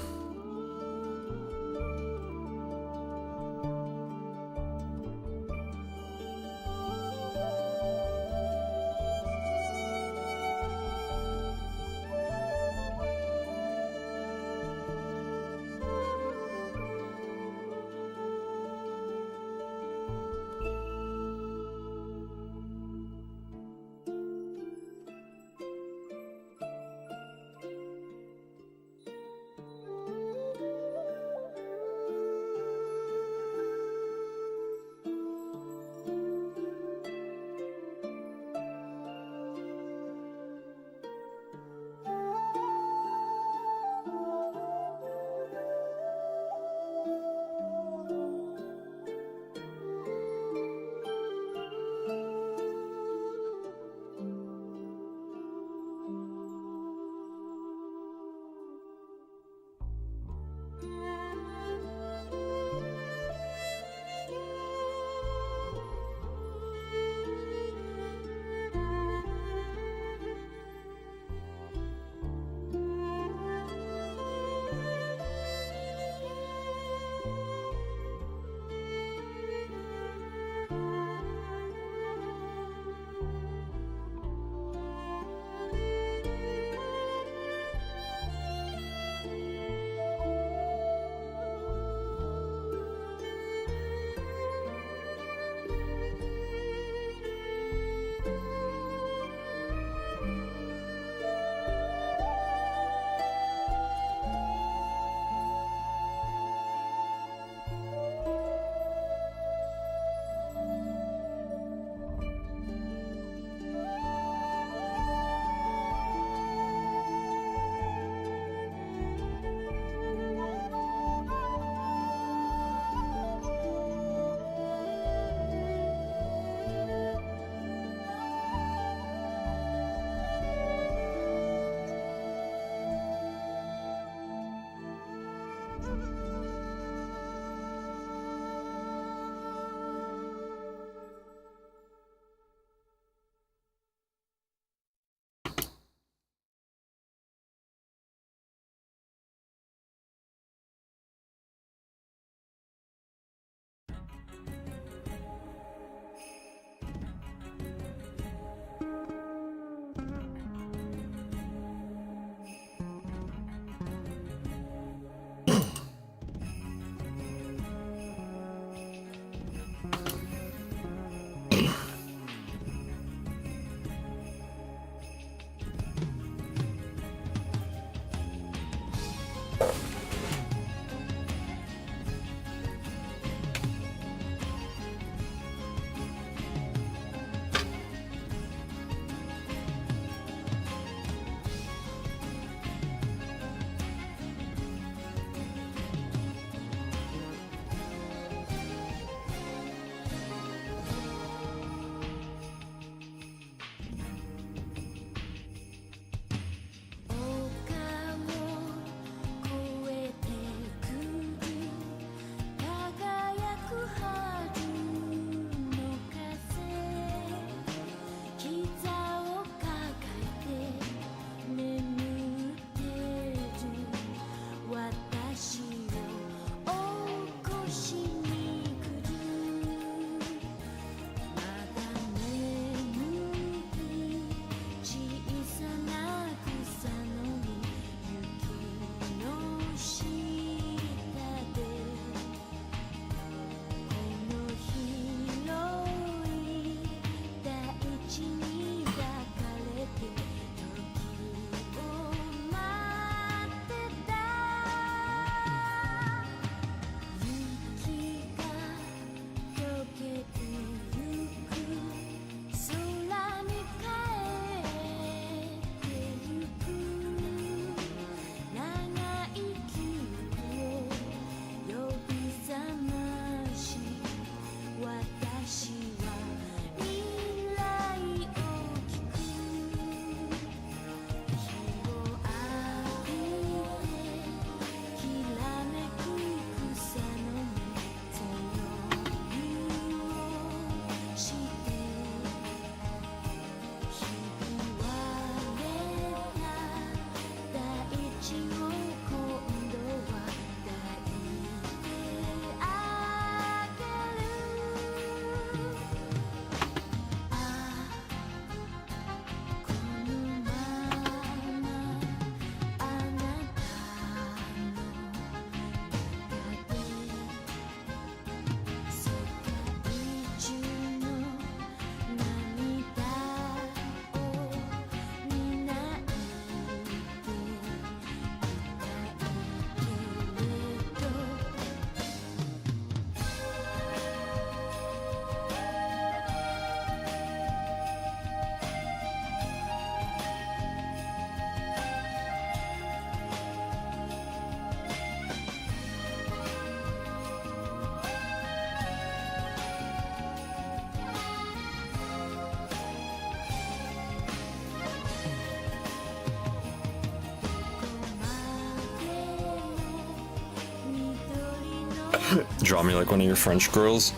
Draw me like one of your French girls.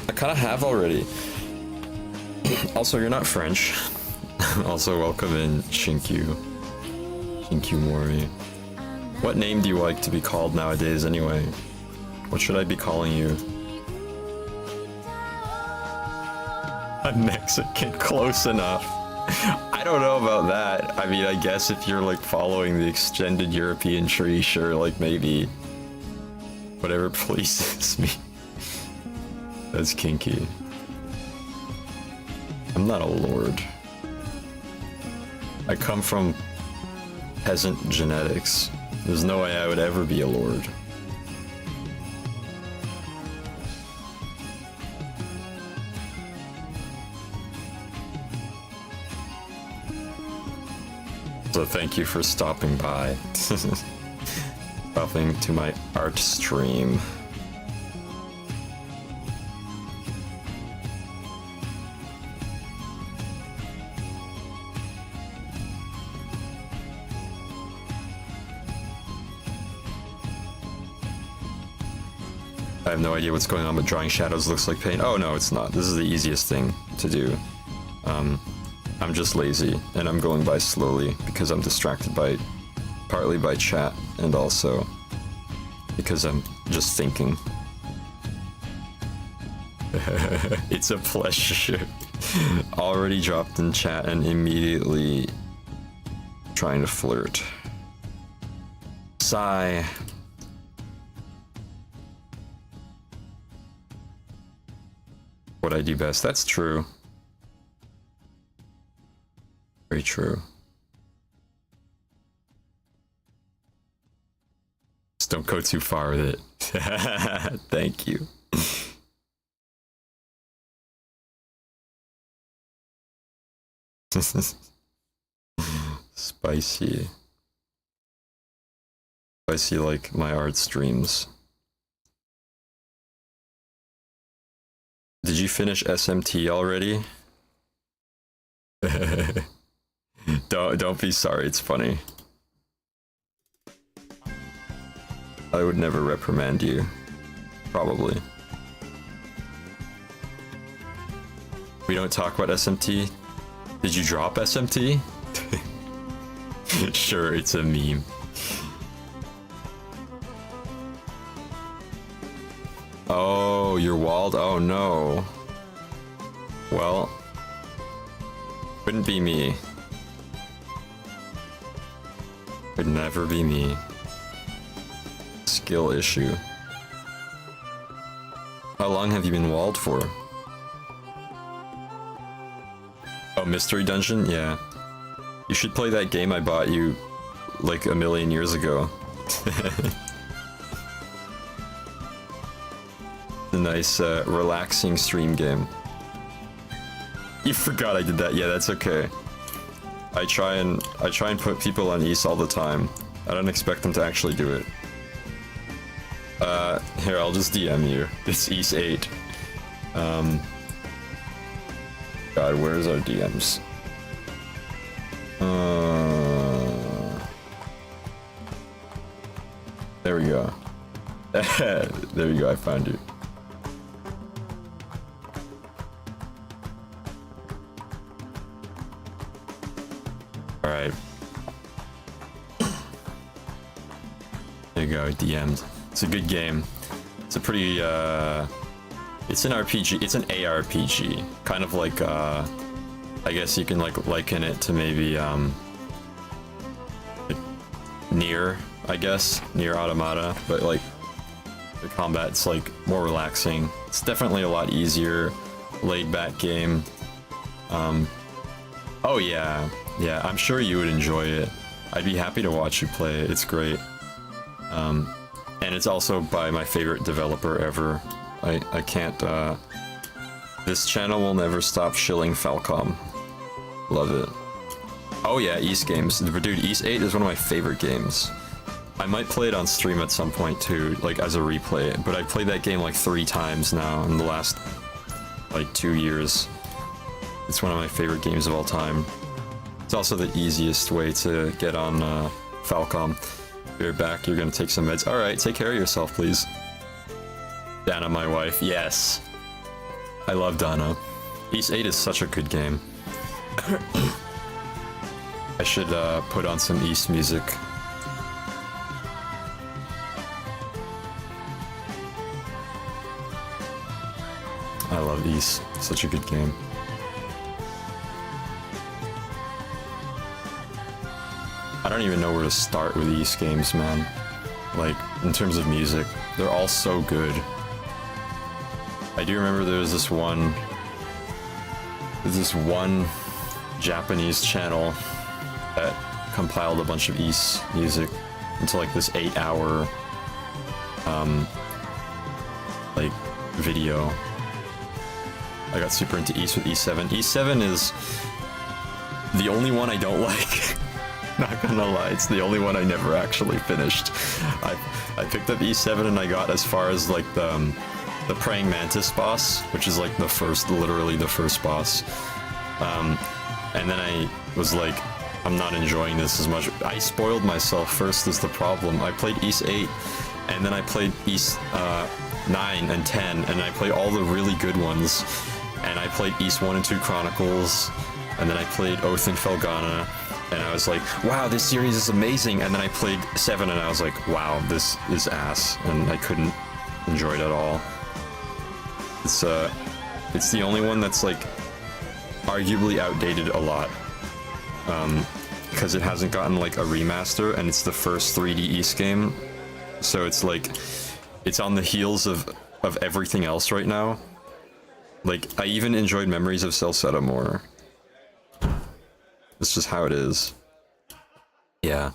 I kind of have already. Also, you're not French. Also, welcome in, Shinkyu. Shinkyu Mori. What name do you like to be called nowadays, anyway? What should I be calling you? A Mexican, close enough. I don't know about that. I mean, I guess if you're like following the extended European tree, sure, like maybe. Whatever pleases me. That's kinky. I'm not a lord. I come from peasant genetics. There's no way I would ever be a lord. So thank you for stopping by. Stopping to my art stream. I have no idea what's going on, but drawing shadows looks like pain. Oh no, it's not. This is the easiest thing to do. I'm just lazy, and I'm going by slowly because I'm distracted by, partly by chat, and also because I'm just thinking. It's a pleasure. Already dropped in chat and immediately trying to flirt. Sigh. What I do best. That's true. Very true. Just don't go too far with it. Thank you. Spicy. Spicy like my art streams. Did you finish SMT already? Don't be sorry, it's funny. I would never reprimand you. Probably. We don't talk about SMT? Did you drop SMT? Sure, it's a meme. Oh, you're walled? Oh no. Well, couldn't be me. Could never be me. Skill issue. How long have you been walled for? Oh, Mystery Dungeon? Yeah. You should play that game I bought you like a million years ago. A nice, relaxing stream game. You forgot I did that. Yeah, that's okay. I try and put people on East all the time. I don't expect them to actually do it. Here, I'll just DM you. It's East 8. God, where's our DMs? There we go. There you go, I found you. Alright. There you go, DM'd. It's a good game. It's a pretty, it's an RPG, it's an ARPG. Kind of like, I guess you can like liken it to maybe, Nier, I guess. Nier Automata, but like, the combat's like more relaxing. It's definitely a lot easier, laid back game. Oh yeah, yeah, I'm sure you would enjoy it. I'd be happy to watch you play it, it's great. And it's also by my favorite developer ever. I can't, this channel will never stop shilling Falcom. Love it. Oh yeah, East games. Dude, East 8 is one of my favorite games. I might play it on stream at some point too, like as a replay, but I've played that game like 3 times now in the last, like 2 years. It's one of my favorite games of all time. It's also the easiest way to get on Falcom. If you're back, you're gonna take some meds. Alright, take care of yourself, please. Dana, my wife. Yes. I love Dana. East 8 is such a good game. I should put on some East music. I love East. Such a good game. I don't even know where to start with East games, man. Like, in terms of music, they're all so good. I do remember there's this one Japanese channel that compiled a bunch of East music into like this 8-hour like video. I got super into East with E7. E7 is the only one I don't like. Not gonna lie, it's the only one I never actually finished. I picked up E7 and I got as far as like the Praying Mantis boss, which is like literally the first boss. And then I was like, I'm not enjoying this as much. I spoiled myself first is the problem. I played East 8, and then I played East 9 and 10, and I played all the really good ones. And I played East 1 and 2 Chronicles, and then I played Oath and Felghana, and I was like, wow, this series is amazing. And then I played 7, and I was like, wow, this is ass, and I couldn't enjoy it at all. It's the only one that's like arguably outdated a lot, because it hasn't gotten like a remaster, and it's the first 3D East game, so it's like it's on the heels of everything else right now. Like, I even enjoyed Memories of Celceta more. It's just how it is. Yeah,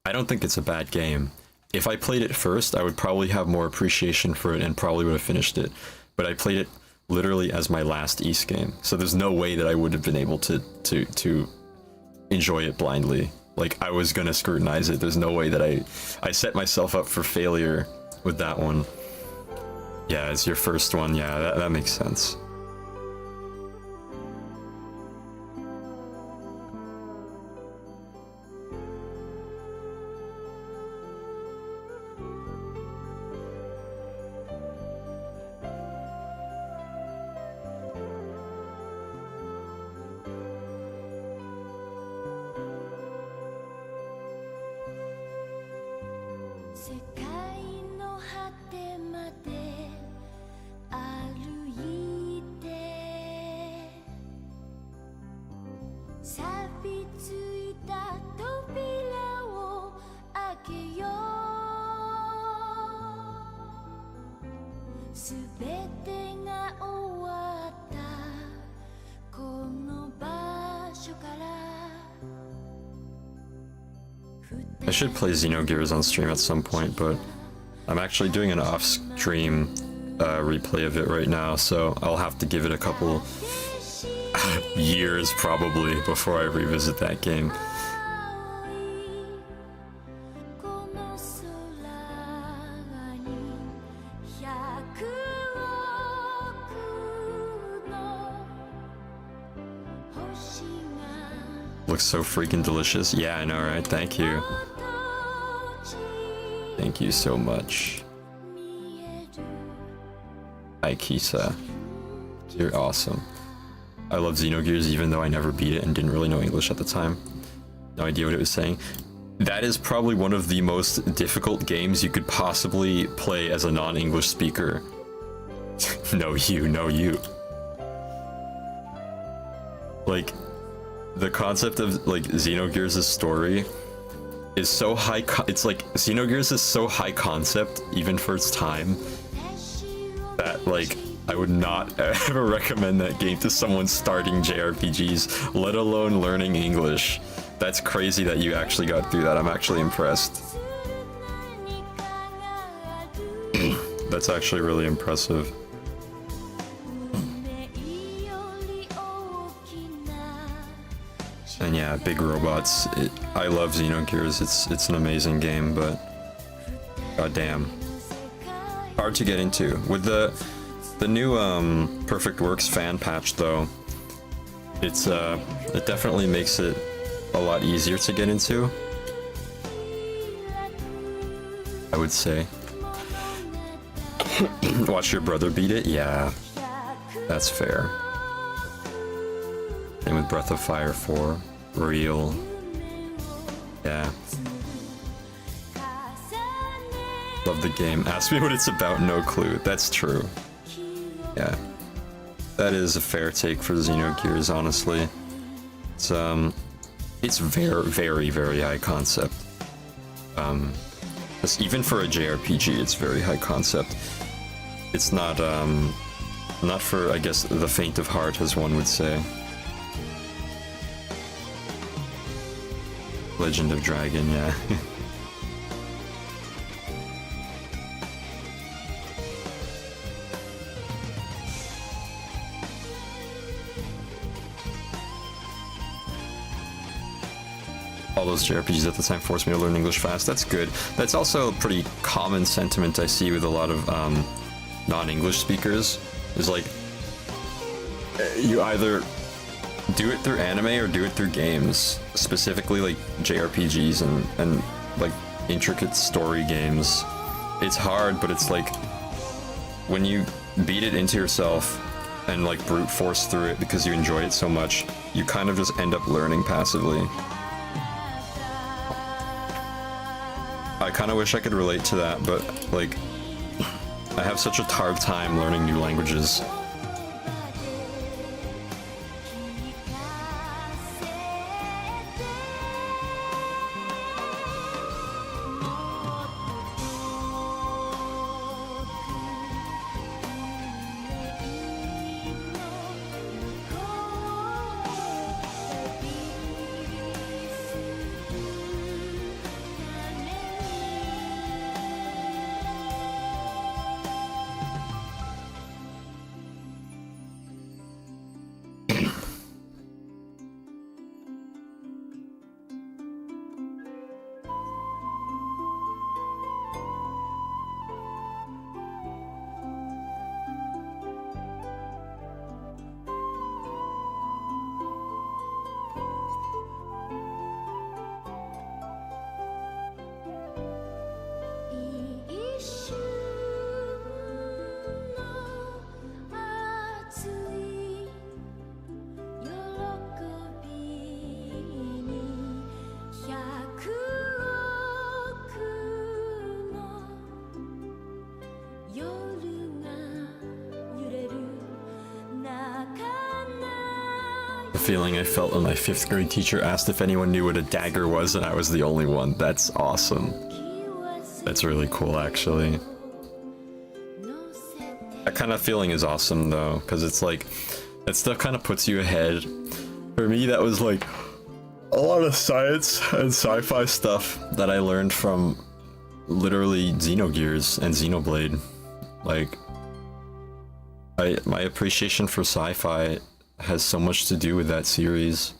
I don't think it's a bad game. If I played it first, I would probably have more appreciation for it and probably would have finished it. But I played it literally as my last East game, so there's no way that I would have been able to enjoy it blindly. Like, I was gonna scrutinize it. There's no way that I set myself up for failure with that one. Yeah, it's your first one. Yeah, that makes sense. I should play Xenogears on stream at some point, but I'm actually doing an off-stream replay of it right now, so I'll have to give it a couple years probably before I revisit that game. Looks so freaking delicious. Yeah, I know, right? Thank you. Thank you so much. Aikisa. You're awesome. I love Xenogears even though I never beat it and didn't really know English at the time. No idea what it was saying. That is probably one of the most difficult games you could possibly play as a non-English speaker. No you. Like, the concept of like Xenogears' story is so high. It's like Xenogears is so high concept even for its time that like I would not ever recommend that game to someone starting JRPGs, let alone learning English. That's crazy that you actually got through that. I'm actually impressed. That's actually really impressive. And yeah, big robots. I love Xenogears. It's an amazing game, but goddamn, hard to get into. With the new Perfect Works fan patch, though, it definitely makes it a lot easier to get into, I would say. Watch your brother beat it? Yeah, that's fair. Same with Breath of Fire 4. Real. Yeah. Love the game. Ask me what it's about, no clue. That's true. Yeah. That is a fair take for Xenogears, honestly. It's very, very, very high concept. Even for a JRPG, it's very high concept. It's not for, I guess, the faint of heart, as one would say. Legend of Dragon, yeah. All those JRPGs at the time forced me to learn English fast. That's good. That's also a pretty common sentiment I see with a lot of non-English speakers. Is like, you either do it through anime or do it through games. Specifically like JRPGs and like intricate story games. It's hard, but it's like, when you beat it into yourself and like brute force through it because you enjoy it so much, you kind of just end up learning passively. I kind of wish I could relate to that, but like, I have such a hard time learning new languages. Feeling I felt when my 5th grade teacher asked if anyone knew what a dagger was and I was the only one. That's awesome. That's really cool, actually. That kind of feeling is awesome, though, because it's like, that stuff kind of puts you ahead. For me, that was like a lot of science and sci-fi stuff that I learned from literally Xenogears and Xenoblade. Like, my appreciation for sci-fi has so much to do with that series.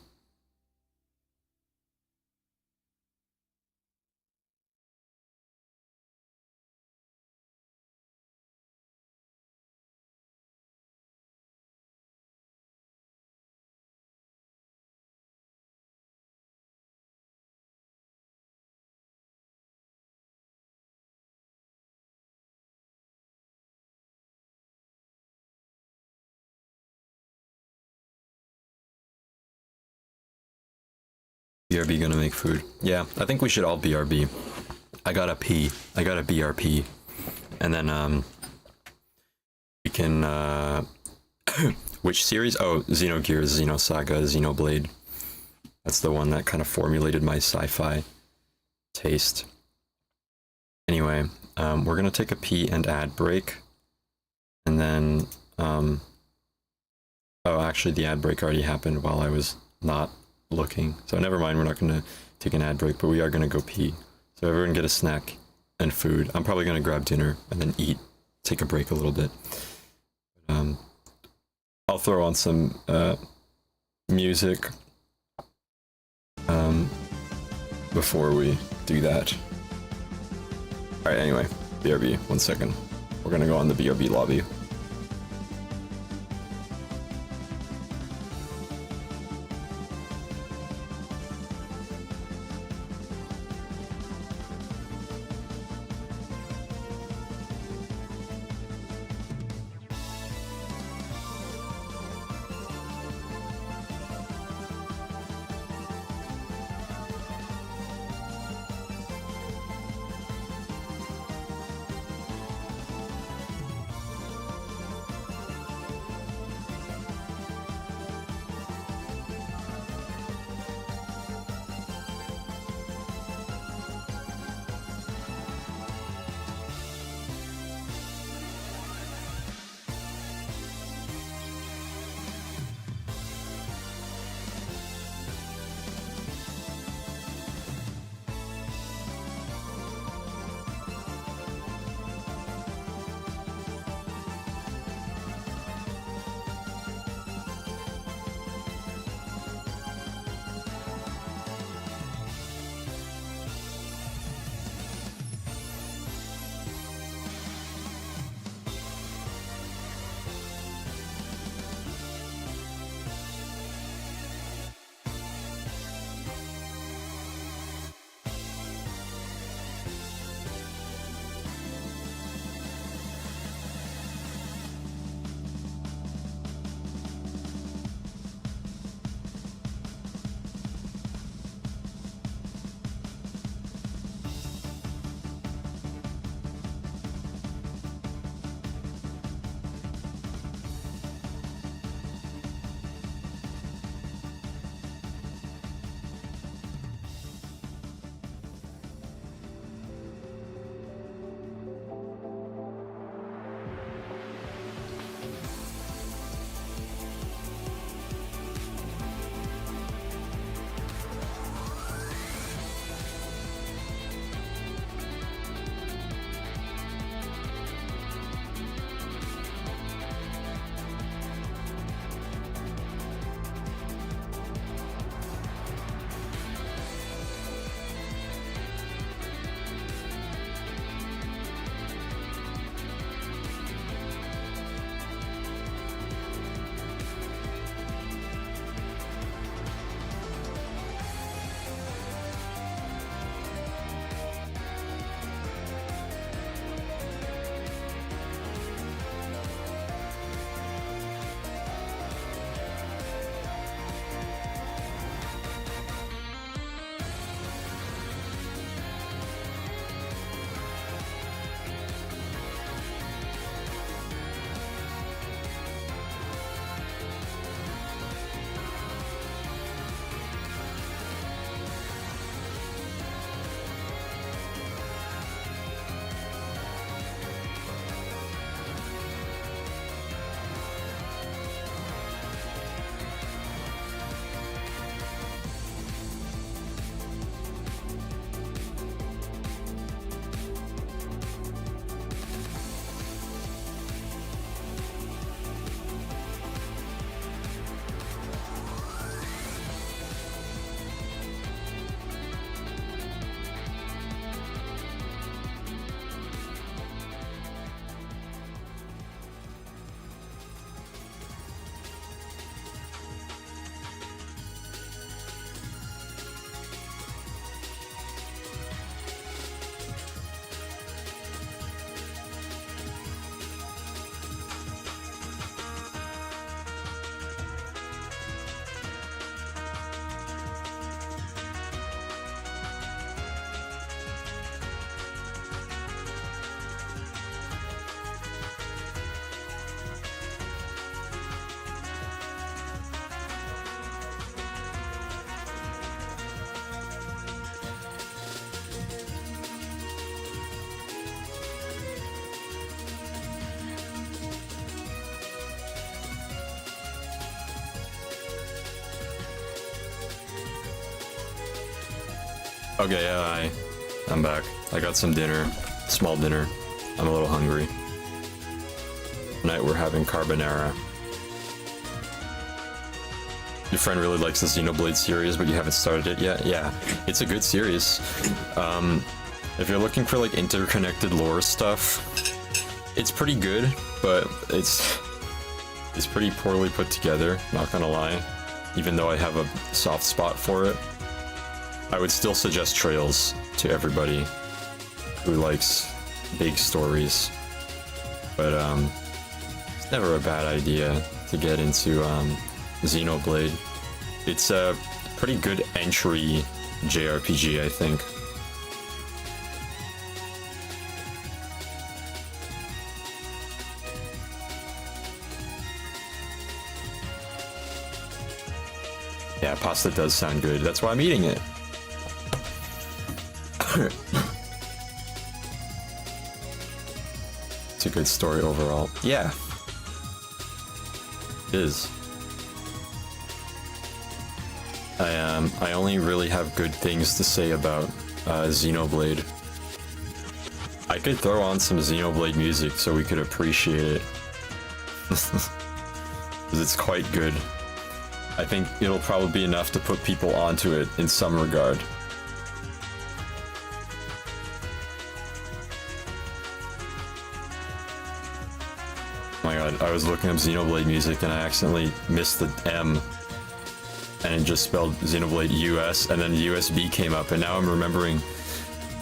BRB gonna make food. Yeah, I think we should all BRB. I got a P. I got a BRP. And then, we can, which series? Oh, Xenogears, Xenosaga, Xenoblade. That's the one that kind of formulated my sci-fi taste. Anyway, we're gonna take a pee and ad break. And then, oh, actually the ad break already happened while I was not looking. So never mind, we're not going to take an ad break, but we are going to go pee. So everyone get a snack and food. I'm probably going to grab dinner and then eat, take a break a little bit. I'll throw on some music before we do that. Alright, anyway, BRB, 1 second. We're going to go on the BRB lobby. Okay, yeah, I'm back. I got some dinner, small dinner. I'm a little hungry. Tonight we're having carbonara. Your friend really likes the Xenoblade series, but you haven't started it yet? Yeah, it's a good series. If you're looking for like interconnected lore stuff, it's pretty good, but it's pretty poorly put together, not gonna lie. Even though I have a soft spot for it. I would still suggest Trails to everybody who likes big stories. But it's never a bad idea to get into Xenoblade. It's a pretty good entry JRPG, I think. Yeah, pasta does sound good. That's why I'm eating it. It's a good story overall. Yeah. It is. I only really have good things to say about Xenoblade. I could throw on some Xenoblade music so we could appreciate it. Because it's quite good. I think it'll probably be enough to put people onto it in some regard. Oh my god, I was looking up Xenoblade music and I accidentally missed the M. And it just spelled Xenoblade US, and then USB came up, and now I'm remembering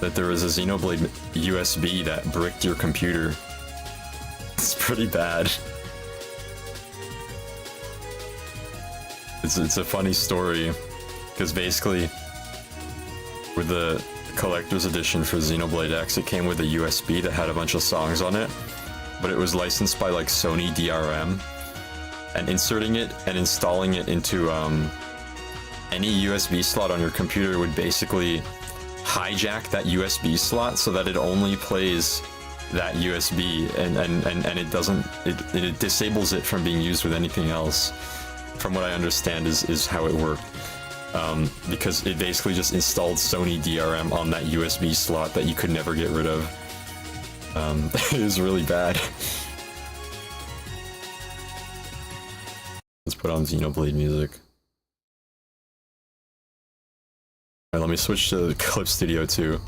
that there was a Xenoblade USB that bricked your computer. It's pretty bad. It's a funny story, because basically, with the collector's edition for Xenoblade X, it came with a USB that had a bunch of songs on it, but it was licensed by like Sony DRM, and inserting it and installing it into any USB slot on your computer would basically hijack that USB slot so that it only plays that USB and it doesn't, it disables it from being used with anything else. From what I understand is how it worked. Because it basically just installed Sony DRM on that USB slot that you could never get rid of. It was really bad. Let's put on Xenoblade music. Alright, let me switch to Clip Studio 2.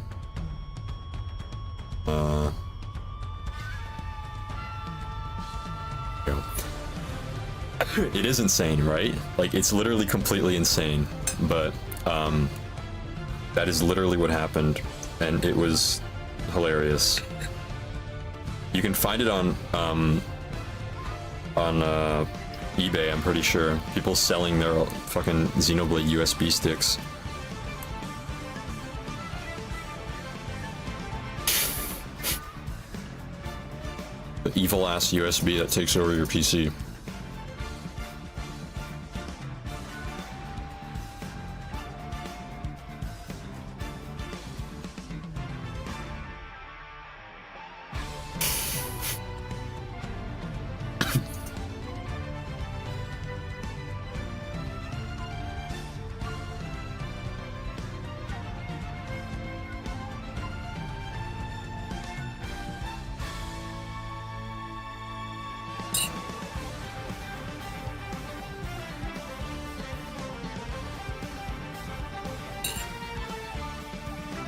Go. It is insane, right? Like, it's literally completely insane, but that is literally what happened, and it was hilarious. You can find it on eBay, I'm pretty sure. People selling their fucking Xenoblade USB sticks. The evil ass USB that takes over your PC.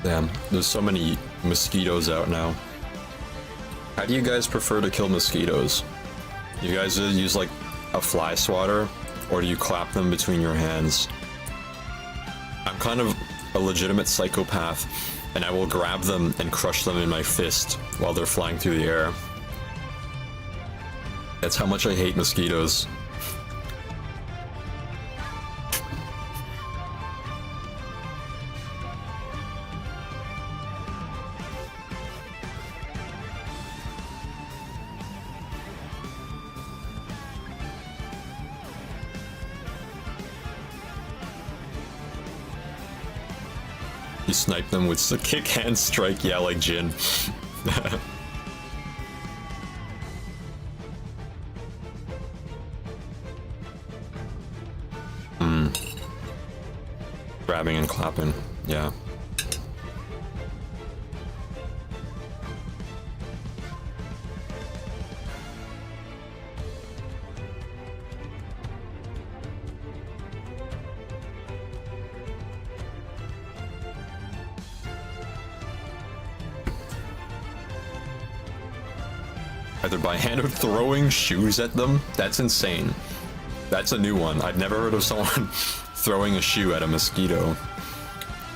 Damn, there's so many mosquitoes out now. How do you guys prefer to kill mosquitoes? You guys use like a fly swatter, or do you clap them between your hands? I'm kind of a legitimate psychopath, and I will grab them and crush them in my fist while they're flying through the air. That's how much I hate mosquitoes. You snipe them with a kick hand strike, yeah, like Jin. Grabbing and clapping, yeah. Either by hand or throwing shoes at them? That's insane. That's a new one. I've never heard of someone throwing a shoe at a mosquito.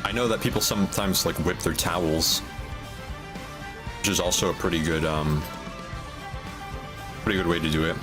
I know that people sometimes like whip their towels, which is also a pretty good way to do it.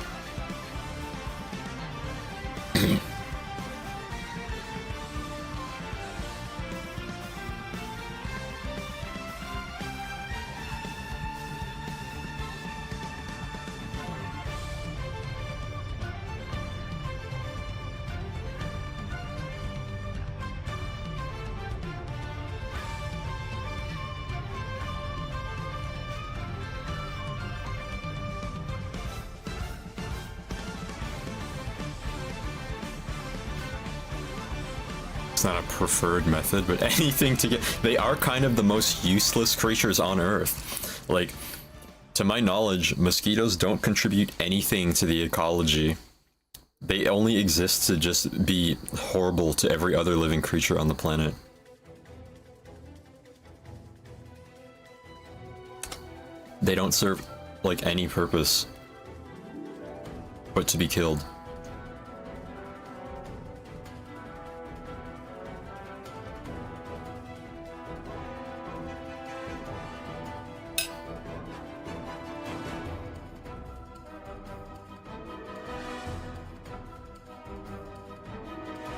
It's not a preferred method, but anything to get... They are kind of the most useless creatures on Earth. Like, to my knowledge, mosquitoes don't contribute anything to the ecology. They only exist to just be horrible to every other living creature on the planet. They don't serve, like, any purpose but to be killed.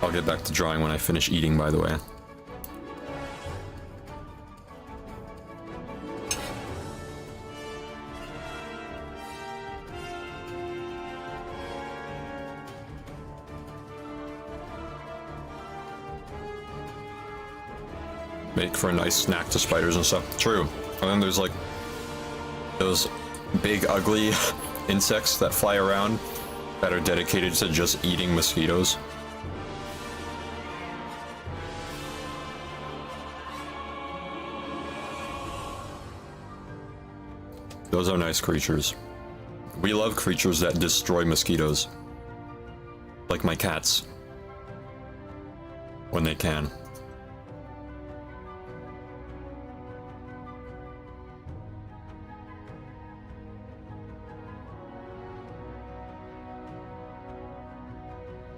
I'll get back to drawing when I finish eating, by the way. Make for a nice snack to spiders and stuff. True. And then there's like those big ugly insects that fly around that are dedicated to just eating mosquitoes. Those are nice creatures. We love creatures that destroy mosquitoes. Like my cats. When they can.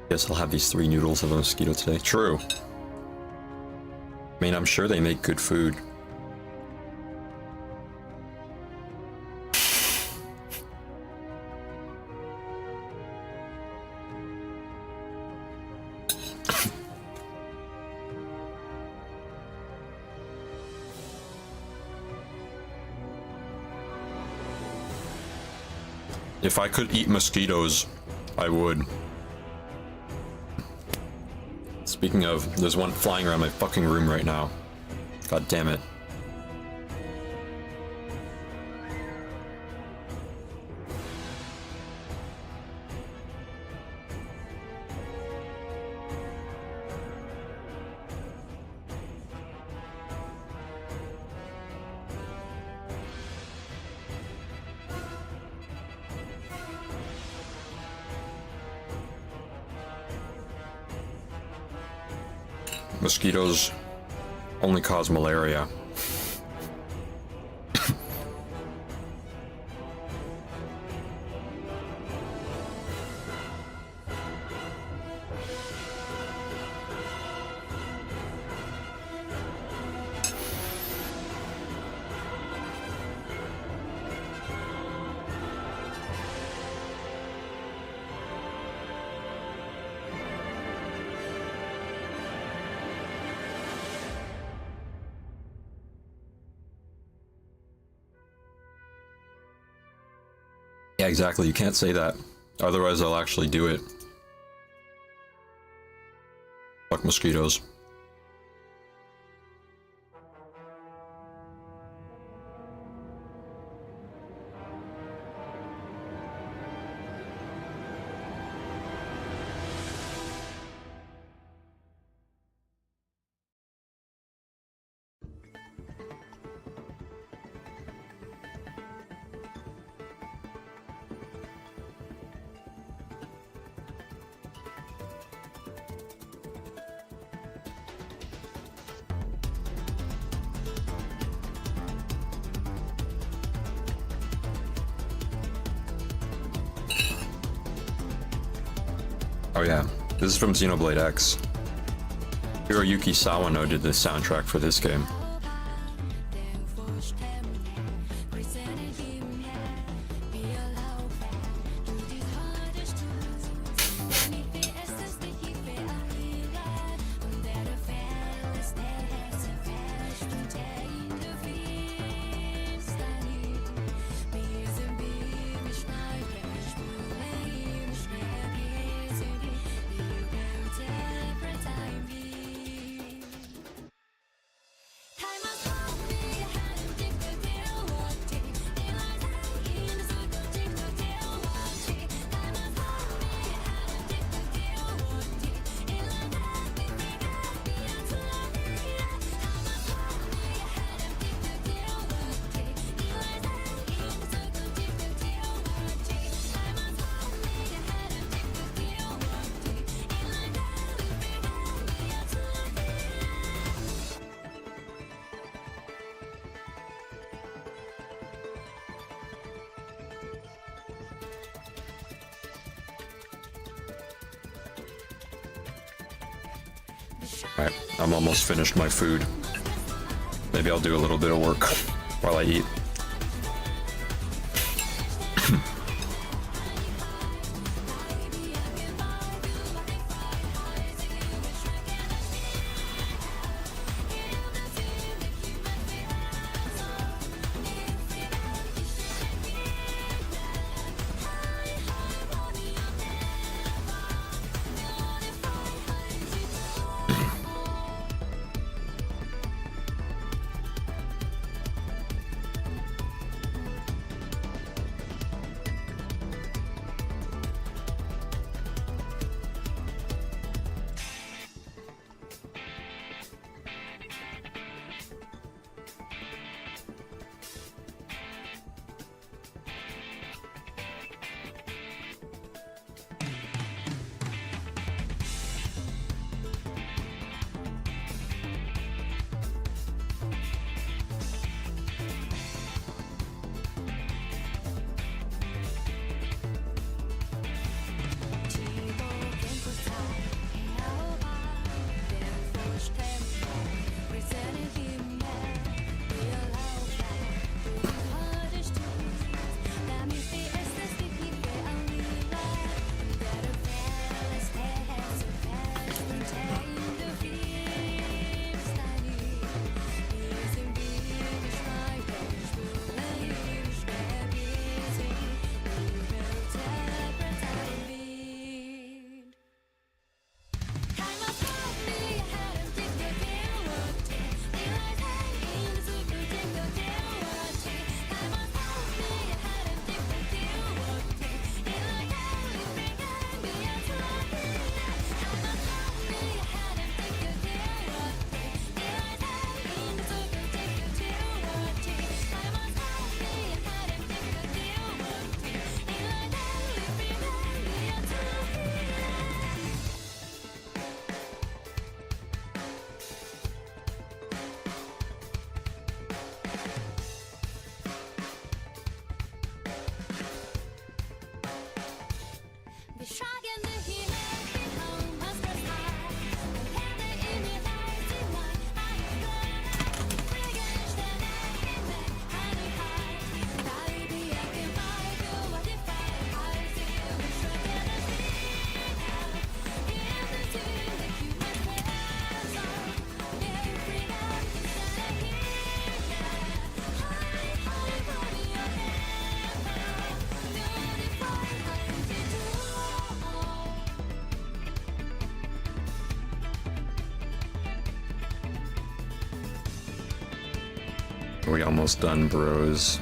Guess I'll have these 3 noodles of a mosquito today. True. I mean, I'm sure they make good food. If I could eat mosquitoes, I would. Speaking of, there's one flying around my fucking room right now. God damn it. Mosquitoes only cause malaria. Yeah, exactly. You can't say that. Otherwise, I'll actually do it. Fuck mosquitoes. Oh yeah, this is from Xenoblade X. Hiroyuki Sawano did the soundtrack for this game. Alright, I'm almost finished my food. Maybe I'll do a little bit of work while I eat. We almost done, bros.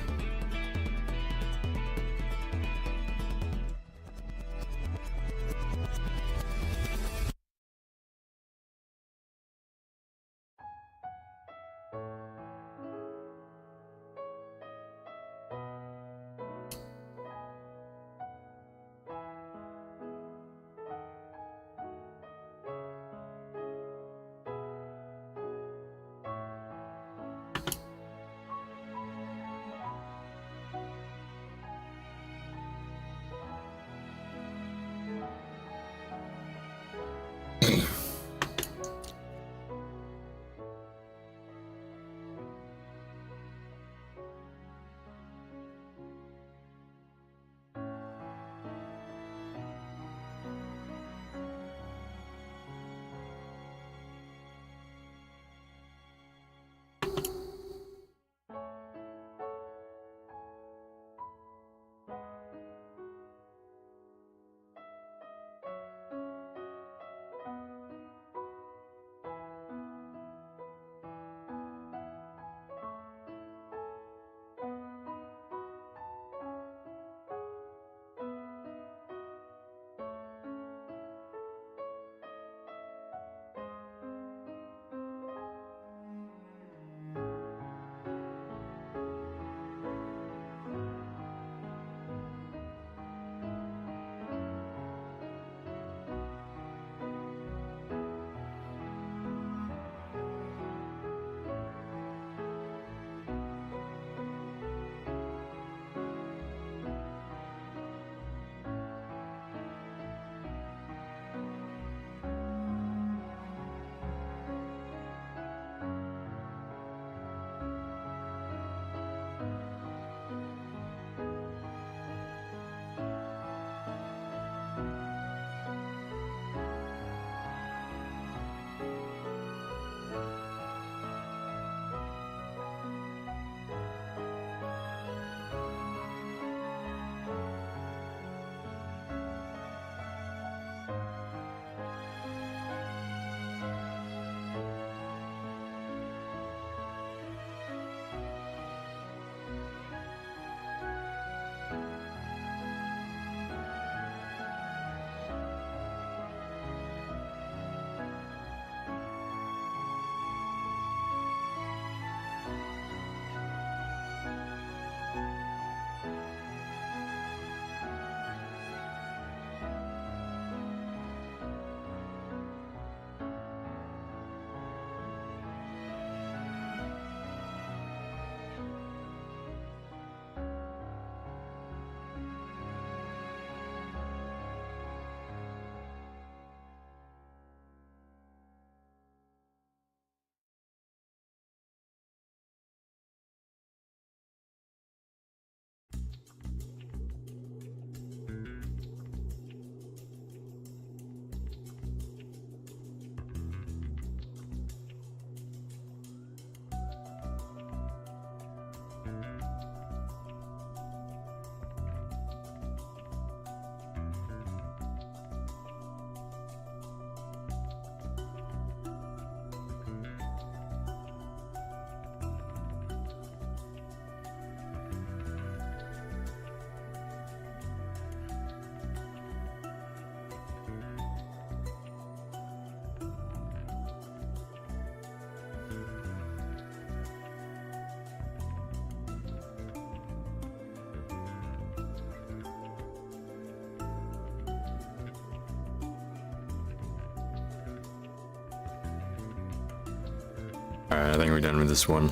Alright, I think we're done with this one.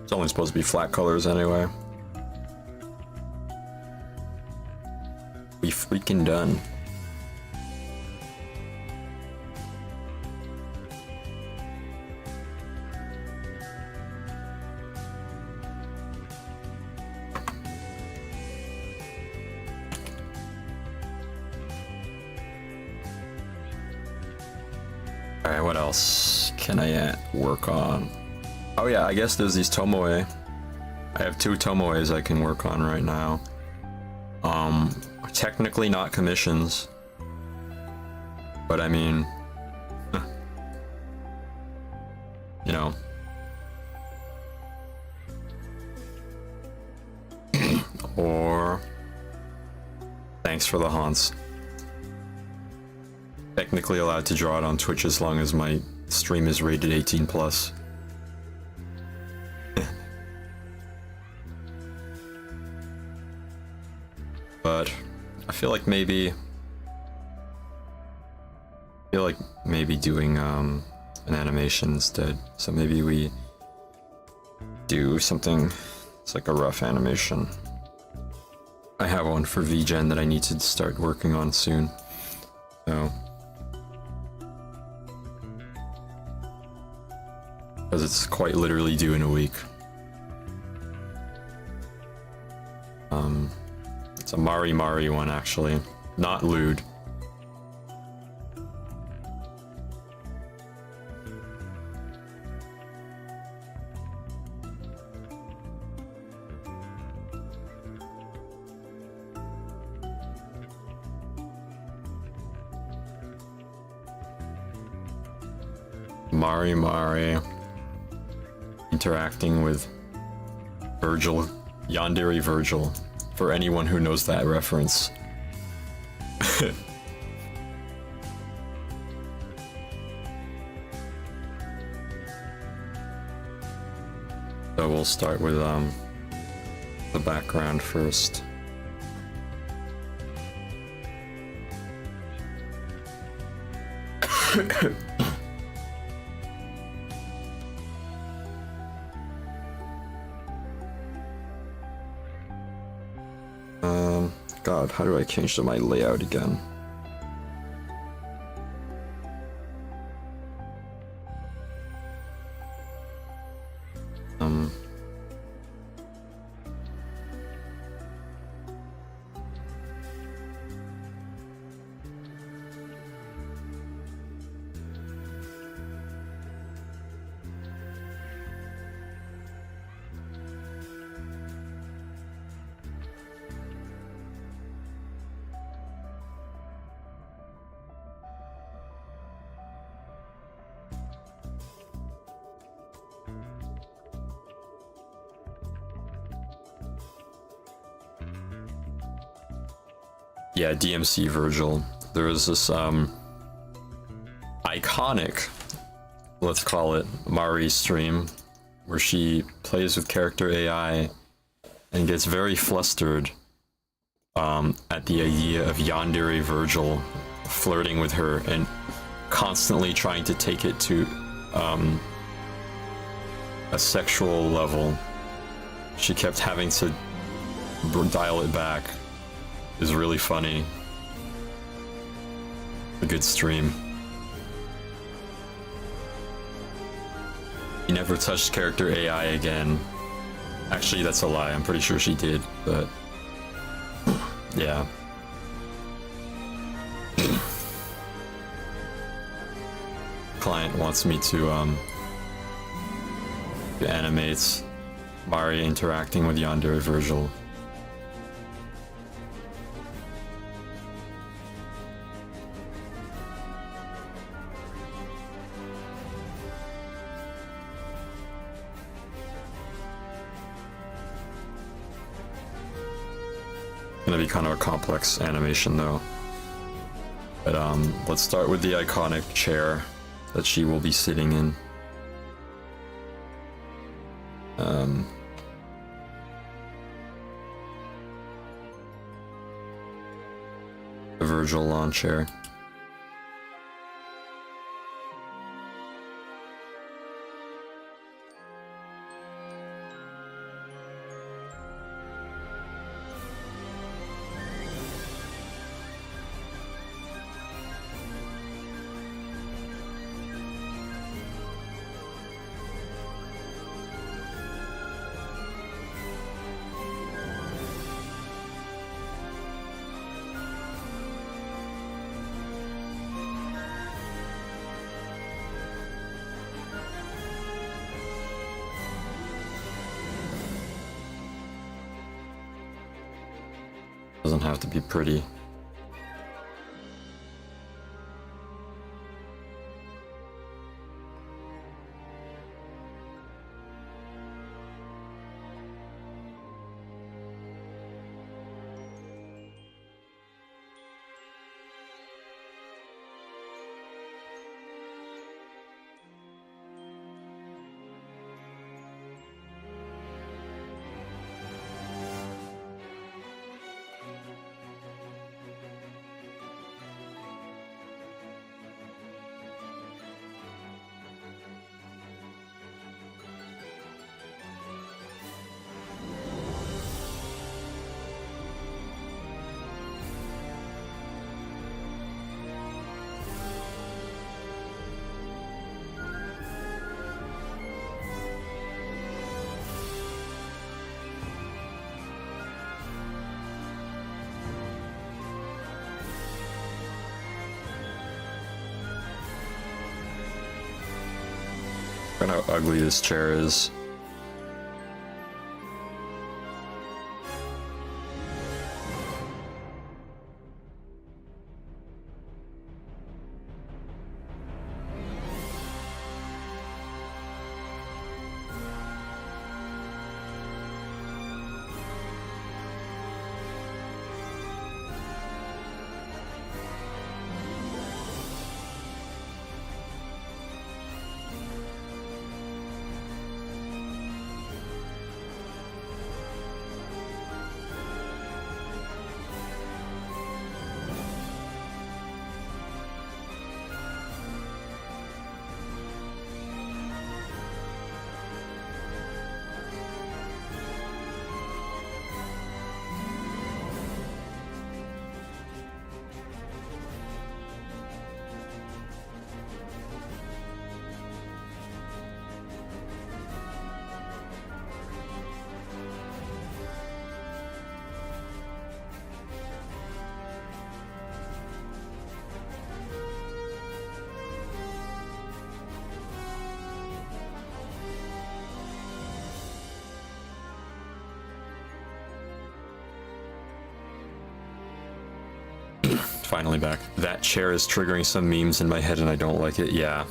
It's only supposed to be flat colors anyway. We freaking done. Alright, what else can I work on? Oh yeah, I guess there's these Tomoe. I have 2 Tomoes I can work on right now. Technically not commissions. But I mean... you know. Or... thanks for the haunts. Technically allowed to draw it on Twitch as long as my stream is rated 18+. But I feel like maybe doing an animation instead. So maybe we do something. It's like a rough animation. I have one for VGen that I need to start working on soon. So because it's quite literally due in a week. It's a Mari Mari one actually, not lewd. Mari Mari interacting with Virgil, Yandere Virgil, for anyone who knows that reference. So we'll start with the background first. God, how do I change my layout again? Yeah, DMC Virgil. There was this iconic, let's call it, Mari stream where she plays with character AI and gets very flustered at the idea of Yandere Virgil flirting with her and constantly trying to take it to a sexual level. She kept having to dial it back. Is really funny. A good stream. He never touched character AI again. Actually, that's a lie. I'm pretty sure she did, but yeah. Client wants me to animate Mari interacting with Yandere Virgil. Gonna be kind of a complex animation though. But let's start with the iconic chair that she will be sitting in. The Virgil lawn chair. doesn't have to be pretty. Look at how ugly this chair is. Finally back. That chair is triggering some memes in my head and I don't like it. Yeah.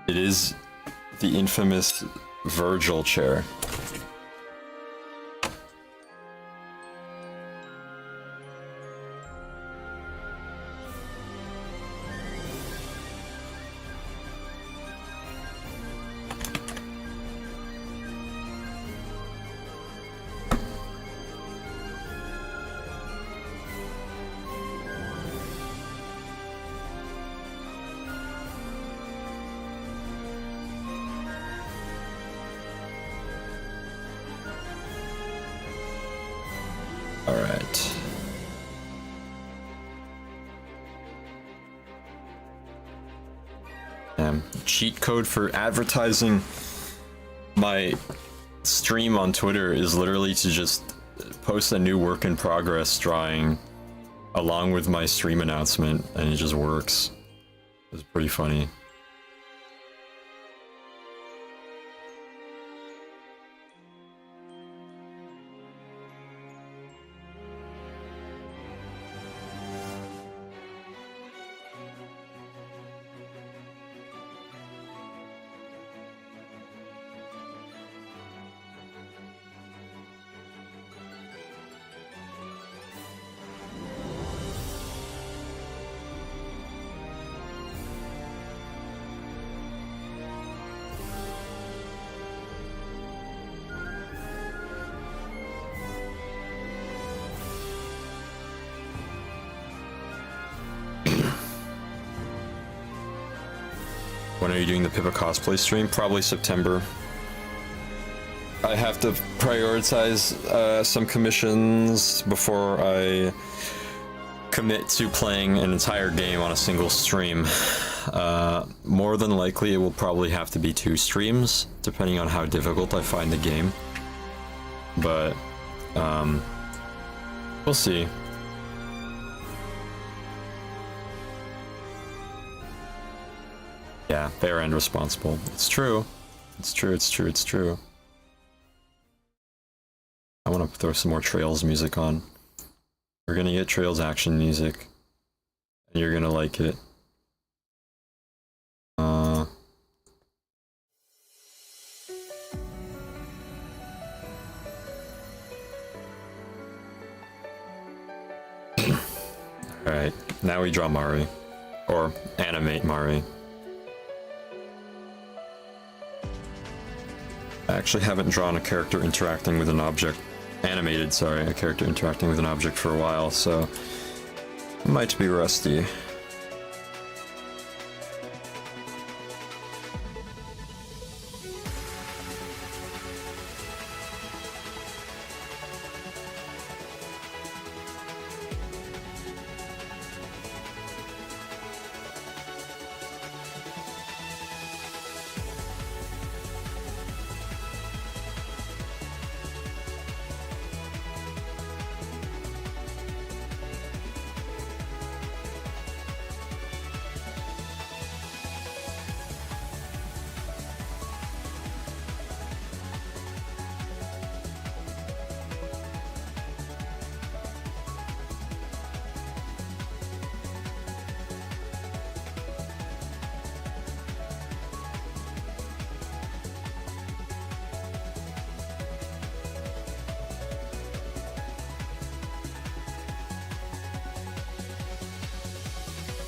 It is the infamous Virgil chair. Alright. Cheat code for advertising my stream on Twitter is literally to just post a new work in progress drawing along with my stream announcement, and it just works. It's pretty funny. When are you doing the Pippa cosplay stream? Probably September. I have to prioritize some commissions before I commit to playing an entire game on a single stream. More than likely it will probably have to be 2 streams, depending on how difficult I find the game. But, we'll see. Yeah, fair and responsible. It's true. It's true, it's true, it's true. I want to gonna throw some more Trails music on. We're gonna get Trails action music, and you're gonna like it. Alright, now we draw Mari. Or animate Mari. I actually haven't drawn a character interacting with an object. Animated, sorry, a character interacting with an object for a while, so I might be rusty.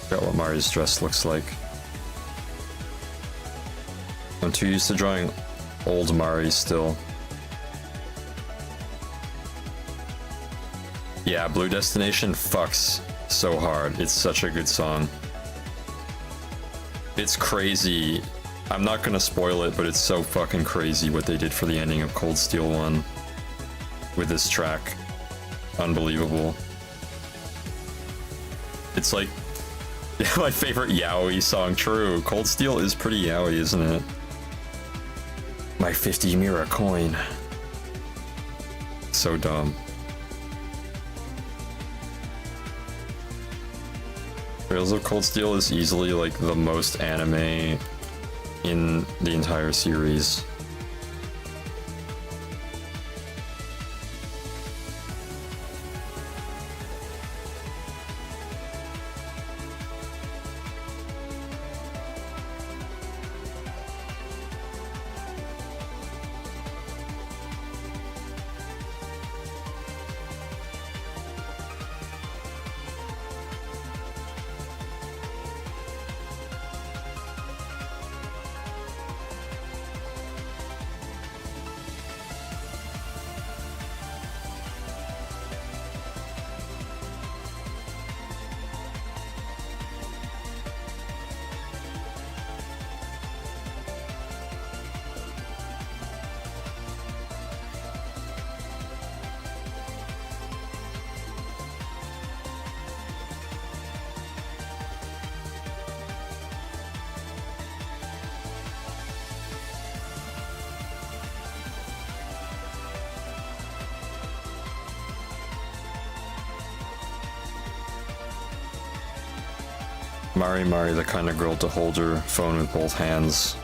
Forgot what Mari's dress looks like. I'm too used to drawing old Mari still. Yeah, Blue Destination fucks so hard. It's such a good song. It's crazy. I'm not gonna spoil it, but it's so fucking crazy what they did for the ending of Cold Steel 1 with this track. Unbelievable. It's like my favorite yaoi song, true. Cold Steel is pretty yaoi, isn't it? My 50 Mira coin. So dumb. Trails of Cold Steel is easily like the most anime in the entire series. Mari, the kind of girl to hold her phone with both hands.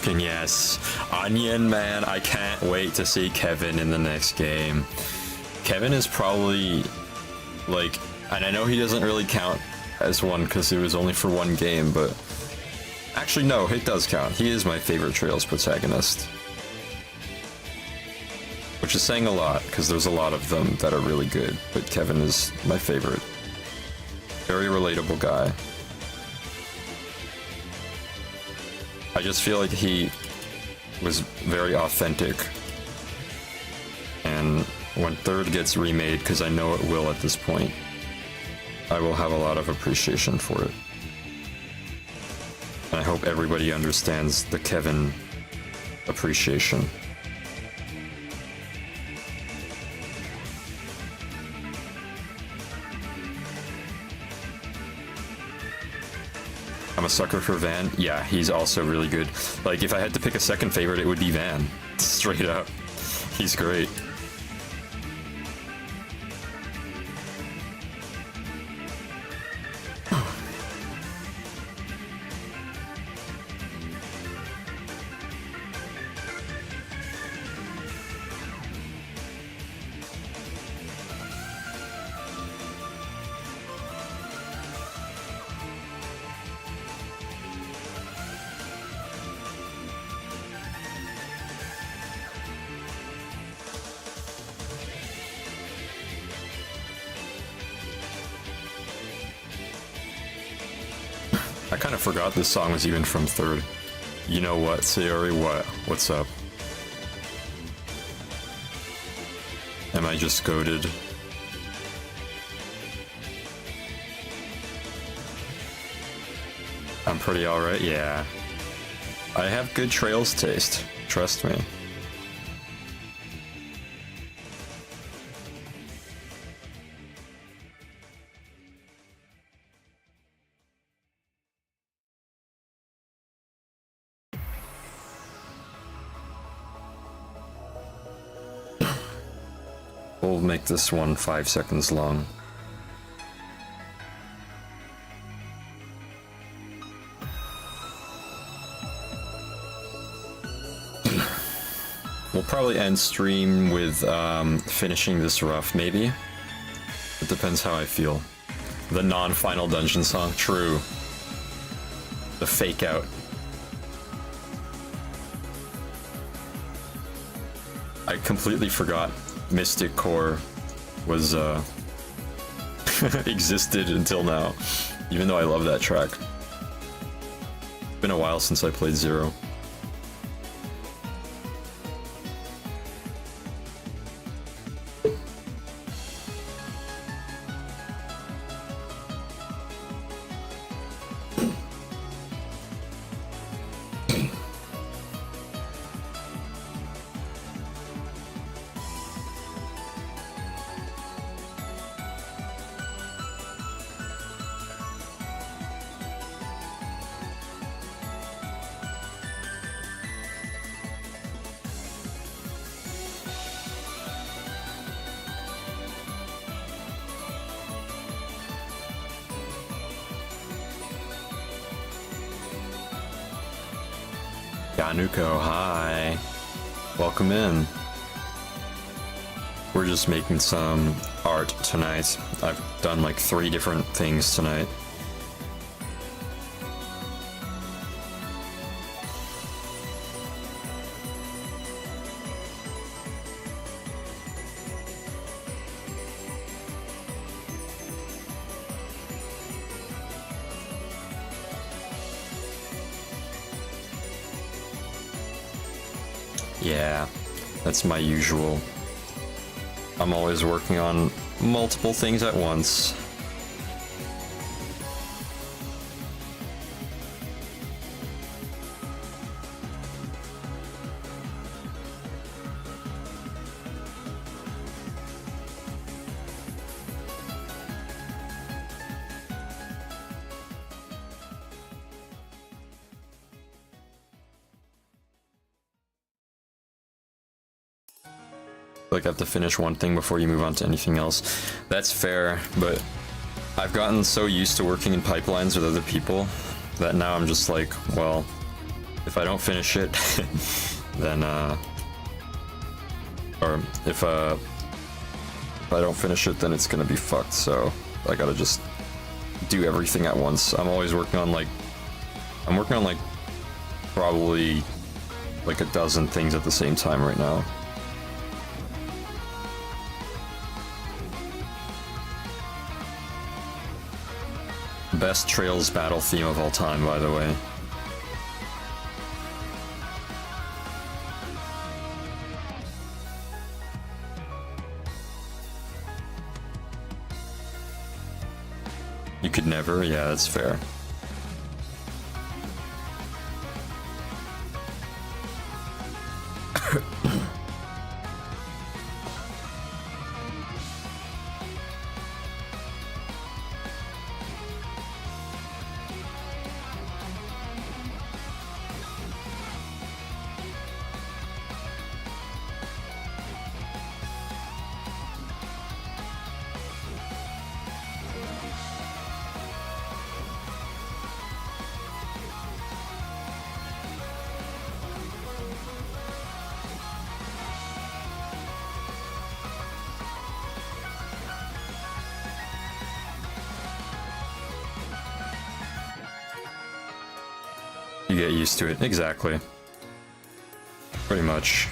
Fucking yes. Onion, man. I can't wait to see Kevin in the next game. Kevin is probably, like, and I know he doesn't really count as one because it was only for one game, but actually, no, it does count. He is my favorite Trails protagonist. Which is saying a lot, because there's a lot of them that are really good, but Kevin is my favorite. Very relatable guy. I just feel like he was very authentic. And when Third gets remade, because I know it will at this point, I will have a lot of appreciation for it. And I hope everybody understands the Kevin appreciation. I'm a sucker for Van. Yeah, he's also really good. Like, if I had to pick a second favorite, it would be Van. Straight up. He's great. I kind of forgot this song was even from Third. You know what, Sayori? What? What's up? Am I just goated? I'm pretty alright, yeah. I have good Trails taste, trust me. We'll make this one 5 seconds long. We'll probably end stream with finishing this rough, maybe. It depends how I feel. The non-final dungeon song, true. The fake out. I completely forgot Mystic Core was existed until now, even though I love that track. It's been a while since I played Zero. Yanuko, hi. Welcome in. We're just making some art tonight. I've done like 3 different things tonight. Yeah, that's my usual. I'm always working on multiple things at once. Like, I have to finish one thing before you move on to anything else. That's fair, but I've gotten so used to working in pipelines with other people that now I'm just like, well, if I don't finish it, then or if I don't finish it, then it's gonna be fucked. So I gotta just do everything at once. I'm always working on like probably like a dozen things at the same time right now. Best Trails battle theme of all time, by the way. You could never? Yeah, that's fair. You get used to it. Exactly. Pretty much.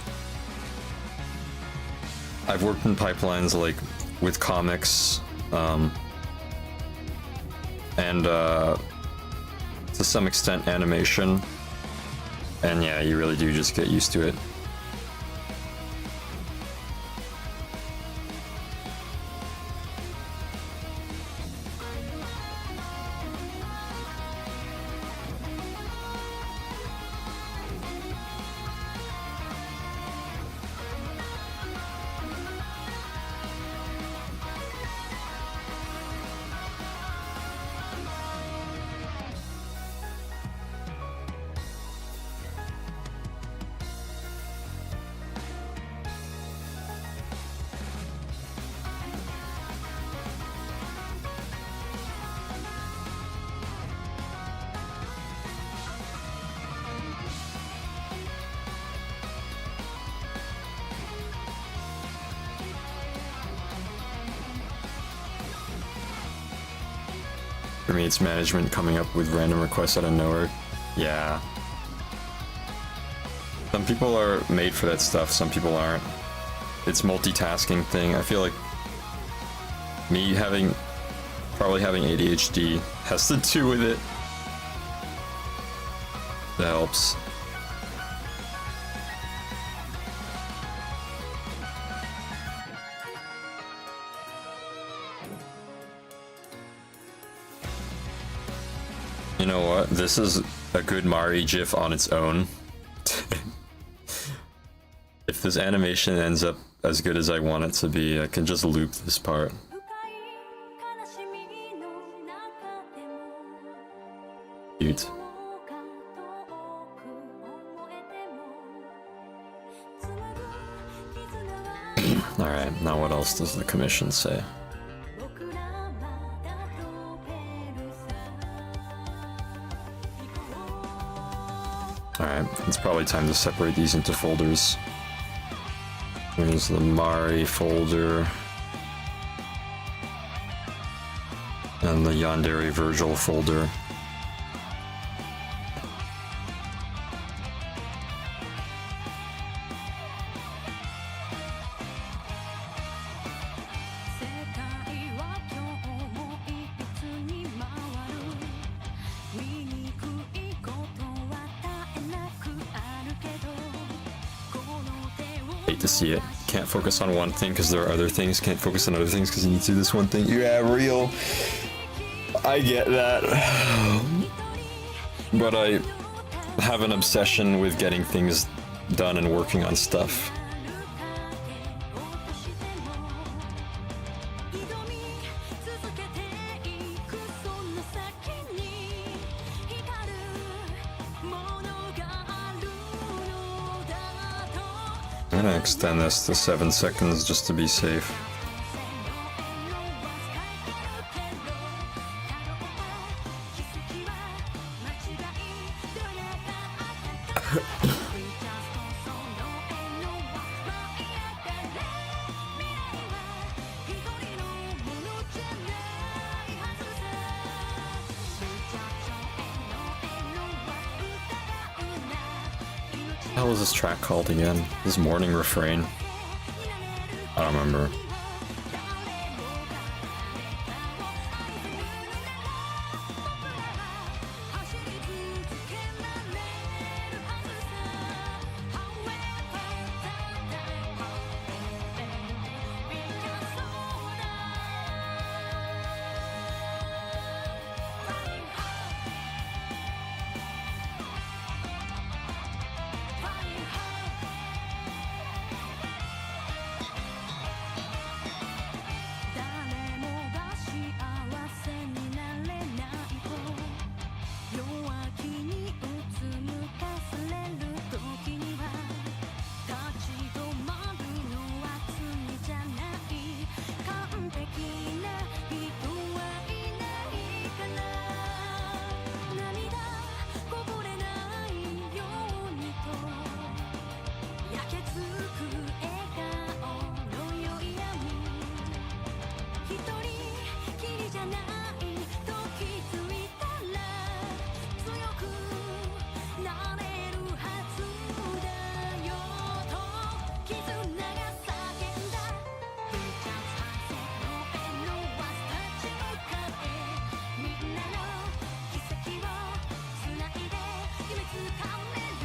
I've worked in pipelines like with comics, and to some extent animation. And yeah, you really do just get used to it. For me, it's management coming up with random requests out of nowhere. Yeah. Some people are made for that stuff, some people aren't. It's multitasking thing. I feel like me probably having ADHD has to do with it. That helps. You know what? This is a good Mari GIF on its own. If this animation ends up as good as I want it to be, I can just loop this part. 深い悲しみの中でも Cute. どうか遠く思えてもつなぐ絆は Alright, now what else does the commission say? 僕らまだ飛べるさ Alright, it's probably time to separate these into folders. Here's the Mari folder. And the Yandere Virgil folder. Hate to see it. Can't focus on one thing because there are other things. Can't focus on other things because you need to do this one thing. Yeah, real. I get that. But I have an obsession with getting things done and working on stuff. I'm gonna extend this to 7 seconds just to be safe. What the hell is this track called again? This morning refrain? I don't remember.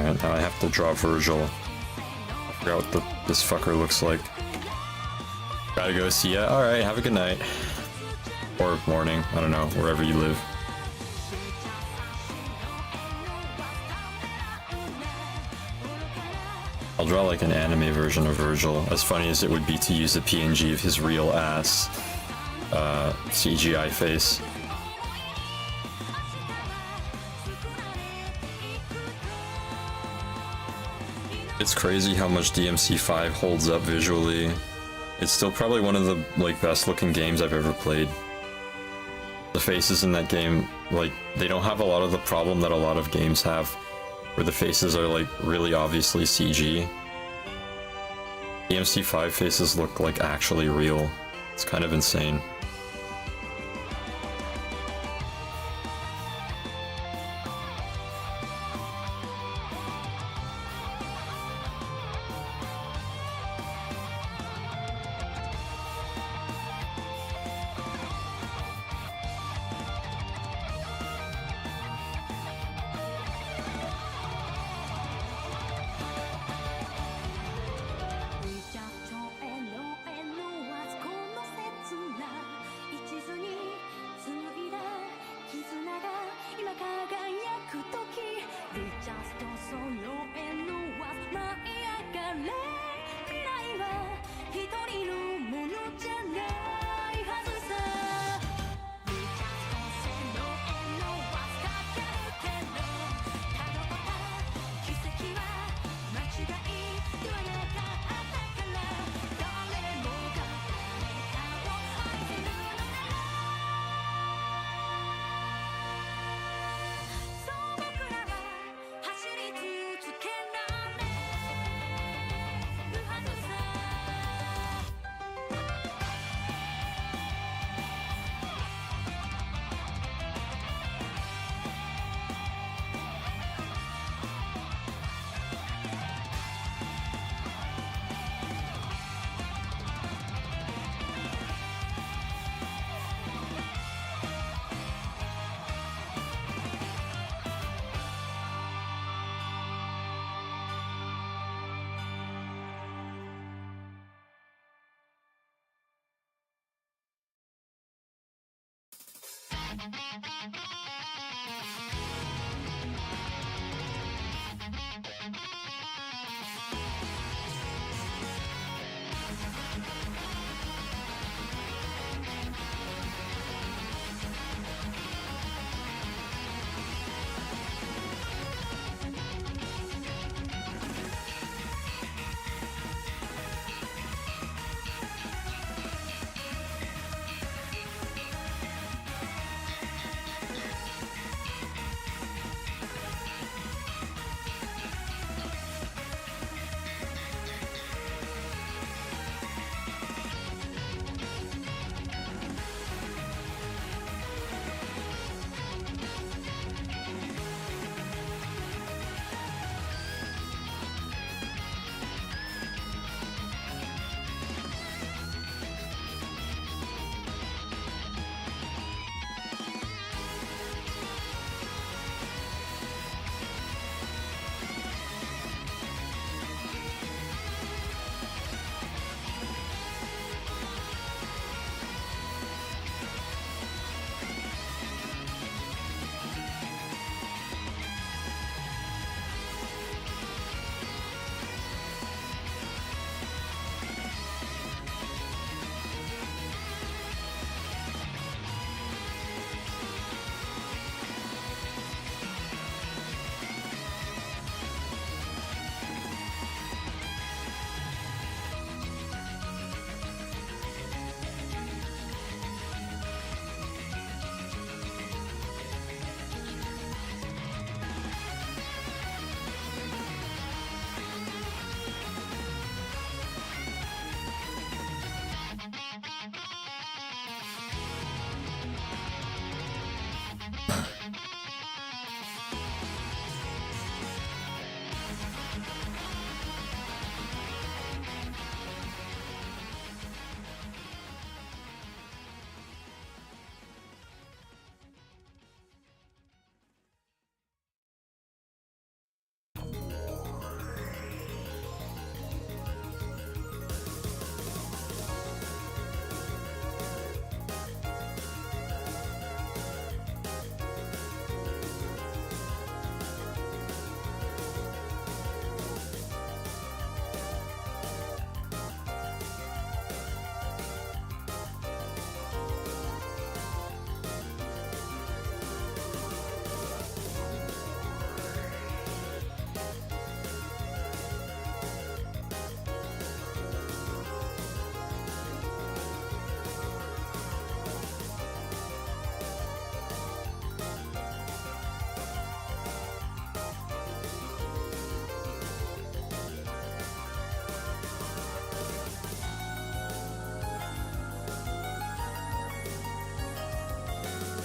Alright, now I have to draw Virgil. I forgot what this fucker looks like. Gotta go see ya. Alright, have a good night. Or morning, I don't know, wherever you live. I'll draw like an anime version of Virgil, as funny as it would be to use a PNG of his real ass CGI face. It's crazy how much DMC5 holds up visually. It's still probably one of the like best looking games I've ever played. The faces in that game, like, they don't have a lot of the problem that a lot of games have, where the faces are like really obviously CG. DMC5 faces look like actually real. It's kind of insane.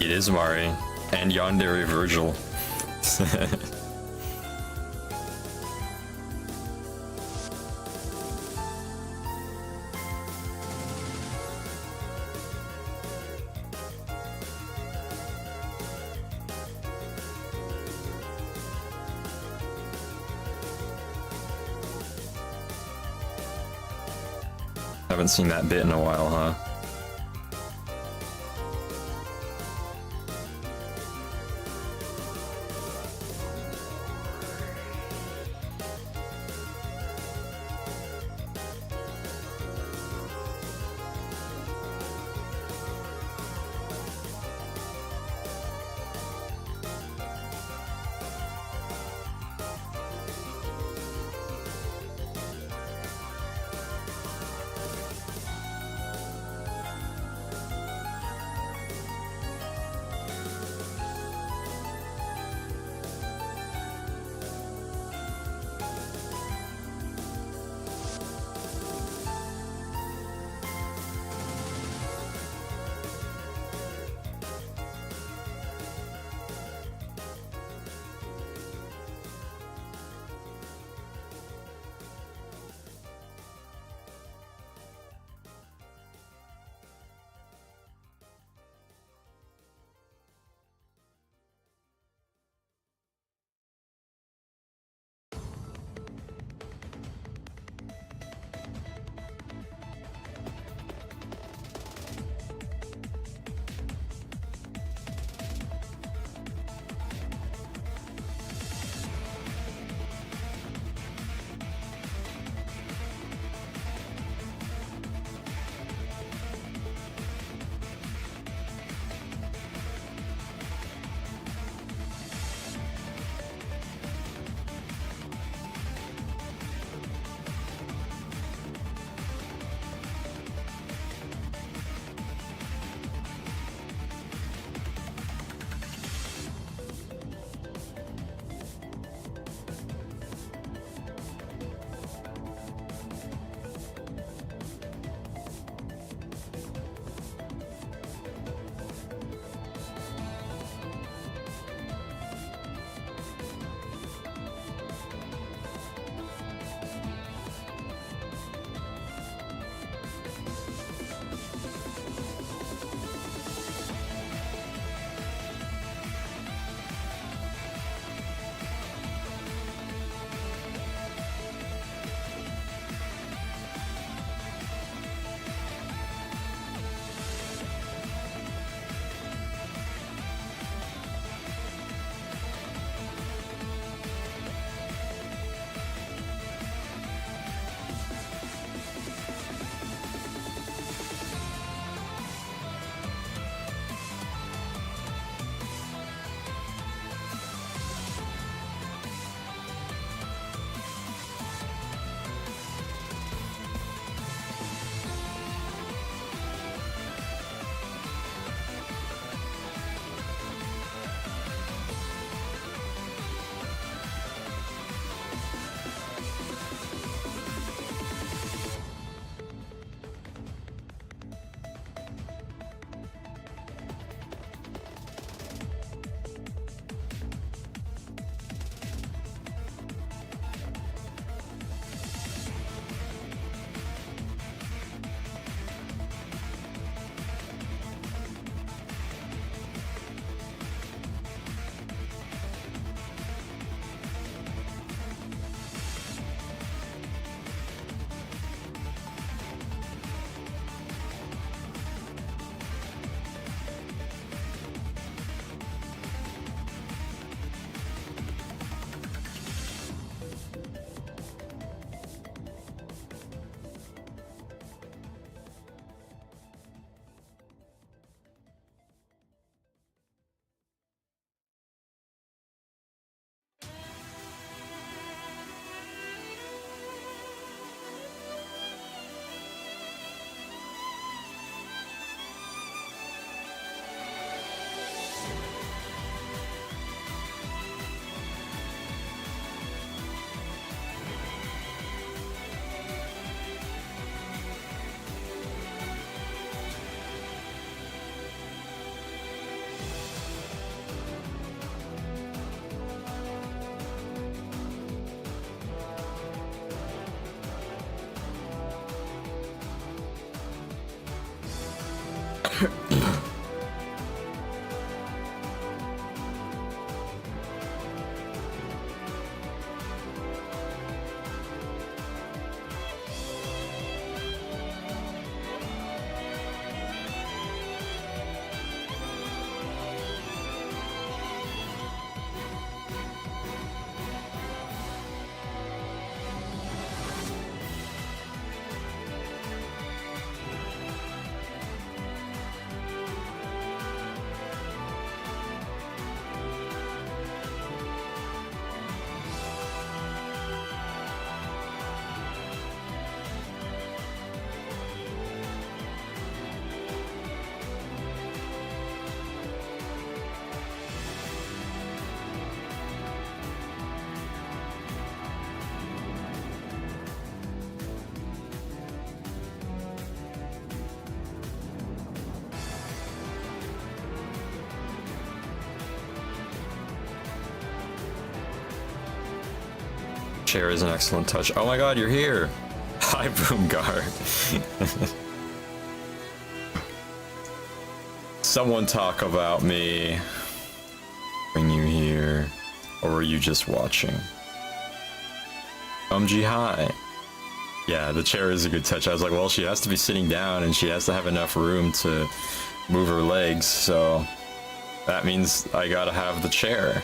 It is Mari and Yandere Virgil. Haven't seen that bit in a while, huh? Chair is an excellent touch. Oh my god, you're here! Hi, Boomgar. Someone talk about me. Bring you here. Or were you just watching? Umji, hi. Yeah, the chair is a good touch. I was like, well, she has to be sitting down and she has to have enough room to move her legs, so that means I gotta have the chair.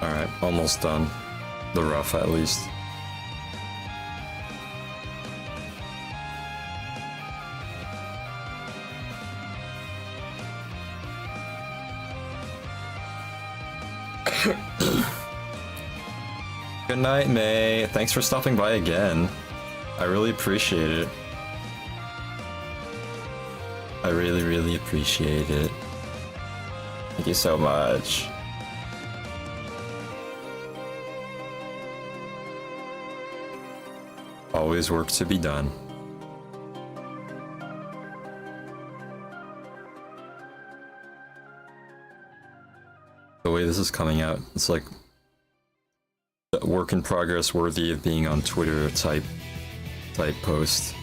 Alright, almost done. The rough, at least. Good night, May. Thanks for stopping by again. I really appreciate it. I really, really appreciate it. Thank you so much. Always work to be done. The way this is coming out, it's like a work in progress worthy of being on Twitter type post.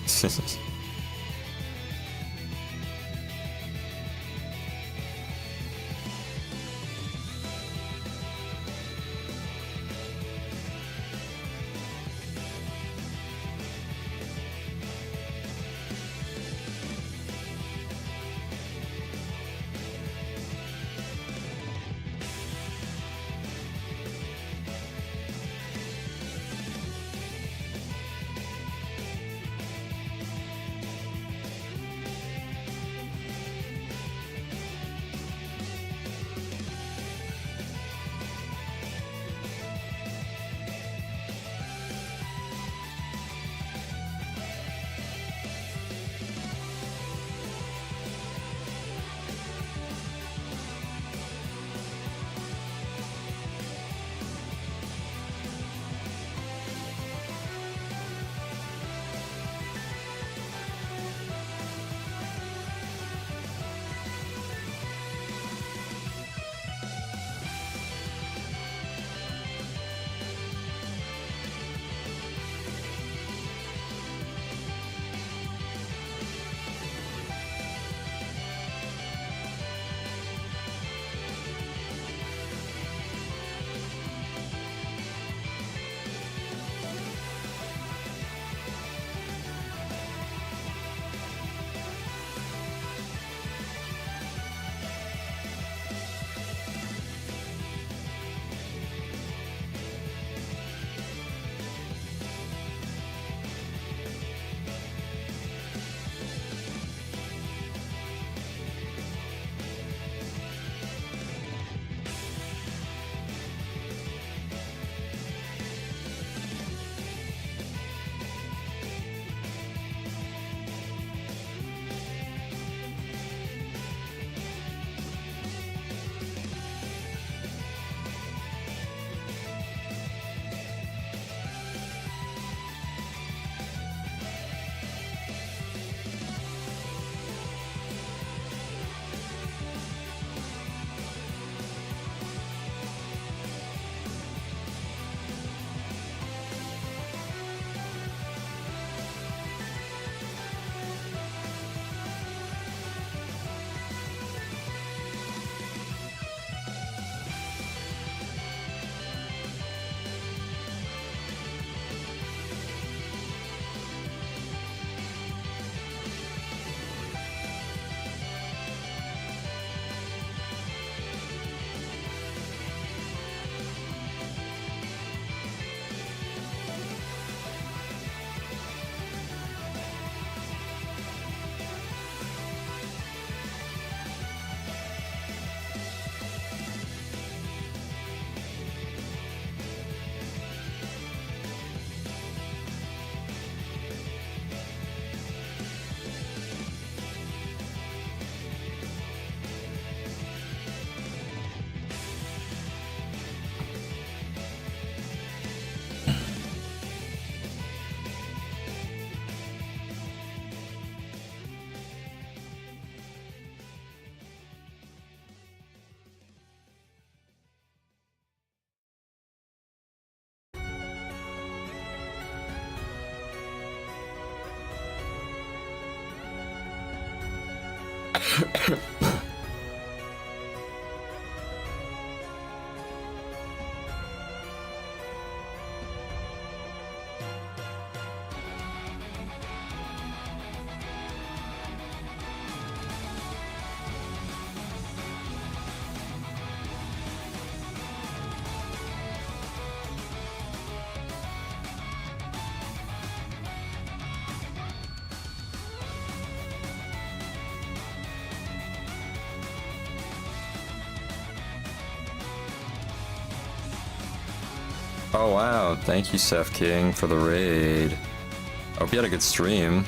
Oh wow, thank you Seth King for the raid. I hope you had a good stream.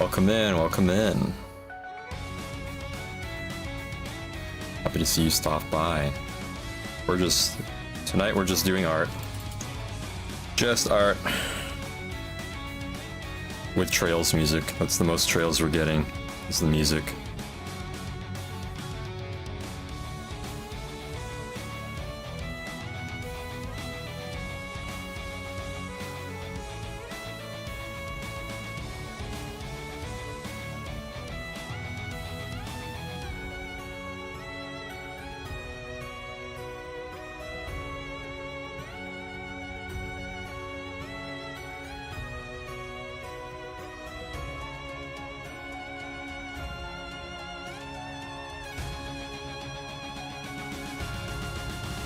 Welcome in, welcome in. Happy to see you stop by. Tonight we're just doing art. Just art. With Trails music. That's the most Trails we're getting, is the music.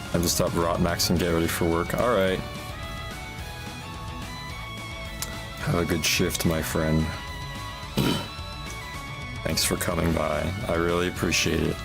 I have to stop rot max and get ready for work. Alright. Have a good shift, my friend. Thanks for coming by. I really appreciate it.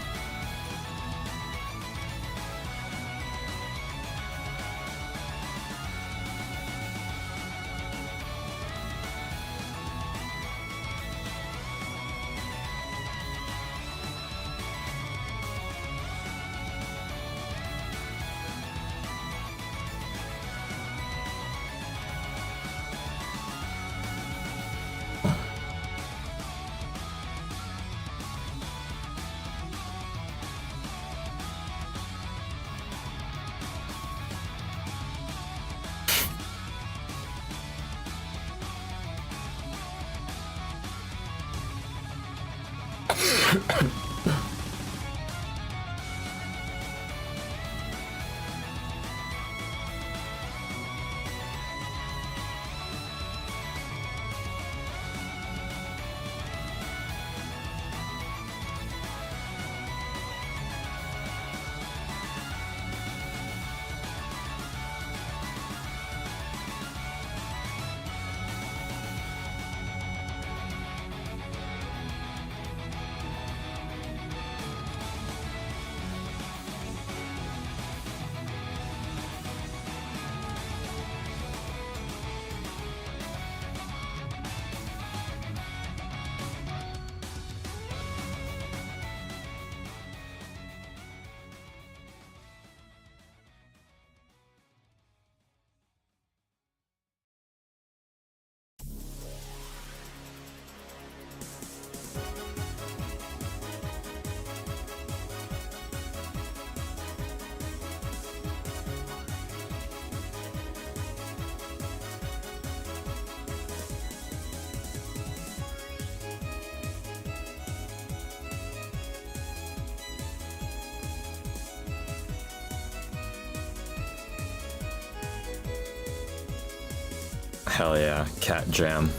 Hell yeah, Cat Jam.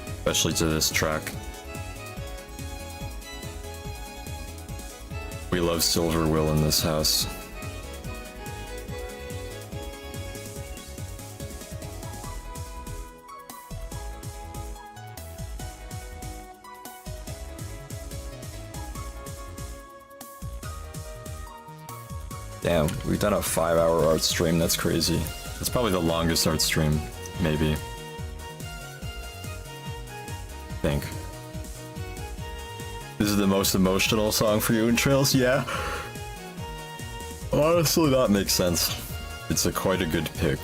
Especially to this track. We love Silver Will in this house. Damn, we've done a 5-hour art stream, that's crazy. It's probably the longest art stream. Maybe. Think. This is the most emotional song for you in Trails? Yeah. Honestly, that makes sense. It's quite a good pick.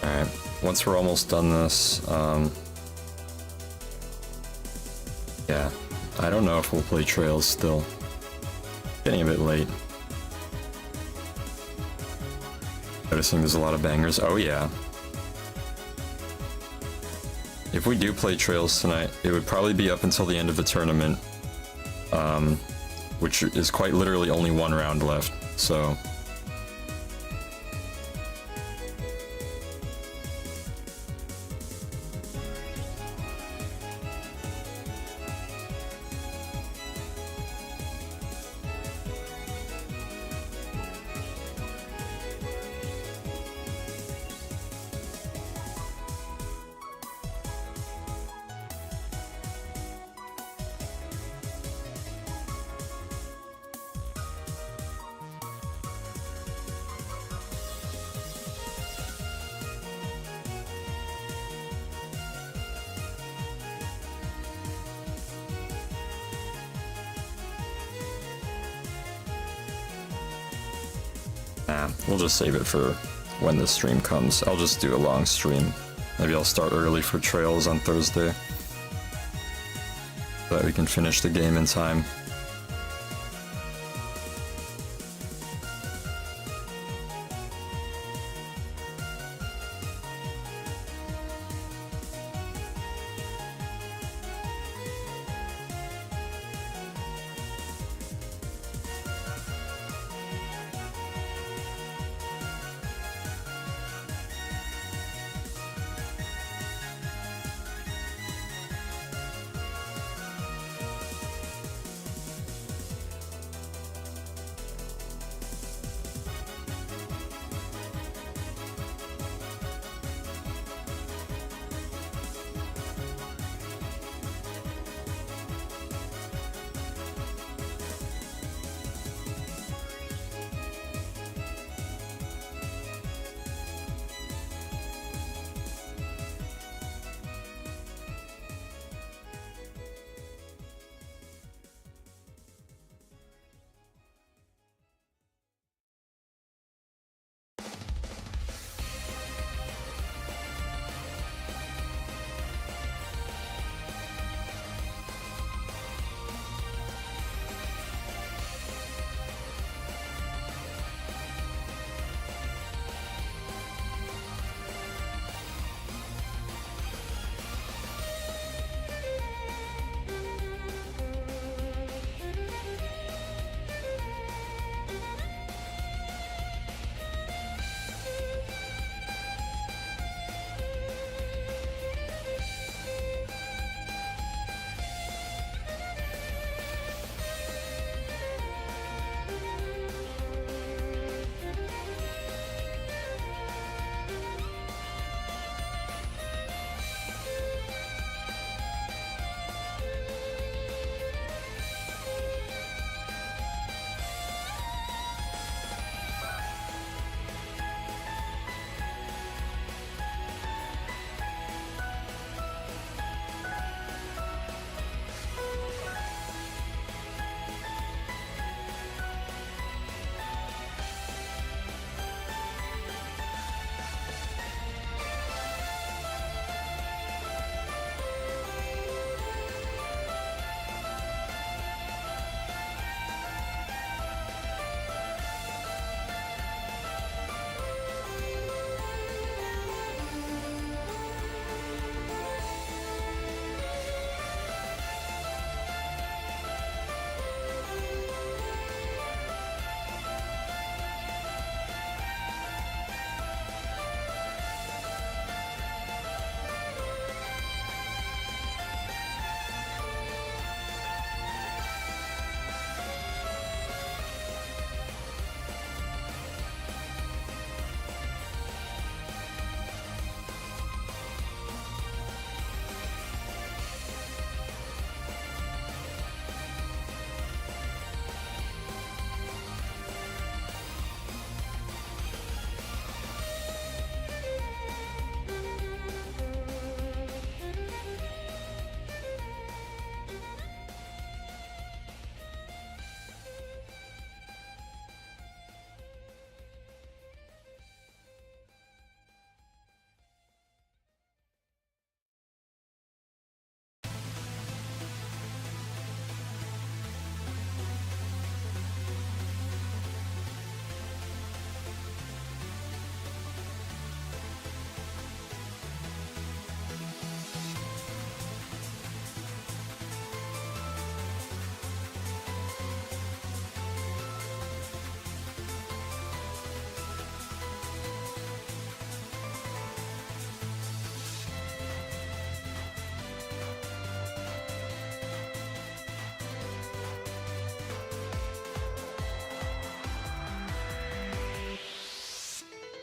Alright, once we're almost done this, yeah, I don't know if we'll play Trails still. Getting a bit late. Noticing there's a lot of bangers. Oh yeah. If we do play Trails tonight, it would probably be up until the end of the tournament. which is quite literally only one round left. So we'll just save it for when the stream comes. I'll just do a long stream. Maybe I'll start early for Trails on Thursday, so that we can finish the game in time.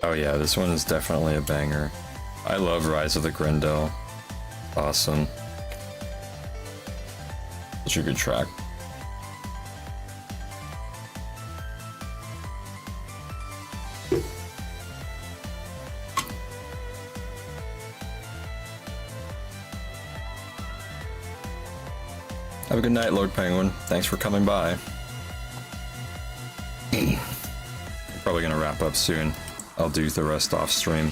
Oh yeah, this one is definitely a banger. I love Rise of the Grendel. Awesome. Such a good track. Have a good night, Lord Penguin. Thanks for coming by. We're probably gonna wrap up soon. I'll do the rest off stream.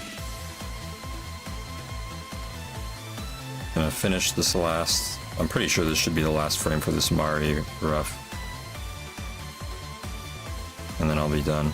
Gonna finish this last. I'm pretty sure this should be the last frame for this Mari rough. And then I'll be done.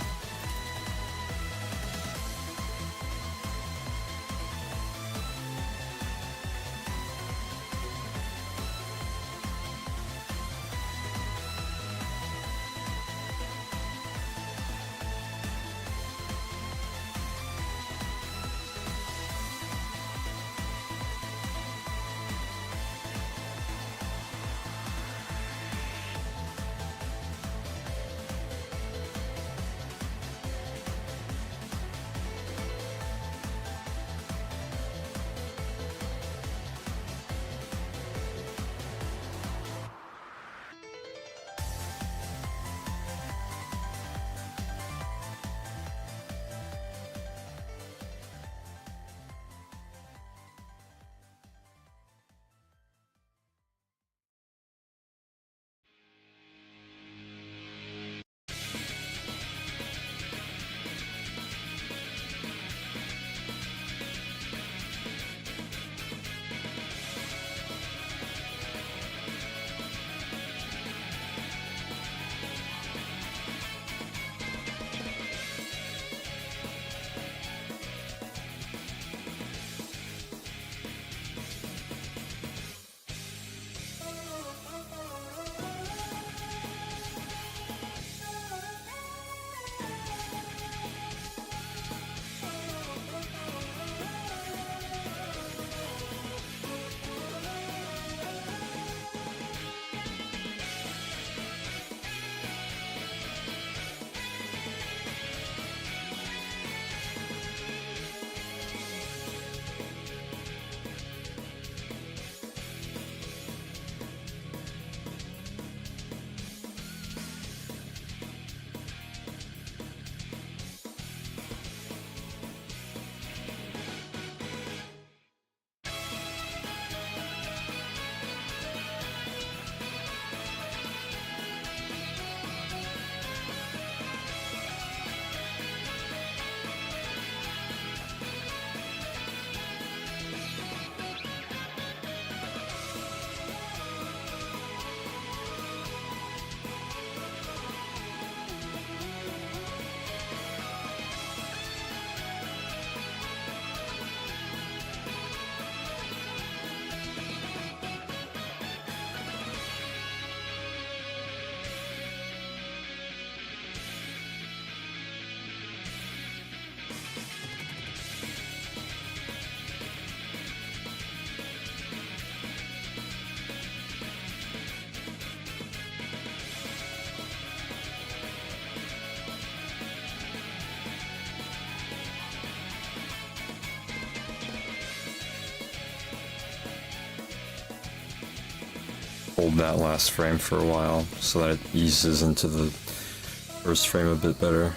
Hold that last frame for a while so that it eases into the first frame a bit better.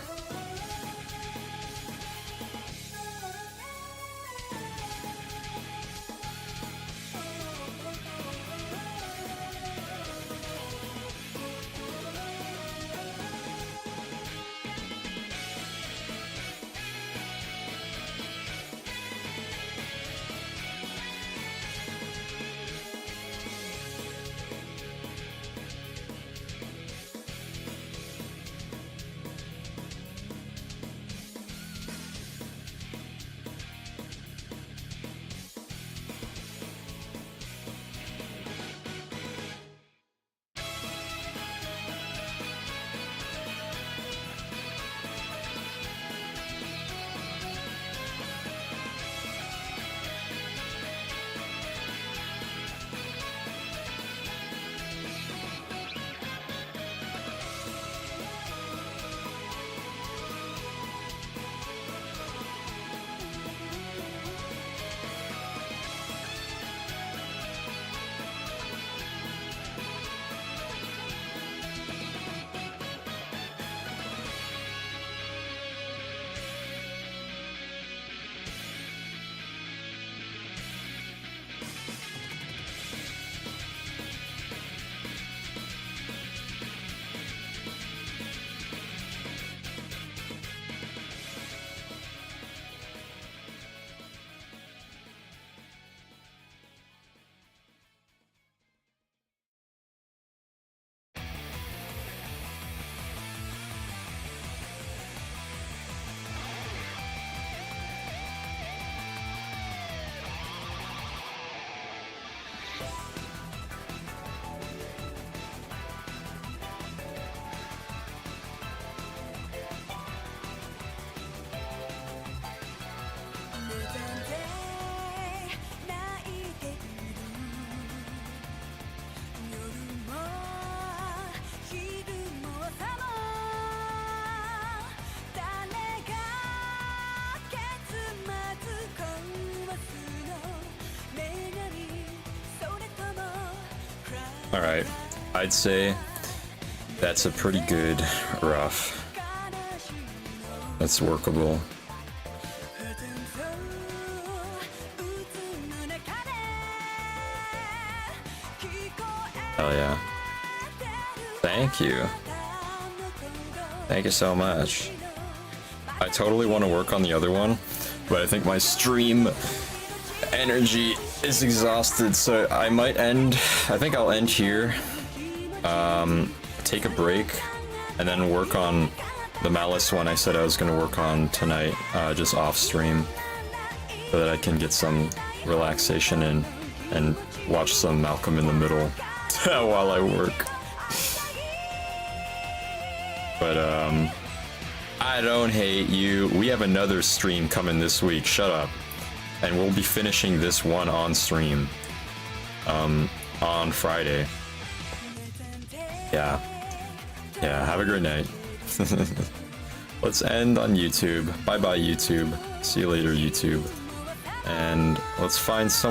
All right, I'd say that's a pretty good rough. That's workable. Hell yeah. Thank you. Thank you so much. I totally want to work on the other one, but I think my stream energy is exhausted, so I might end. I think I'll end here. Take a break, and then work on the Malice one I said I was going to work on tonight, just off stream, so that I can get some relaxation in and watch some Malcolm in the Middle while I work. But I don't hate you. We have another stream coming this week. Shut up. And we'll be finishing this one on stream on Friday. Yeah. Yeah, have a great night. Let's end on YouTube. Bye bye, YouTube. See you later, YouTube. And let's find some